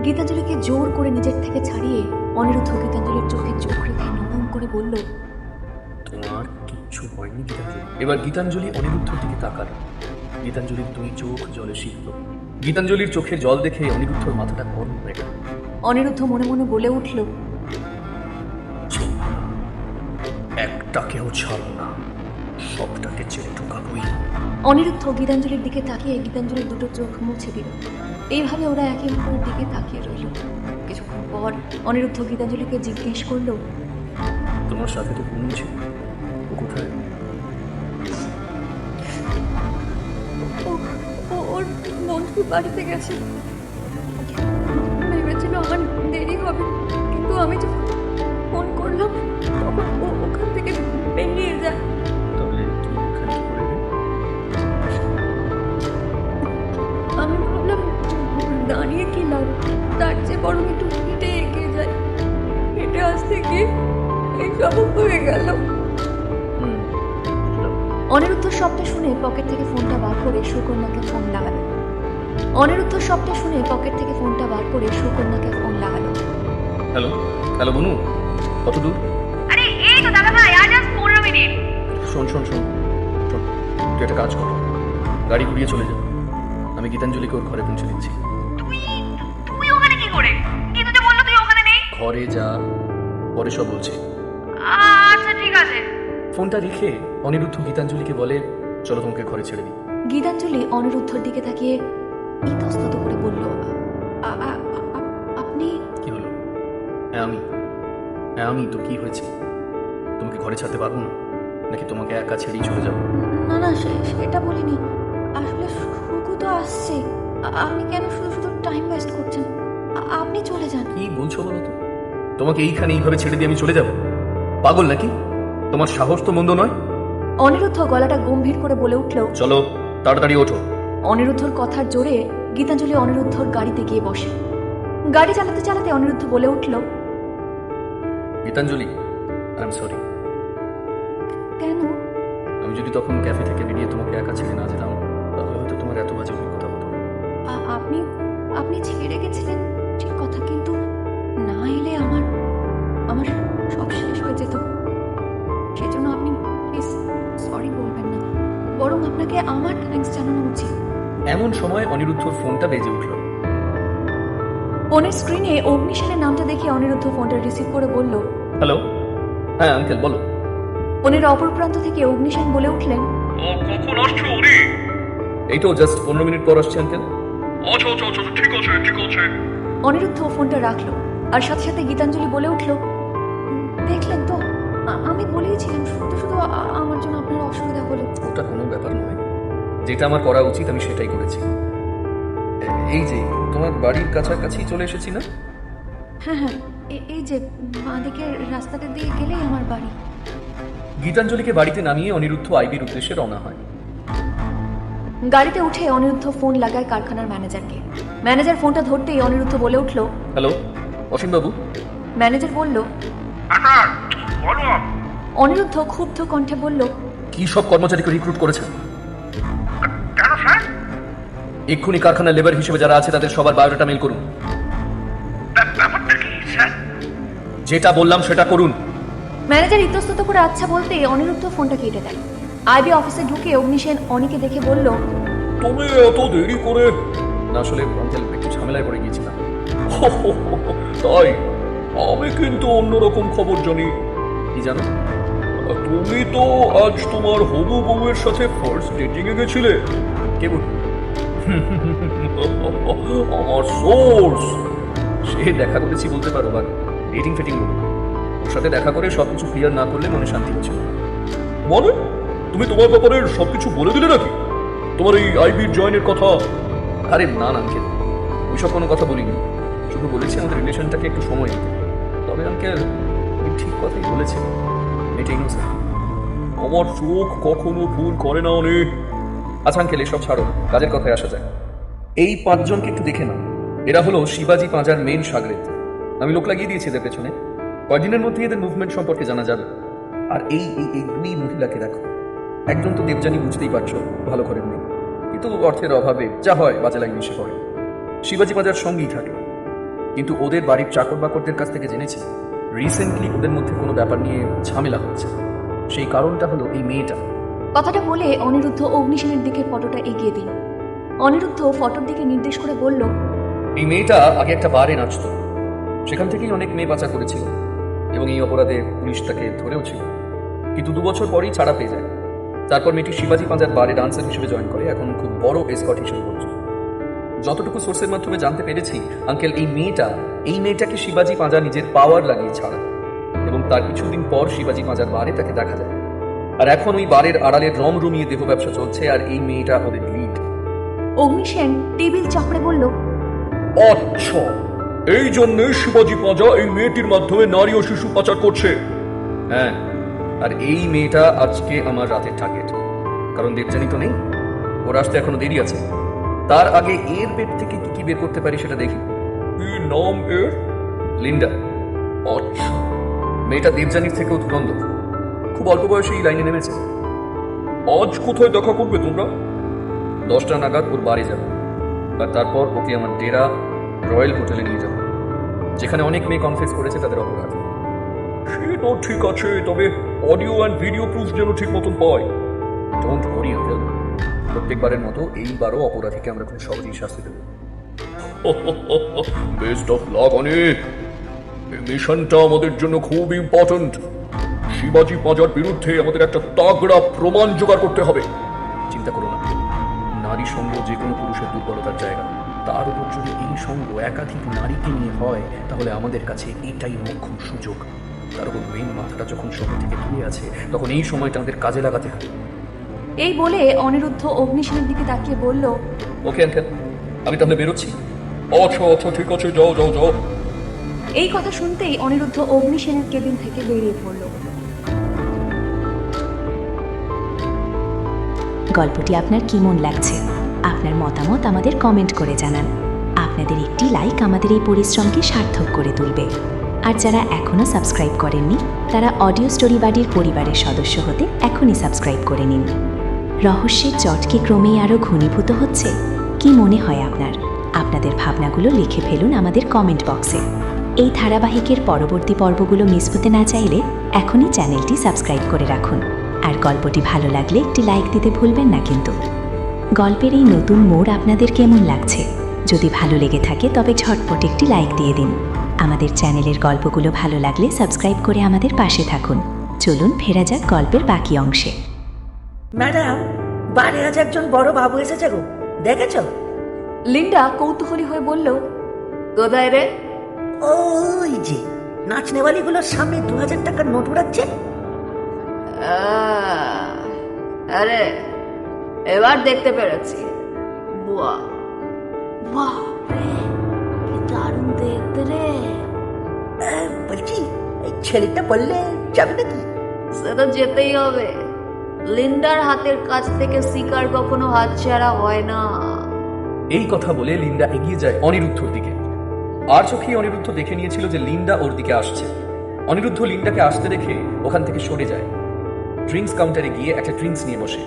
গীতাঞ্জলিকে জোর করে নিজের থেকে ছাড়িয়ে অনিরুদ্ধ গীতাঞ্জলির চোখে চোখ রেখে নরম করে বলল, তোমার কিচ্ছু হয়নি গীতাঞ্জলি। এবার গীতাঞ্জলি অনিরুদ্ধর দিকে তাকাল। গীতাঞ্জলির দুই চোখ জলে সিক্ত। গীতাঞ্জলির চোখের জল দেখে অনিরুদ্ধর মাথাটা গরম হয়ে গেল। অনিরুদ্ধ মনে মনে বলে উঠল, একটাকেও ছাড়ো না, সবটাকে ছেড়ে ঢোকাবই। অনিরুদ্ধ গীতাঞ্জলির দিকে তাকিয়ে গীতাঞ্জলির দুটো চোখ মুছে দিল। এইভাবে ওরা একে অপরের দিকে তাকিয়ে রইল। কিছুক্ষণ পর অনিরুদ্ধ গীতাঞ্জলিকে জিজ্ঞেস করল, তোমার সাথে তো বোন ছিল, ও কোথায়? ওর বন্ধুর বাড়িতে গেছে। ভেবেছিল আমার দেরি হবে, কিন্তু আমি যখন ফোন করলাম তখন ও ওখান থেকে বেরিয়ে যায়। তাহলে তুমি এখানে কি করে এলে? আমি ভাবলাম দাঁড়িয়ে কি লাভ, তার চেয়ে বরং একটু হেঁটে এগিয়ে যায়। হেঁটে আসতে গিয়ে এইসব হয়ে গেল। বুঝলাম। অনিরুদ্ধ শব্দ শুনে পকেট থেকে ফোনটা বার করে সুকন্যাকে ফোন লাগালো। হ্যালো হ্যালো বনু, কত দূর? আরে এই তো দাদা ভাই, আজ 15 মিনিট। শোন শোন শোন শোন, তুই একটা কাজ কর, গাড়ি ঘুরিয়ে চলে যা। আমি গীতাঞ্জলিকে ওর ঘরে পৌঁছে দিচ্ছি। তুই তুই ওখানে কি করে? কিন্তু যে বললো তুই ওখানে নেই। ঘরে যা, পরে সব বলছি। আচ্ছা ঠিক আছে। ফোনটা রেখে অনিরুদ্ধ গীতাঞ্জলিকে বলে, চলো তোমাকে ঘরে ছেড়ে দিই। গীতাঞ্জলি অনিরুদ্ধর দিকে তাকিয়ে ইতস্তত করে বলল, আপনি? কি হলো? হ্যাঁ আমি তো কি হয়েছে? তোমাকে ঘরে ছাড়তে পারবো না নাকি তোমাকে একা ছেড়েই চলে যাবো? না না, সেটা বলিনি। আসলে সুকু তো আসছে। আপনি কেন শুধু শুধু টাইম ওয়েস্ট করছেন? আপনি চলে যান। কি বলছো বলো তো? তোমাকে এইখানে এইভাবে ছেড়ে দিয়ে আমি চলে যাব? পাগল নাকি? তোমার সাহস তো মন্দ নয়। অনিরুদ্ধ গলাটা গম্ভীর করে বলে উঠল। চলো তাড়াতাড়ি ওঠো। অনিরুদ্ধর কথার জোরে গীতাঞ্জলি অনিরুদ্ধর গাড়িতে গিয়ে বসে। গাড়ি চালাতে চালাতে অনিরুদ্ধ বলে উঠল, গীতাঞ্জলি, আই এম সরি। কেন? আমি যদি তখন ক্যাফে থেকে বেরিয়ে তোমাকে একা ছেড়ে না যেতাম তাহলে হয়তো তোমার এত বাজে অভিজ্ঞতা হতো। আপনি ছেড়ে গেছিলেন ঠিক কথা, কিন্তু না এলে আমার সব শেষ হয়ে যেত। সেজন্য আপনি প্লিজ সরি বলবেন না, বরং আপনাকে আমার থ্যাঙ্কস জানানো উচিত। এমন সময় অনিরুদ্ধর ফোনটা বেজে উঠল। ফোনের স্ক্রিনে অগ্নিশালের নামটা দেখে অনিরুদ্ধ ফোনটা রিসিভ করে বলল, হ্যালো, হ্যাঁ আঙ্কেল বলো। ফোনের অপর প্রান্ত থেকে অগ্নিশাল বলে উঠলেন, কখন আসছো উনি? এই তো জাস্ট 15 মিনিট পর আসছে আঙ্কেল। আচ্ছা আচ্ছা আচ্ছা, ঠিক আছে ঠিক আছে। অনিরুদ্ধ ফোনটা রাখলো আর সাথে সাথে গীতাঞ্জলি বলে উঠল, দেখলেন তো, আমি বলেইছিলাম শুধু শুধু আমার জন্য আপনার অসুবিধা হলো। ওটা কোনো ব্যাপার নয়, যেটা আমার করা উচিত আমি সেটাই করেছি। এই যে তোমার বাড়ির কাছাকাছি চলে এসেছি না? হ্যাঁ হ্যাঁ, এই যে বাঁ দিকের রাস্তাটা দিয়ে গেলেই আমার বাড়ি। গীতাঞ্জলিকে বাড়িতে নামিয়ে অনিরুদ্ধ আইবির উদ্দেশ্যে রওনা হয়। গাড়িতে উঠে অনিরুদ্ধ ফোন লাগায় কারখানার ম্যানেজারকে। ম্যানেজার ফোনটা ধরতেই অনিরুদ্ধ বলে উঠল। হ্যালো, অসীমবাবু। ম্যানেজার বলল। বলো। অনিরুদ্ধ ক্ষুব্ধ কণ্ঠে বলল, কি সব কর্মচারীকে রিক্রুট করেছেন? কেন স্যার? এক্ষুনি কারখানার লেবার হিসেবে যারা আছে তাদের সবার বায়োডাটা মেল করুন। ব্যাপারটা কি স্যার? যেটা বললাম সেটা করুন। ম্যানেজার ইতস্তত করে আচ্ছা বলতে অনিরুদ্ধ ফোনটা কেটে দেয়। আইবি অফিসে ঢুকে অগ্নিসেন অনিকে দেখে বলল, তুমি এত দেরি করে? না, আসলে আঙ্কেল একটু ঝামেলায় পড়ে গিয়েছিলাম। তাই? আমি কিন্তু অন্যরকম খবর জানি। কি জানো? তুমি তো আজ তোমার হবু বউয়ের সাথে ফার্স্ট ডেটিং এ গেছিলে। কে বল? আমার সোর্স। সে দেখা করেছি বলতে পারো, বা ডেটিং ফেটিং বলবো। ওর সাথে দেখা করে সবকিছু ক্লিয়ার না করলে মনে শান্তি হচ্ছিল না। মানে তুমি তোমার ব্যাপারে সবকিছু বলে দিলে নাকি? তোমার এই আইবির জয়েনের কথা? আরে না না আঙ্কেল, ওইসব কোনো কথা বলিনি। শুধু বলেছি আমাদের রিলেশনটাকে একটু সময় দিতে। তবে আঙ্কেল ঠিক কথাই বলেছে, এটাই না স্যার। আমার চোখ কখনো ভুল করে না অনেক। আচ্ছা আঙ্কেল, এসব ছাড়ো, কাজের কথায় আসা যায়। এই 5 জনকে একটু দেখে নাও। এরা হলো শিবাজি পাঁজার মেন সাগরেদ। আমি লোক লাগিয়ে দিয়েছি এদের পেছনে। কয়েকদিনের মধ্যে এদের মুভমেন্ট সম্পর্কে জানা যাবে। আর এই এই এই দুই মহিলাকে দেখো। একজন তো দেবযানী, বুঝতেই পারছো, ভালো করেন নেই, কিন্তু অর্থের অভাবে যা হয় বাজে লাইন এসে পড়ে। শিবাজি পাঁজার সঙ্গেই থাকে, কিন্তু ওদের বাড়ির চাকর বাকরদের কাছ থেকে জেনেছি রিসেন্টলি ওদের মধ্যে কোনো ব্যাপার নিয়ে ঝামেলা হচ্ছে। সেই কারণটা হলো এই মেয়েটা। কথাটা বলে অনিরুদ্ধ অগ্নিসেনের দিকে ফটোটা এগিয়ে দিল। অনিরুদ্ধ ফটোর দিকে নির্দেশ করে বলল, এই মেয়েটা আগে একটা বারে নাচতো, সেখান থেকেই অনেক মেয়ে পাচার করেছিল এবং এই অপরাধে পুলিশ তাকে ধরেও ছিল, কিন্তু 2 বছর পরেই ছাড়া পেয়ে যায়। তারপর মেয়েটি শিবাজি পাঁজার বারে ডান্সার হিসেবে জয়েন করে, এখন খুব বড় এসকর্ট হিসেবে পরিচিত। যতটুকু সোর্সের মাধ্যমে জানতে পেরেছি আঙ্কেল, এই মেয়েটাকে শিবাজি পাঁজা নিজের পাওয়ার লাগিয়ে ছাড়া, এবং তার কিছুদিন পর শিবাজি পাঁজার বারে তাকে দেখা যায়। আর এখন ওই বারের আড়ালে রমরমিয়ে দেহ ব্যবসা চলছে, আর এই মেয়েটা ওদের লিড। অগ্নিসেন টেবিল চাপড়ে বলল, আচ্ছা, এই জন্য শিবাজি পাঁজা এই মেয়েটির মাধ্যমে নারী ও শিশু পাচার করছে। হ্যাঁ, আর এই মেয়েটা আজকে আমার রাতের টার্গেট। কারণ দেবযানী তো নেই, ওর আসতে এখনো দেরি আছে। তার আগে এর পেট থেকে কি কি বের করতে পারি সেটা দেখি। কি নাম এর? লিন্ডা। আচ্ছা, মেয়েটা দেবযানীর থেকেও দুরন্ত, খুব অল্প বয়সে এই লাইনে নেমেছে। আজ কোথায় দেখা করবে তোমরা? 10টা নাগাদ ওর বাড়ি যাবো, আর তারপর ওকে আমার ডেরা রয়্যাল হোটেলে নিয়ে যাবো, যেখানে অনেক মেয়ে কনফেস করেছে তাদের অপরাধ। সে তো ঠিক আছে, তবে অডিও অ্যান্ড ভিডিও প্রুফ যেন ঠিক মতন পাই। ডোন্ট ওয়ারি আঙ্কেল, প্রত্যেকবারের মতো এইবারও অপরাধীকে আমরা খুব সহজেই শাস্তি দেবো। বেস্ট অফ লাক অনেক। এই মিশনটা আমাদের জন্য খুব ইম্পর্ট্যান্ট। শিবাজি পাঁজার বিরুদ্ধে আমাদের একটা তাগড়া প্রমাণ জোগাড় করতে হবে। চিন্তা করো না, নারী সঙ্গ যে কোনো পুরুষের দুর্বলতার জায়গা। তার উপর যদি এই সঙ্গ একাধিক নারীকে নিয়ে হয়, তাহলে আমাদের কাছে এটাই মোক্ষম সুযোগ। তার উপর মেন মাথাটা যখন সঙ্গ থেকে দূরে আছে, তখন এই সময়টা আমাদের কাজে লাগাতে হবে। এই বলে অনিরুদ্ধ অগ্নিসেনের দিকে তাকিয়ে বলল, ওকে আঙ্কেল, আমি তাহলে বেরোচ্ছি। আচ্ছা আচ্ছা, ঠিক আছে, যাও যাও যাও। এই কথা শুনতেই অনিরুদ্ধ অগ্নিসেনের কেবিন থেকে বেরিয়ে পড়ল। গল্পটি আপনার কেমন লাগছে? আপনার মতামত আমাদের কমেন্ট করে জানান। আপনাদের একটি লাইক আমাদের এই পরিশ্রমকে সার্থক করে তুলবে। আর যারা এখনও সাবস্ক্রাইব করেননি, তারা অডিও স্টোরি বাড়ির পরিবারের সদস্য হতে এখনই সাবস্ক্রাইব করে নিন। রহস্যের চটকে ক্রমেই আরও ঘনীভূত হচ্ছে। কি মনে হয় আপনার? আপনাদের ভাবনাগুলো লিখে ফেলুন আমাদের কমেন্ট বক্সে। এই ধারাবাহিকের পরবর্তী পর্বগুলো মিস হতে না চাইলে এখনই চ্যানেলটি সাবস্ক্রাইব করে রাখুন। আর গল্পটি ভালো লাগলে একটি লাইক দিতে ভুলবেন না কিন্তু। গল্পের এই নতুন মোড় আপনাদের কেমন লাগছে? যদি ভালো লেগে থাকে তবে ঝটপট একটি লাইক দিয়ে দিন। আমাদের চ্যানেলের গল্পগুলো ভালো লাগলে সাবস্ক্রাইব করে আমাদের পাশে থাকুন। চলুন ফেরা যাক গল্পের বাকি অংশে। ম্যাডাম, বাড়ি আজ একজন বড় বাবু এসেছে গো, দেখেছ? লিন্ডা কৌতূহলী হয়ে বলল, কোথায় রে? ওই যে নাচনেওয়ালিগুলোর সামনে 2000 টাকার নোট উড়াচ্ছে। আরে এবার দেখতে পেরেছি। বাহ বাহ রে, রে? বলছি এই ছেলেটা বললে যাবে নাকি? সেটা যেতেই হবে। লিন্ডার হাতের কাছ থেকে শিকার কখনো হাতছাড়া হয় না। এই কথা বলে লিন্ডা এগিয়ে যায় অনিরুদ্ধর দিকে। আর চোখেই অনিরুদ্ধ দেখে নিয়েছিল যে লিন্ডা ওর দিকে আসছে। অনিরুদ্ধ লিন্ডাকে আসতে দেখে ওখান থেকে সরে যায়। ড্রিঙ্কস কাউন্টারে গিয়ে একটা ড্রিঙ্কস নিয়ে বসে।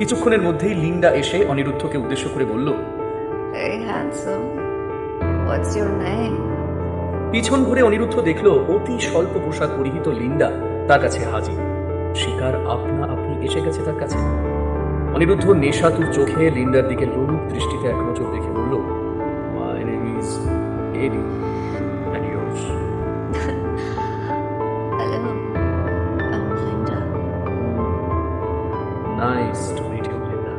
কিছুক্ষণের মধ্যেই লিন্ডা এসে অনিরুদ্ধকে উদ্দেশ্য করে বলল, Hey handsome, what's your name? পিছন ঘুরে অনিরুদ্ধ দেখলো অতি স্বল্প পোশাক পরিহিত লিন্ডা তার কাছে হাজির। শিকার আপনা আপনি এসে গেছে তার কাছে। অনিরুদ্ধ নেশাতুর চোখে লিন্ডার দিকে লোলুপ দৃষ্টিতে এক নজর দেখে বলল, my name is Eddie and yours. Hello, I'm Linda. Nice to meet you Linda.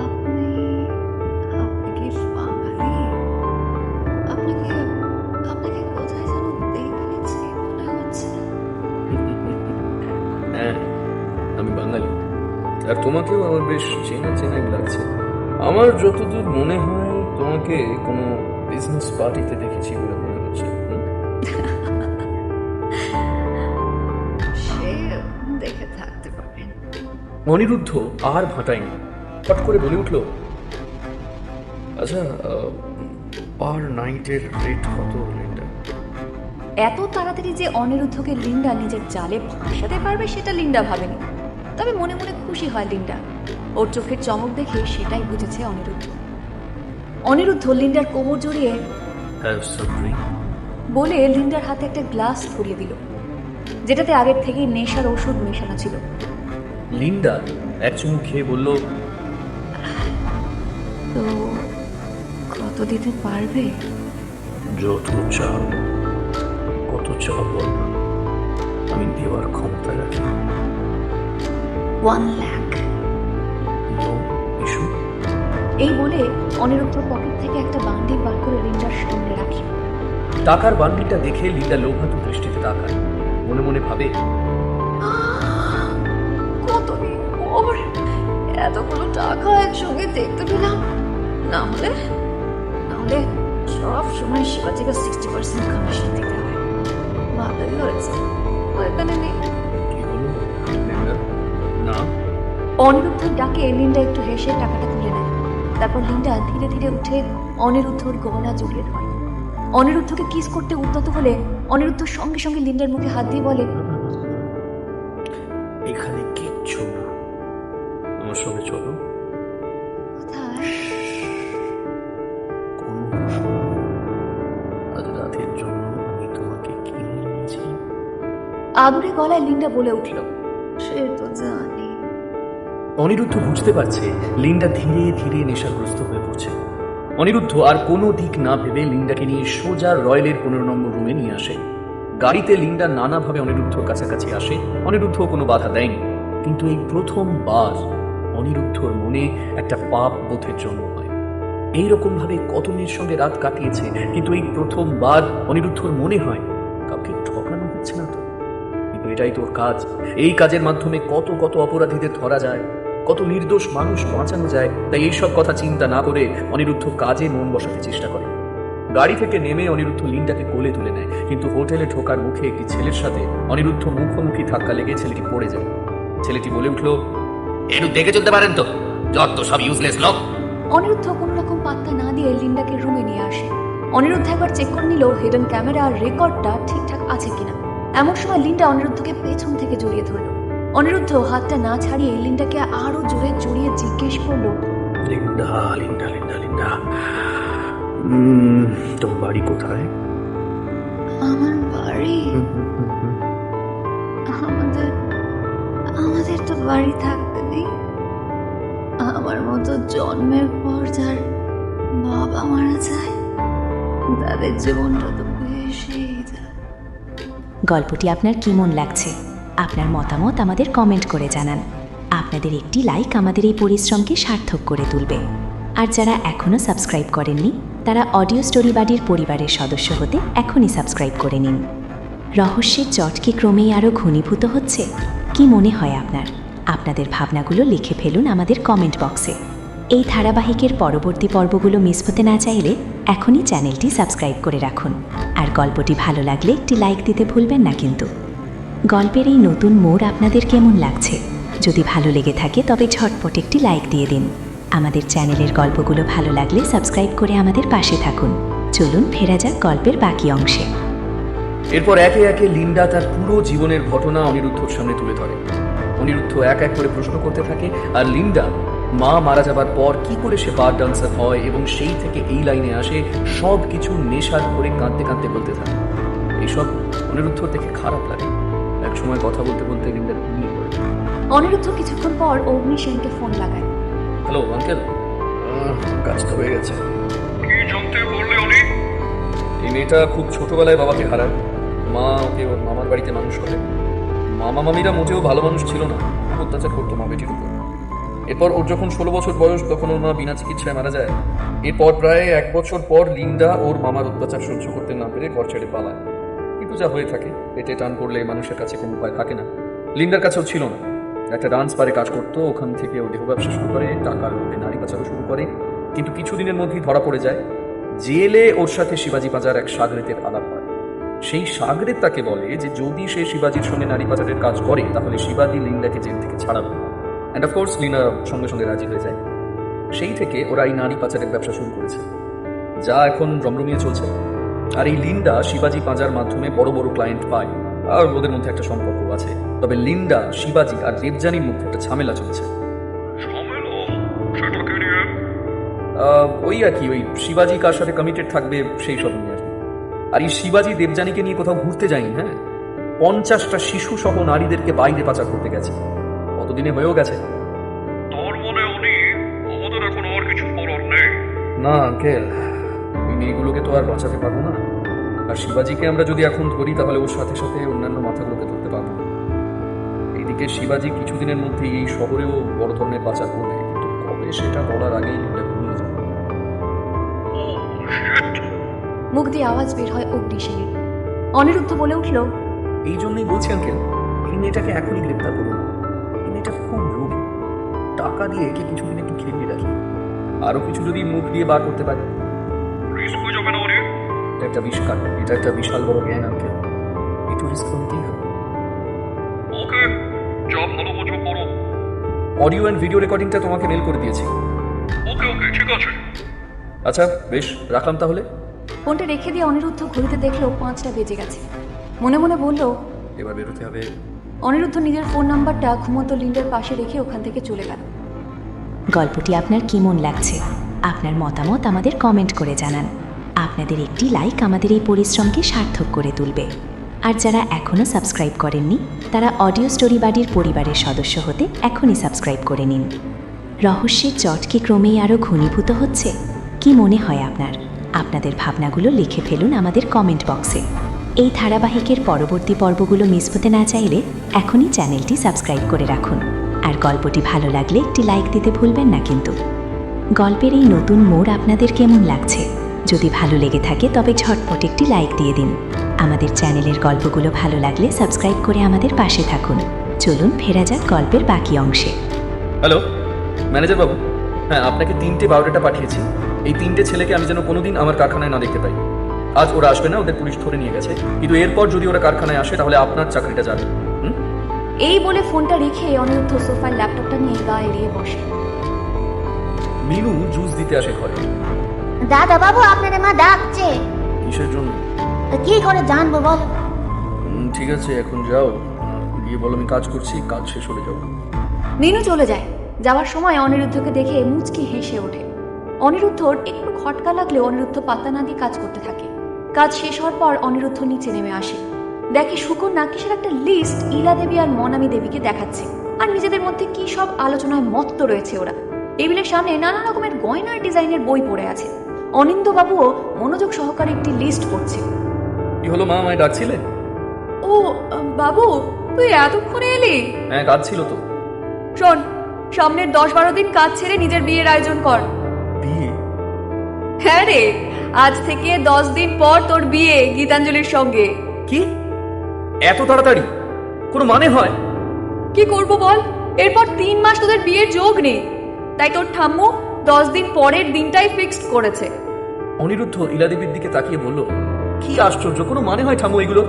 আপনি কি বাঙালি? আপনাকে কোথায় যেন দেখেছি মনে হচ্ছে। হ্যাঁ, আমি বাঙালি। আর তোমাকেও আমার বেশ চেনা চেনাই লাগছে। আমার যতদূর মনে হয় তোমাকে কোনো বিজনেস পার্টিতে দেখেছি বলে মনে হচ্ছে। সে দেখে থাকতে পারেন। অনিরুদ্ধ আর ভাটায়নি, ফট করে বলে উঠল, আচ্ছা পার নাইটের রেট কত লিন্ডা? এত তাড়াতাড়ি যে অনিরুদ্ধকে লিন্ডা নিজের জালে ফাঁসাতে পারবে সেটা লিন্ডা ভাবেনি। তবে মনে মনে খুশি হয় লিন্ডা। ওর চোখের চমক দেখে সেটাই বুঝেছে অনিরুদ্ধ। অনিরুদ্ধ লিন্ডার কোমর জড়িয়ে হ্যাভ সাম ড্রিঙ্ক বলে লিন্ডার হাতে একটা গ্লাস ধরিয়ে দিল, যেটাতে আগের থেকেই নেশার ওষুধ মেশানো ছিল। লিন্ডা এক চুমুক খেয়ে বলল, তো কত দিতে পারবে? যত চাও, কত চাও বল, আমি দেওয়ার ক্ষমতা রাখি। 1 লাখ। No issue. এই বলে অনিরুদ্ধ পকেট থেকে একটা বান্ডিল বার করে লিন্ডার সামনে রাখি। টাকার বান্ডিলটা দেখে লিন্ডা লোভাতু দৃষ্টিতে তাকায়। মনে মনে ভাবে, কতদিন পর এতগুলো টাকা একসঙ্গে দেখতে পেলাম। না হলে সব সময় শিবাজিকে 60% কমিশন দিতে হয়। ভালোই হয়েছে ও এখানে নেই। কি হলো লিন্ডা? না। অনিরুদ্ধর ডাকে লিন্ডা একটু হেসে টাকাটা তুলে নেয়। তারপর লিন্ডা ধীরে ধীরে উঠে অনিরুদ্ধর গলা জড়িয়ে ধরে। অনিরুদ্ধকে কিস করতে উদ্যত হলে অনিরুদ্ধ সঙ্গে সঙ্গে লিন্ডার মুখে হাত দিয়ে বলে, এখানে কিচ্ছু না, আমার সঙ্গে চলো। কোথায়? কোনো প্রশ্ন নেই। আজ রাতের জন্য আমি তোমাকে কিনে এনেছি। আদুরে গলায় লিন্ডা বলে উঠল। সে তো জানি। অনিরুদ্ধ বুঝতে পারছে লিন্ডা ধীরে ধীরে নেশাগ্রস্ত হয়ে পড়ছে। অনিরুদ্ধ আর কোনো দিক না ভেবে লিন্ডাকে নিয়ে সোজা রয়্যালের 15 নম্বর রুমে নিয়ে আসে। গাড়িতে লিন্ডা নানাভাবে অনিরুদ্ধর কাছাকাছি আসে। অনিরুদ্ধ কোনো বাধা দেয়নি। কিন্তু এই প্রথমবার অনিরুদ্ধর মনে একটা পাপ বোধের জন্ম হয়। এইরকম ভাবে কত মেয়ের সঙ্গে রাত কাটিয়েছে, কিন্তু এই প্রথমবার অনিরুদ্ধর মনে হয় কাউকে ঠকানো হচ্ছে না তো। কিন্তু এটাই তোর কাজ। এই কাজের মাধ্যমে কত কত অপরাধীদের ধরা যায়, কত নির্দোষ মানুষ বাঁচানো যায়। তাই এইসব কথা চিন্তা না করে অনিরুদ্ধ কাজে মন বসাতে চেষ্টা করে। গাড়ি থেকে নেমে অনিরুদ্ধ লিন্ডাকে কোলে তুলে নেয়, কিন্তু হোটেলে ঢোকার মুখে একটি ছেলের সাথে অনিরুদ্ধ মুখোমুখি ধাক্কা লেগে ছেলেটি পড়ে যায়। ছেলেটি বলে উঠল, একটু দেখে চলতে পারেন তো, যত সব ইউজলেস লোক। অনিরুদ্ধ কোনো রকম পাত্তা না দিয়ে লিন্ডাকে রুমে নিয়ে আসে। অনিরুদ্ধ একবার চেক করে নিল হিডেন ক্যামেরা আর রেকর্ডটা ঠিকঠাক আছে কিনা। এমন সময় লিন্ডা অনিরুদ্ধকে পেছন থেকে জড়িয়ে ধরল। অনিরুদ্ধ হাতটা না ছাড়িয়ে লিন্ডাকে আরো জোরে জড়িয়ে জিজ্ঞেস করলো, লিন্ডা লিন্ডা লিন্ডা লিন্ডা, তোর বাড়ি কোথায়? আমার বাড়ি? আমাদের তো বাড়ি থাকতে নেই। আমার মতো জন্মের পর যার বাবা মারা যায় তাদের জীবনটা তো বেশি যায়। গল্পটি আপনার কেমন লাগছে? আপনার মতামত আমাদের কমেন্ট করে জানান। আপনাদের একটি লাইক আমাদের এই পরিশ্রমকে সার্থক করে তুলবে। আর যারা এখনও সাবস্ক্রাইব করেননি তারা অডিও স্টোরি বাড়ির পরিবারের সদস্য হতে এখনই সাবস্ক্রাইব করে নিন। রহস্যের চট কি ক্রমেই আরও ঘনীভূত হচ্ছে? কি মনে হয় আপনার? আপনাদের ভাবনাগুলো লিখে ফেলুন আমাদের কমেন্ট বক্সে। এই ধারাবাহিকের পরবর্তী পর্বগুলো মিস হতে না চাইলে এখনই চ্যানেলটি সাবস্ক্রাইব করে রাখুন। আর গল্পটি ভালো লাগলে একটি লাইক দিতে ভুলবেন না কিন্তু। গল্পের এই নতুন মোড় আপনাদের কেমন লাগছে? যদি ভালো লেগে থাকে তবে ঝটপট একটি লাইক দিয়ে দিন। আমাদের চ্যানেলের গল্পগুলো ভালো লাগলে সাবস্ক্রাইব করে আমাদের পাশে থাকুন। চলুন ফেরা যাক গল্পের বাকি অংশে। এরপর একে একে লিন্ডা তার পুরো জীবনের ঘটনা অনিরুদ্ধর সামনে তুলে ধরে। অনিরুদ্ধ এক এক করে প্রশ্ন করতে থাকে, আর লিন্ডা মা মারা যাবার পর কি করে সে বার ডান্সার হয় এবং সেই থেকে এই লাইনে আসে সব কিছু নেশার করে কাঁদতে কাঁদতে বলতে থাকে। এইসব অনিরুদ্ধর দেখে খারাপ লাগে। এক সময় কথা বলতে বলতে লিন্ডা ঘুমিয়ে পড়ে। অনিরুদ্ধ কিছুক্ষণ পর অগ্নি সেনকে ফোন লাগায়। হ্যালো আঙ্কেল, কাজ তো হয়ে গেছে। কি জানতে বললে অনি? এই মেয়েটা খুব ছোটবেলায় বাবাকে হারায়। মা ওকে ওর মামার বাড়িতে মানুষ করে। মামা মামিরা মোটেও ভালো মানুষ ছিল না, খুব অত্যাচার করতো মা বেটির উপর। এরপর ওর যখন 16 বছর বয়স তখন ওর মা বিনা চিকিৎসায় মারা যায়। এরপর প্রায় 1 বছর পর লিন্ডা ওর মামার অত্যাচার সহ্য করতে না পেরে ঘর ছেড়ে পালায়। কিন্তু যা হয়ে থাকে, পেটে টান পড়লে মানুষের কাছে কোনো উপায় থাকে না। লিন্ডার কাছেও ছিল না। একটা ডান্স পারে কাজ করতো, ওখান থেকে ও দেহ ব্যবসা শুরু করে, টাকার লোভে নারী পাচারও শুরু করে। কিন্তু কিছুদিনের মধ্যেই ধরা পড়ে যায়। জেলে ওর সাথে শিবাজি পাচার এক সাগরেতের আলাপ হয়। সেই সাগরেত তাকে বলে যে যদি সে শিবাজির সঙ্গে নারী পাচারের কাজ করে তাহলে শিবাজি লিন্ডাকে জেল থেকে ছাড়াবে। অ্যান্ড অফকোর্স লিন্ডা সঙ্গে সঙ্গে রাজি হয়ে যায়। সেই থেকে ওরা এই নারী পাচারের ব্যবসা শুরু করেছে, যা এখন রমরমিয়ে চলছে। আর এই লিন্ডা শিবাজি পাচার মাধ্যমে বড় বড় ক্লায়েন্ট পায়, আর ওদের মধ্যে একটা সম্পর্ক আছে। তবে লিন্ডা, শিবাজি আর দেবযানীর মধ্যে একটা ঝামেলা চলছে। ঝামেলা? সেটাকে নিয়ে? ওই আর কি, ওই শিবাজি কার সাথে কমিটেড থাকবে সেই সব নিয়ে আর কি। আর এই শিবাজি দেবযানীকে নিয়ে কোথাও ঘুরতে যায়নি। হ্যাঁ, 50টা শিশু সহ নারীদেরকে বাইরে পাচার করতে গেছে। কতদিনে হয়েও গেছে। তোর মনে অনি আমাদের এখন আর কিছু করার নেই? না আঙ্কেল, ওই মেয়েগুলোকে তো আর বাঁচাতে পারবো না। আর শিবাজিকে আমরা যদি এখন ধরি তাহলে ওর সাথে সাথে অন্যান্য মাথাগুলোকে ধরতে পারবো না। এইদিকে শিবাজি কিছুদিনের মধ্যে এই শহরেও বড় ধরনের পাচার করবে, কিন্তু কবে সেটা বলার আগেই লিন্ডা ঘুমিয়ে যাবে। মুখ দিয়ে আওয়াজ বের হয় অগ্নি সেনের। অনিরুদ্ধ বলে উঠল, এই জন্যই বলছি আঙ্কেল, এই মেয়েটাকে এখনই গ্রেপ্তার করুন। এই মেয়েটা খুব লোভী। টাকা দিয়ে একে কিছুদিন একটু খেলিয়ে রাখি, আরো কিছু যদি মুখ দিয়ে বার করতে পারে। রিস্ক হয়ে যাবে না অনি? এটা একটা বিশাল বড় জ্ঞান আঙ্কেল, একটু রিস্ক নিতেই হবে। ওকে, যা ভালো বোঝো করো। অডিও অ্যান্ড ভিডিও রেকর্ডিংটা তোমাকে মেল করে দিয়েছি। ওকে ওকে, ঠিক আছে। আচ্ছা বেশ, রাখলাম তাহলে। ফোনটা রেখে দিয়ে অনিরুদ্ধ ঘড়িতে দেখলো 5টা বেজে গেছে। মনে মনে বলল, এবার বেরোতে হবে। অনিরুদ্ধ নিজের ফোন নাম্বারটা ঘুমন্ত লিন্ডার পাশে রেখে ওখান থেকে চলে গেল। গল্পটি আপনার কেমন লাগছে? আপনার মতামত আমাদের কমেন্ট করে জানান। আপনাদের একটি লাইক আমাদের এই পরিশ্রমকে সার্থক করে তুলবে। আর যারা এখনও সাবস্ক্রাইব করেননি তারা অডিও স্টোরি বাড়ির পরিবারের সদস্য হতে এখনই সাবস্ক্রাইব করে নিন। রহস্যের জট কি ক্রমেই আরও ঘনীভূত হচ্ছে? কি মনে হয় আপনার? আপনাদের ভাবনাগুলো লিখে ফেলুন আমাদের কমেন্ট বক্সে। এই ধারাবাহিকের পরবর্তী পর্বগুলো মিস হতে না চাইলে এখনই চ্যানেলটি সাবস্ক্রাইব করে রাখুন। আর গল্পটি ভালো লাগলে একটি লাইক দিতে ভুলবেন না কিন্তু। গল্পের এই নতুন মোড় আপনাদের কেমন লাগছে? যদি ভালো লেগে থাকে তবে ঝটপট একটি লাইক দিয়ে দিন। আমাদের চ্যানেলের গল্পগুলো ভালো লাগলে সাবস্ক্রাইব করে আমাদের পাশে থাকুন। চলুন ফেরা যাক গল্পের বাকি অংশে। হ্যালো ম্যানেজার বাবু, হ্যাঁ আপনাকে 3টে বায়োডাটা পাঠিয়েছি। এই 3টে ছেলেকে আমি যেন কোনোদিন আমার কারখানায় না দেখতে পাই। আজ ওরা আসবে না, ওদের পুলিশ ধরে নিয়ে গেছে, কিন্তু এরপর যদি ওরা কারখানায় আসে তাহলে আপনার চাকরিটা যাবে। এই বলে ফোনটা রেখে অনিরুদ্ধ সোফার ল্যাপটপটা নিয়ে গা এড়িয়ে বসে। মিনু জুস দিতে আসে ঘরে। দাদা বাবু, আপনার মা ডাকছে। কিসের জন্য? কি করে জানবো বল? ঠিক আছে, এখন যাও, গিয়ে বলো আমি কাজ করছি, কাজ শেষ হলে যাও। মিনু চলে যায়। যাওয়ার সময় অনিরুদ্ধকে দেখে মুচকি হেসে ওঠে। অনিরুদ্ধর একটু খটকা লাগলে অনিরুদ্ধ পাত্তা না দিয়ে কাজ করতে থাকে। কাজ শেষ হওয়ার পর অনিরুদ্ধ নিচে নেমে আসে। দেখে সুকন্যা কিসের একটা লিস্ট ইলা দেবী আর মনামী দেবীকে দেখাচ্ছে, আর নিজেদের মধ্যে কি সব আলোচনায় মত্ত রয়েছে ওরা। টেবিলের সামনে নানা রকমের গয়নার ডিজাইনের বই পড়ে আছে। অনিন্দবাবুও মনোযোগ সহকারে একটি লিস্ট করছে। কি হলো মা, আমায় ডাকছিলে? ও বাবু, তুই এতক্ষণে এলি? হ্যাঁ, কাজ ছিল তো। শোন, সামনের 10-12 দিন কাজ ছেড়ে নিজের বিয়ের আয়োজন কর। বিয়ে? হ্যাঁ রে, আজ থেকে 10 দিন পর তোর বিয়ে গীতাঞ্জলির সঙ্গে। কি এত তাড়াতাড়ি? কোনো মানে হয়? কি করব বল, এরপর 3 মাস তোদের বিয়ের যোগ নেই। তাই তোর ঠাম্মু 10 দিন পরের দিনটাই ফিক্সড করেছে। অনিরুদ্ধ ইলাদেবীর দিকে তাকিয়ে বলল, কি আশ্চর্য, কোনো মানে হয় ঠাম্মু এগুলো?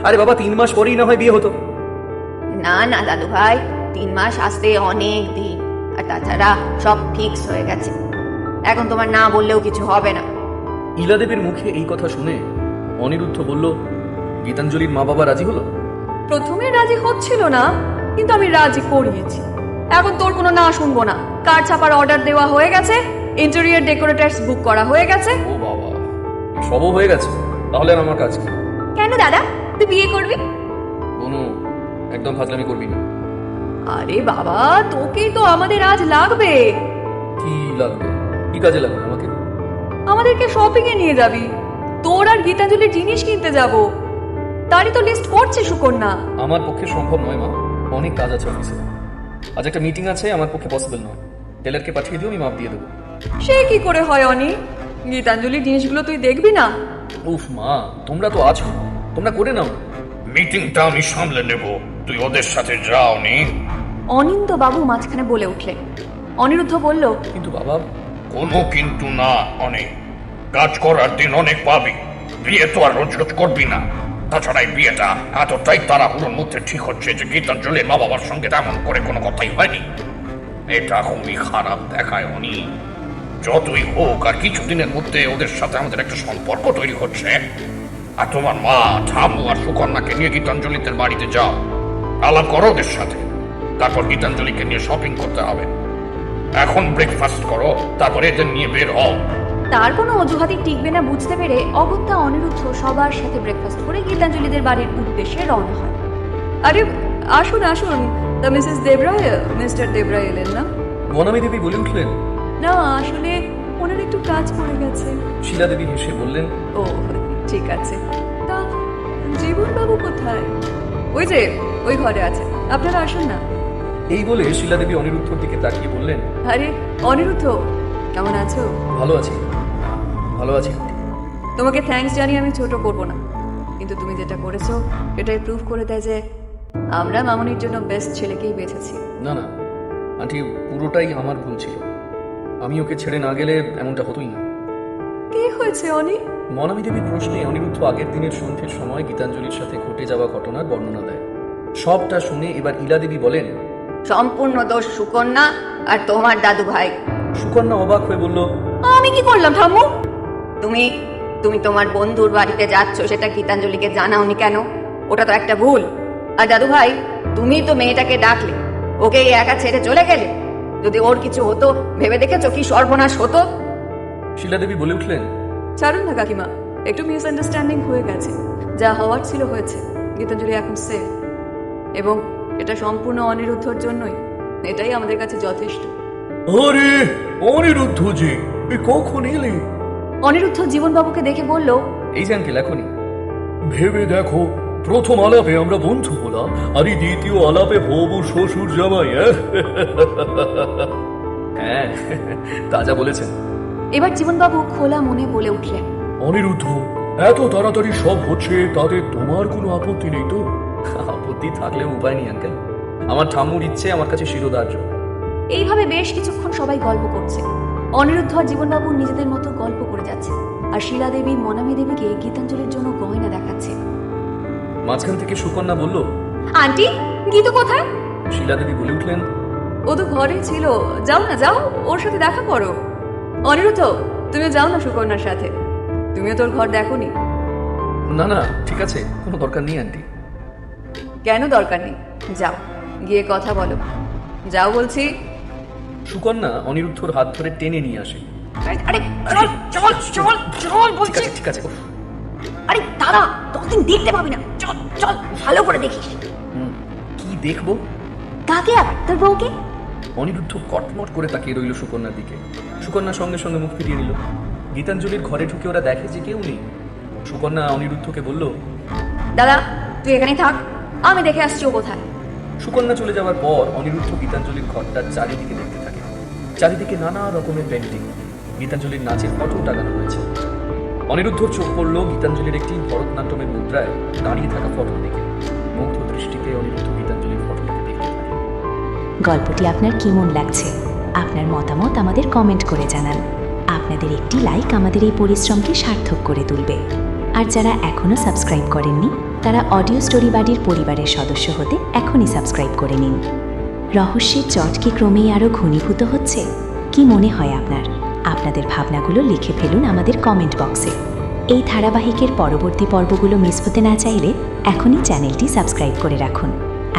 আরে বাবা, 3 মাস পরেই না হয় বিয়ে হতো। না না দাদু ভাই, 3 মাস আসতে অনেক দিন, আর তাছাড়া সব ফিক্স হয়ে গেছে। এখন তোমার না বললেও কিছু হবে না। ইলাদেবীর মুখে এই কথা শুনে অনিরুদ্ধ বলল, গীতাঞ্জলির মা বাবা রাজি হলো? প্রথমে রাজি হচ্ছিল না, কিন্তু আমি রাজি করিয়েছি। এখন তোর কোনো না শুনবো না। কার্ড ছাপার অর্ডার দেওয়া হয়ে গেছে, ইন্টেরিয়র ডেকোরেটরস বুক করা হয়ে গেছে। ও বাবা, সবও হয়ে গেছে? তাহলে আর আমার কাজ কি? কেন দাদা, তুই বিয়ে করবি? কোনো একদম ফাজলামি করবি না। আরে বাবা, তোকেই তো আমাদের আজ লাগবে। কি লাগবে? কি কাজে লাগবে আমাকে? আমাদেরকে শপিং এ নিয়ে যাবি, তোর আর গীতাঞ্জলির জিনিস কিনতে যাব। তারই তো লিস্ট করছে সুকন্যা। আমার পক্ষে সম্ভব নয় মা, অনেক কাজ আছে অফিসে। আজ একটা মিটিং আছে, আমার পক্ষে পসিবল নয়। টেলারকে পাঠিয়ে দিও, আমি মাপ দিয়ে দেবো। সে কি করে হয় অনি? গীতাঞ্জলির জিনিসগুলো তুই দেখবি না? উফ মা, তোমরা তো আছো, তোমরা করে নাও। মিটিংটা আমি সামলে নেব, তুই ওদের সাথে যাও নি। অনিন্দ বাবু মাঝখানে বলে উঠলেন। অনিরুদ্ধ বলল, কিন্তু বাবা। কোনো কিন্তু না, অনেক কাজ করার দিন অনেক পাবি। বিয়ে তো আর রোজ রোজ করবি না। তাছাড়া এই বিয়েটা এতটাই তাড়াহুড়োর মধ্যে ঠিক হচ্ছে যে গীতাঞ্জলির মা বাবার সঙ্গে তেমন করে কোনো কথাই হয়নি। এটা খুবই খারাপ দেখায় অনি। যতই হোক, আর কিছুদিনের মধ্যে ওদের সাথে আমাদের একটা সম্পর্ক তৈরি হচ্ছে। আর তোমার মা, ঠাম্মু আর সুকন্যাকে নিয়ে গীতাঞ্জলিদের বাড়িতে যাও, আলাপ করো ওদের সাথে। তারপর গীতাঞ্জলিকে নিয়ে শপিং করতে হবে। এখন ব্রেকফাস্ট করো, তারপরে এদের নিয়ে বের হও। তার কোনো অজুহাতই টিকবে না বুঝতে পেরে অগত্যা অনিরুদ্ধ সবার সাথে ব্রেকফাস্ট করে গীতাঞ্জলিদের বাড়ির উদ্দেশ্যে রওনা হয়। আরে আসুন আসুন, তা মিসেস দেবরায়, মিস্টার দেবরায় এলেন না? বনামী দেবী বলে উঠলেন। না, আসলে ওনার একটু কাজ পড়ে গেছে। শিলা দেবী হেসে বললেন, ও ঠিক আছে। তা জীবনবাবু কোথায়? ওই যে ওই ঘরে আছে, আপনারা আসুন না। এই বলে শিলা দেবী অনিরুদ্ধর দিকে তাকিয়ে বললেন, আরে অনিরুদ্ধ, কেমন আছো? ভালো আছি, ভালো আছি। তোমাকে থ্যাঙ্কস জানিয়ে আমি ছোট করব না, কিন্তু তুমি যেটা করেছো এটাই প্রুভ করে দেয় যে আমরা মামনির জন্য বেস্ট ছেলেকেই বেছেছি। না না আন্টি, পুরোটাই আমার ভুল ছিল। আমি ওকে ছেড়ে না গেলে এমনটা হতোই না। কি হয়েছে অনি? মনামী দেবীর প্রশ্নে অনিরুদ্ধ আগের দিনের সন্ধ্যের সময় গীতাঞ্জলির সাথে ঘটে যাওয়া ঘটনার বর্ণনা দেয়। সবটা শুনে এবার ইলা দেবী বলেন, সম্পূর্ণ দোষ সুকন্যা আর তোমার দাদু ভাই। সুকন্যা অবাক হয়ে বলল, আমি কি করলাম ঠাম্মু? তুমি তুমি তোমার বন্ধুর বাড়িতে যাচ্ছ, সেটা গীতাঞ্জলিকে জানাওনি কেন? ওটা তো একটা ভুল। আর দাদু ভাই, তুমি তো মেয়েটাকে ডাকলে, ওকে একা ছেড়ে চলে গেলে। যদি ওর কিছু হতো ভেবে দেখেছো কি সর্বনাশ হতো? শিলা দেবী বলে উঠলেন, ছাড়ুন না কাকিমা, একটু মিসআন্ডারস্ট্যান্ডিং হয়ে গেছে। যা হওয়ার ছিল হয়েছে। গীতাঞ্জলি এখন সেফ, এবং এটা সম্পূর্ণ অনিরুদ্ধর জন্যই। এটাই আমাদের কাছে যথেষ্ট। আরে অনিরুদ্ধ জি, এ কখন এলে? অনিরুদ্ধ জীবনবাবুকে দেখে বলল, এই যে আঙ্কেল এখনই। ভেবে দেখো, প্রথম আলাপে আমরা বন্ধু হলাম, আর এই দ্বিতীয় আলাপে হবু শ্বশুর জামাই। হ্যাঁ, তাজা বলেছেন। এবার জীবনবাবু খোলা মনে বলে উঠলেন, অনিরুদ্ধ, এত তাড়াতাড়ি সব হচ্ছে, তাতে তোমার কোনো আপত্তি নেই তো? আপত্তি থাকলেও উপায় নেই আঙ্কেল। আমার ঠাম্মুর ইচ্ছে আমার কাছে শিরোধার্য। এইভাবে বেশ কিছুক্ষণ সবাই গল্প করছে। অনিরুদ্ধ আর জীবনবাবু নিজেদের মতো গল্প করে যাচ্ছে, আর শিলা দেবী মনামী দেবীকে গীতাঞ্জলির জন্য গয়না দেখাচ্ছে। মাঝখান থেকে সুকন্যা বলল, আন্টি, গীত কোথায়? শিলা দেবী বলে উঠলেন, ও তো ঘরেই ছিল। যাও না, যাও, ওর সাথে দেখা করো। অনিরুদ্ধ, তুমি যাও না সুকন্যার সাথে। তুমিও তোর ঘর দেখোনি। না না ঠিক আছে, কোনো দরকার নেই আন্টি। কেন দরকার নেই? যাও, গিয়ে কথা বলো। যাও বলছি। সুকন্যা অনিরুদ্ধর হাত ধরে টেনে নিয়ে আসে। আরে চল চল চল চল ঠিক বলছি। আছে ঠিক আছে। আরে দাদা, ততদিন দেখতে পাবি না। চল চল, ভালো করে দেখিস। কি দেখবো? কাকে আবার? তোর বউকে? অনিরুদ্ধ কটমট করে তাকিয়ে রইল সুকন্যার দিকে। সুকন্যা সঙ্গে সঙ্গে মুখ ফিরিয়ে নিল। গীতাঞ্জলির ঘরে ঢুকে ওরা দেখে যে কেউ নেই। সুকন্যা অনিরুদ্ধকে বলল, দাদা তুই এখানেই থাক, আমি দেখে আসছি ও কোথায়। সুকন্যা চলে যাওয়ার পর অনিরুদ্ধ গীতাঞ্জলির ঘরটার চারিদিকে দেখতে থাকে। চারিদিকে নানা রকমের পেন্টিং, গীতাঞ্জলির নাচের ফটো টাঙানো হয়েছে। অনিরুদ্ধর চোখ পড়ল গীতাঞ্জলির একটি ভরতনাট্যমের মুদ্রায় দাঁড়িয়ে থাকা ফটোর দিকে। মুগ্ধ দৃষ্টিতে অনিরুদ্ধ গীতাঞ্জলির ফটোটাকে দেখতে থাকে। গল্পটি আপনার কেমন লাগছে আপনার মতামত আমাদের কমেন্ট করে জানান। আপনাদের একটি লাইক আমাদের এই পরিশ্রমকে সার্থক করে তুলবে। আর যারা এখনও সাবস্ক্রাইব করেননি তারা অডিও স্টোরি বাড়ির পরিবারের সদস্য হতে এখনই সাবস্ক্রাইব করে নিন। রহস্যের জট কি ক্রমেই আরও ঘনীভূত হচ্ছে? কি মনে হয় আপনার? আপনাদের ভাবনাগুলো লিখে ফেলুন আমাদের কমেন্ট বক্সে। এই ধারাবাহিকের পরবর্তী পর্বগুলো মিস হতে না চাইলে এখনই চ্যানেলটি সাবস্ক্রাইব করে রাখুন।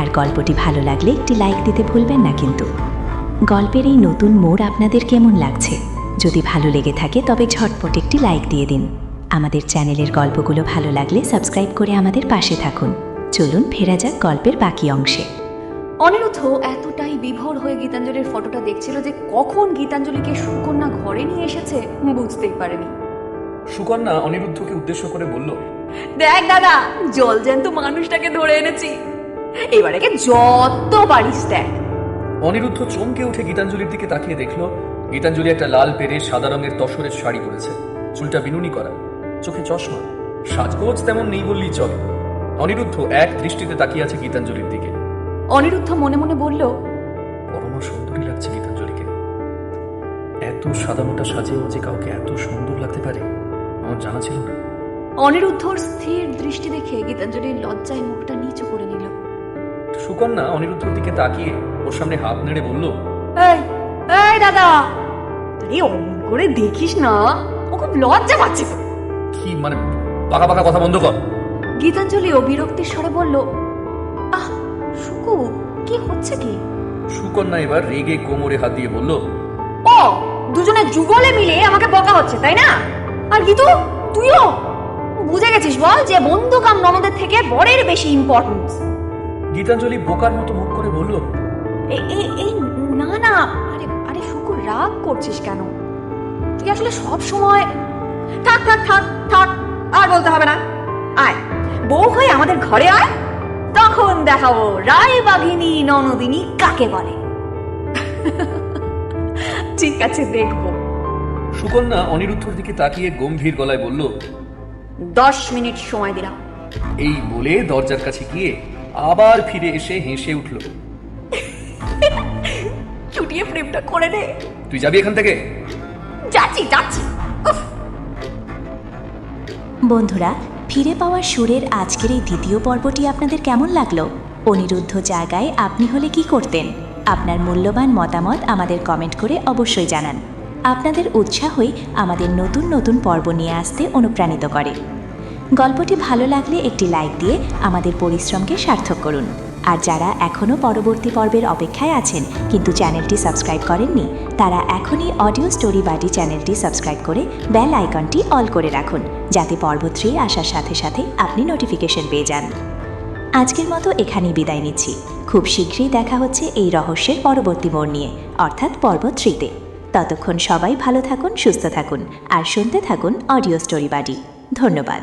আর গল্পটি ভালো লাগলে একটি লাইক দিতে ভুলবেন না কিন্তু। গল্পের এই নতুন মোড় আপনাদের কেমন লাগছে? যদি ভালো লেগে থাকে তবে ঝটপট একটি লাইক দিয়ে দিন। আমাদের চ্যানেলের গল্পগুলো ভালো লাগলে সাবস্ক্রাইব করে আমাদের পাশে থাকুন। চলুন ফেরা যাক গল্পের বাকি অংশে। অনিরুদ্ধ এতটাই বিভোর হয়ে গীতাঞ্জলির ফটোটা দেখছিল যে কখন গীতাঞ্জলিকে সুকন্যা ঘরে নিয়ে এসেছে বুঝতেই পারেনি। সুকন্যা অনিরুদ্ধকে উদ্দেশ্য করে বলল, দেখ দাদা, জল জ্যান্ত মানুষটাকে ধরে এনেছি, এবারে যত পারিস দেখ। অনিরুদ্ধ চমকে উঠে গীতাঞ্জলির দিকে তাকিয়ে দেখল গীতাঞ্জলি একটা লাল পেরে সাদা রঙের তসরের শাড়ি পরেছে, চুলটা বিনুনি করা, চোখে চশমা, সাজগোজ তেমন নেই বললেই চলে। অনিরুদ্ধ এক দৃষ্টিতে তাকিয়ে আছে গীতাঞ্জলির দিকে। অনিরুদ্ধ মনে মনে বলল, পরম সুন্দরী লাগছে গীতাঞ্জলিকে। এত সাদামোটা সাজেও যে কাউকে এত সুন্দর লাগতে পারে আমার জানা ছিল না। অনিরুদ্ধর স্থির দৃষ্টি দেখে গীতাঞ্জলির লজ্জায় মুখটা নিচু করে নিল। সুকন্যা অনিরুদ্ধর দিকে তাকিয়ে ওর সামনে হাত নেড়ে বলল, এই এই দাদা, তুই অমন করে দেখিস না, ও খুব লজ্জা পাচ্ছে। কি মানে, পাকা পাকা কথা বন্ধ কর। গীতাঞ্জলিও বিরক্তির স্বরে বলল, আহ সুকু, কি হচ্ছে কি? সুকন্যা এবার রেগে কোমরে হাত দিয়ে বলল, ও দুজনে যুগলে মিলে আমাকে বকা হচ্ছে, তাই না? আর গীতু, তুইও বুঝে গেছিস বল যে বন্ধু কাম ননদের থেকে বরের বেশি ইম্পর্টেন্স। গীতাঞ্জলি বোকার মতো মুখ করে বলল, এই না না, আরে আরে সুকু, রাগ করছিস কেন? তুই আসলে সব সময় থাক থাক থাক থাক, আর বলতে হবে না। আয় বউ হয়ে আমাদের ঘরে আয়, তখন দেখাবো রায় বাঘিনী ননদিনী কাকে বলে। ঠিক আছে, দেখবো। সুকন্যা অনিরুদ্ধর দিকে তাকিয়ে গম্ভীর গলায় বলল, 10 মিনিট সময় দিলাম। এই বলে দরজার কাছে গিয়ে আবার ফিরে এসে হেসে উঠল। চুটিয়ে প্রেমটা করে নে। তুই যাবি এখান থেকে? যাচ্ছি যাচ্ছি। বন্ধুরা, ফিরে পাওয়ার সুরের আজকের এই দ্বিতীয় পর্বটি আপনাদের কেমন লাগলো? অনিরুদ্ধ জায়গায় আপনি হলে কি করতেন? আপনার মূল্যবান মতামত আমাদের কমেন্ট করে অবশ্যই জানান। আপনাদের উৎসাহই আমাদের নতুন নতুন পর্ব নিয়ে আসতে অনুপ্রাণিত করে। গল্পটি ভালো লাগলে একটি লাইক দিয়ে আমাদের পরিশ্রমকে সার্থক করুন। আর যারা এখনও পরবর্তী পর্বের অপেক্ষায় আছেন কিন্তু চ্যানেলটি সাবস্ক্রাইব করেননি, তারা এখনই অডিও স্টোরি বাডি চ্যানেলটি সাবস্ক্রাইব করে বেল আইকনটি অল করে রাখুন, যাতে পর্ব 3 আসার সাথে সাথে আপনি নোটিফিকেশন পেয়ে যান। আজকের মতো এখানেই বিদায় নিচ্ছি। খুব শীঘ্রই দেখা হচ্ছে এই রহস্যের পরবর্তী মোড় নিয়ে, অর্থাৎ পর্ব 3-তে। ততক্ষণ সবাই ভালো থাকুন, সুস্থ থাকুন আর শুনতে থাকুন অডিও স্টোরি বাডি। ধন্যবাদ।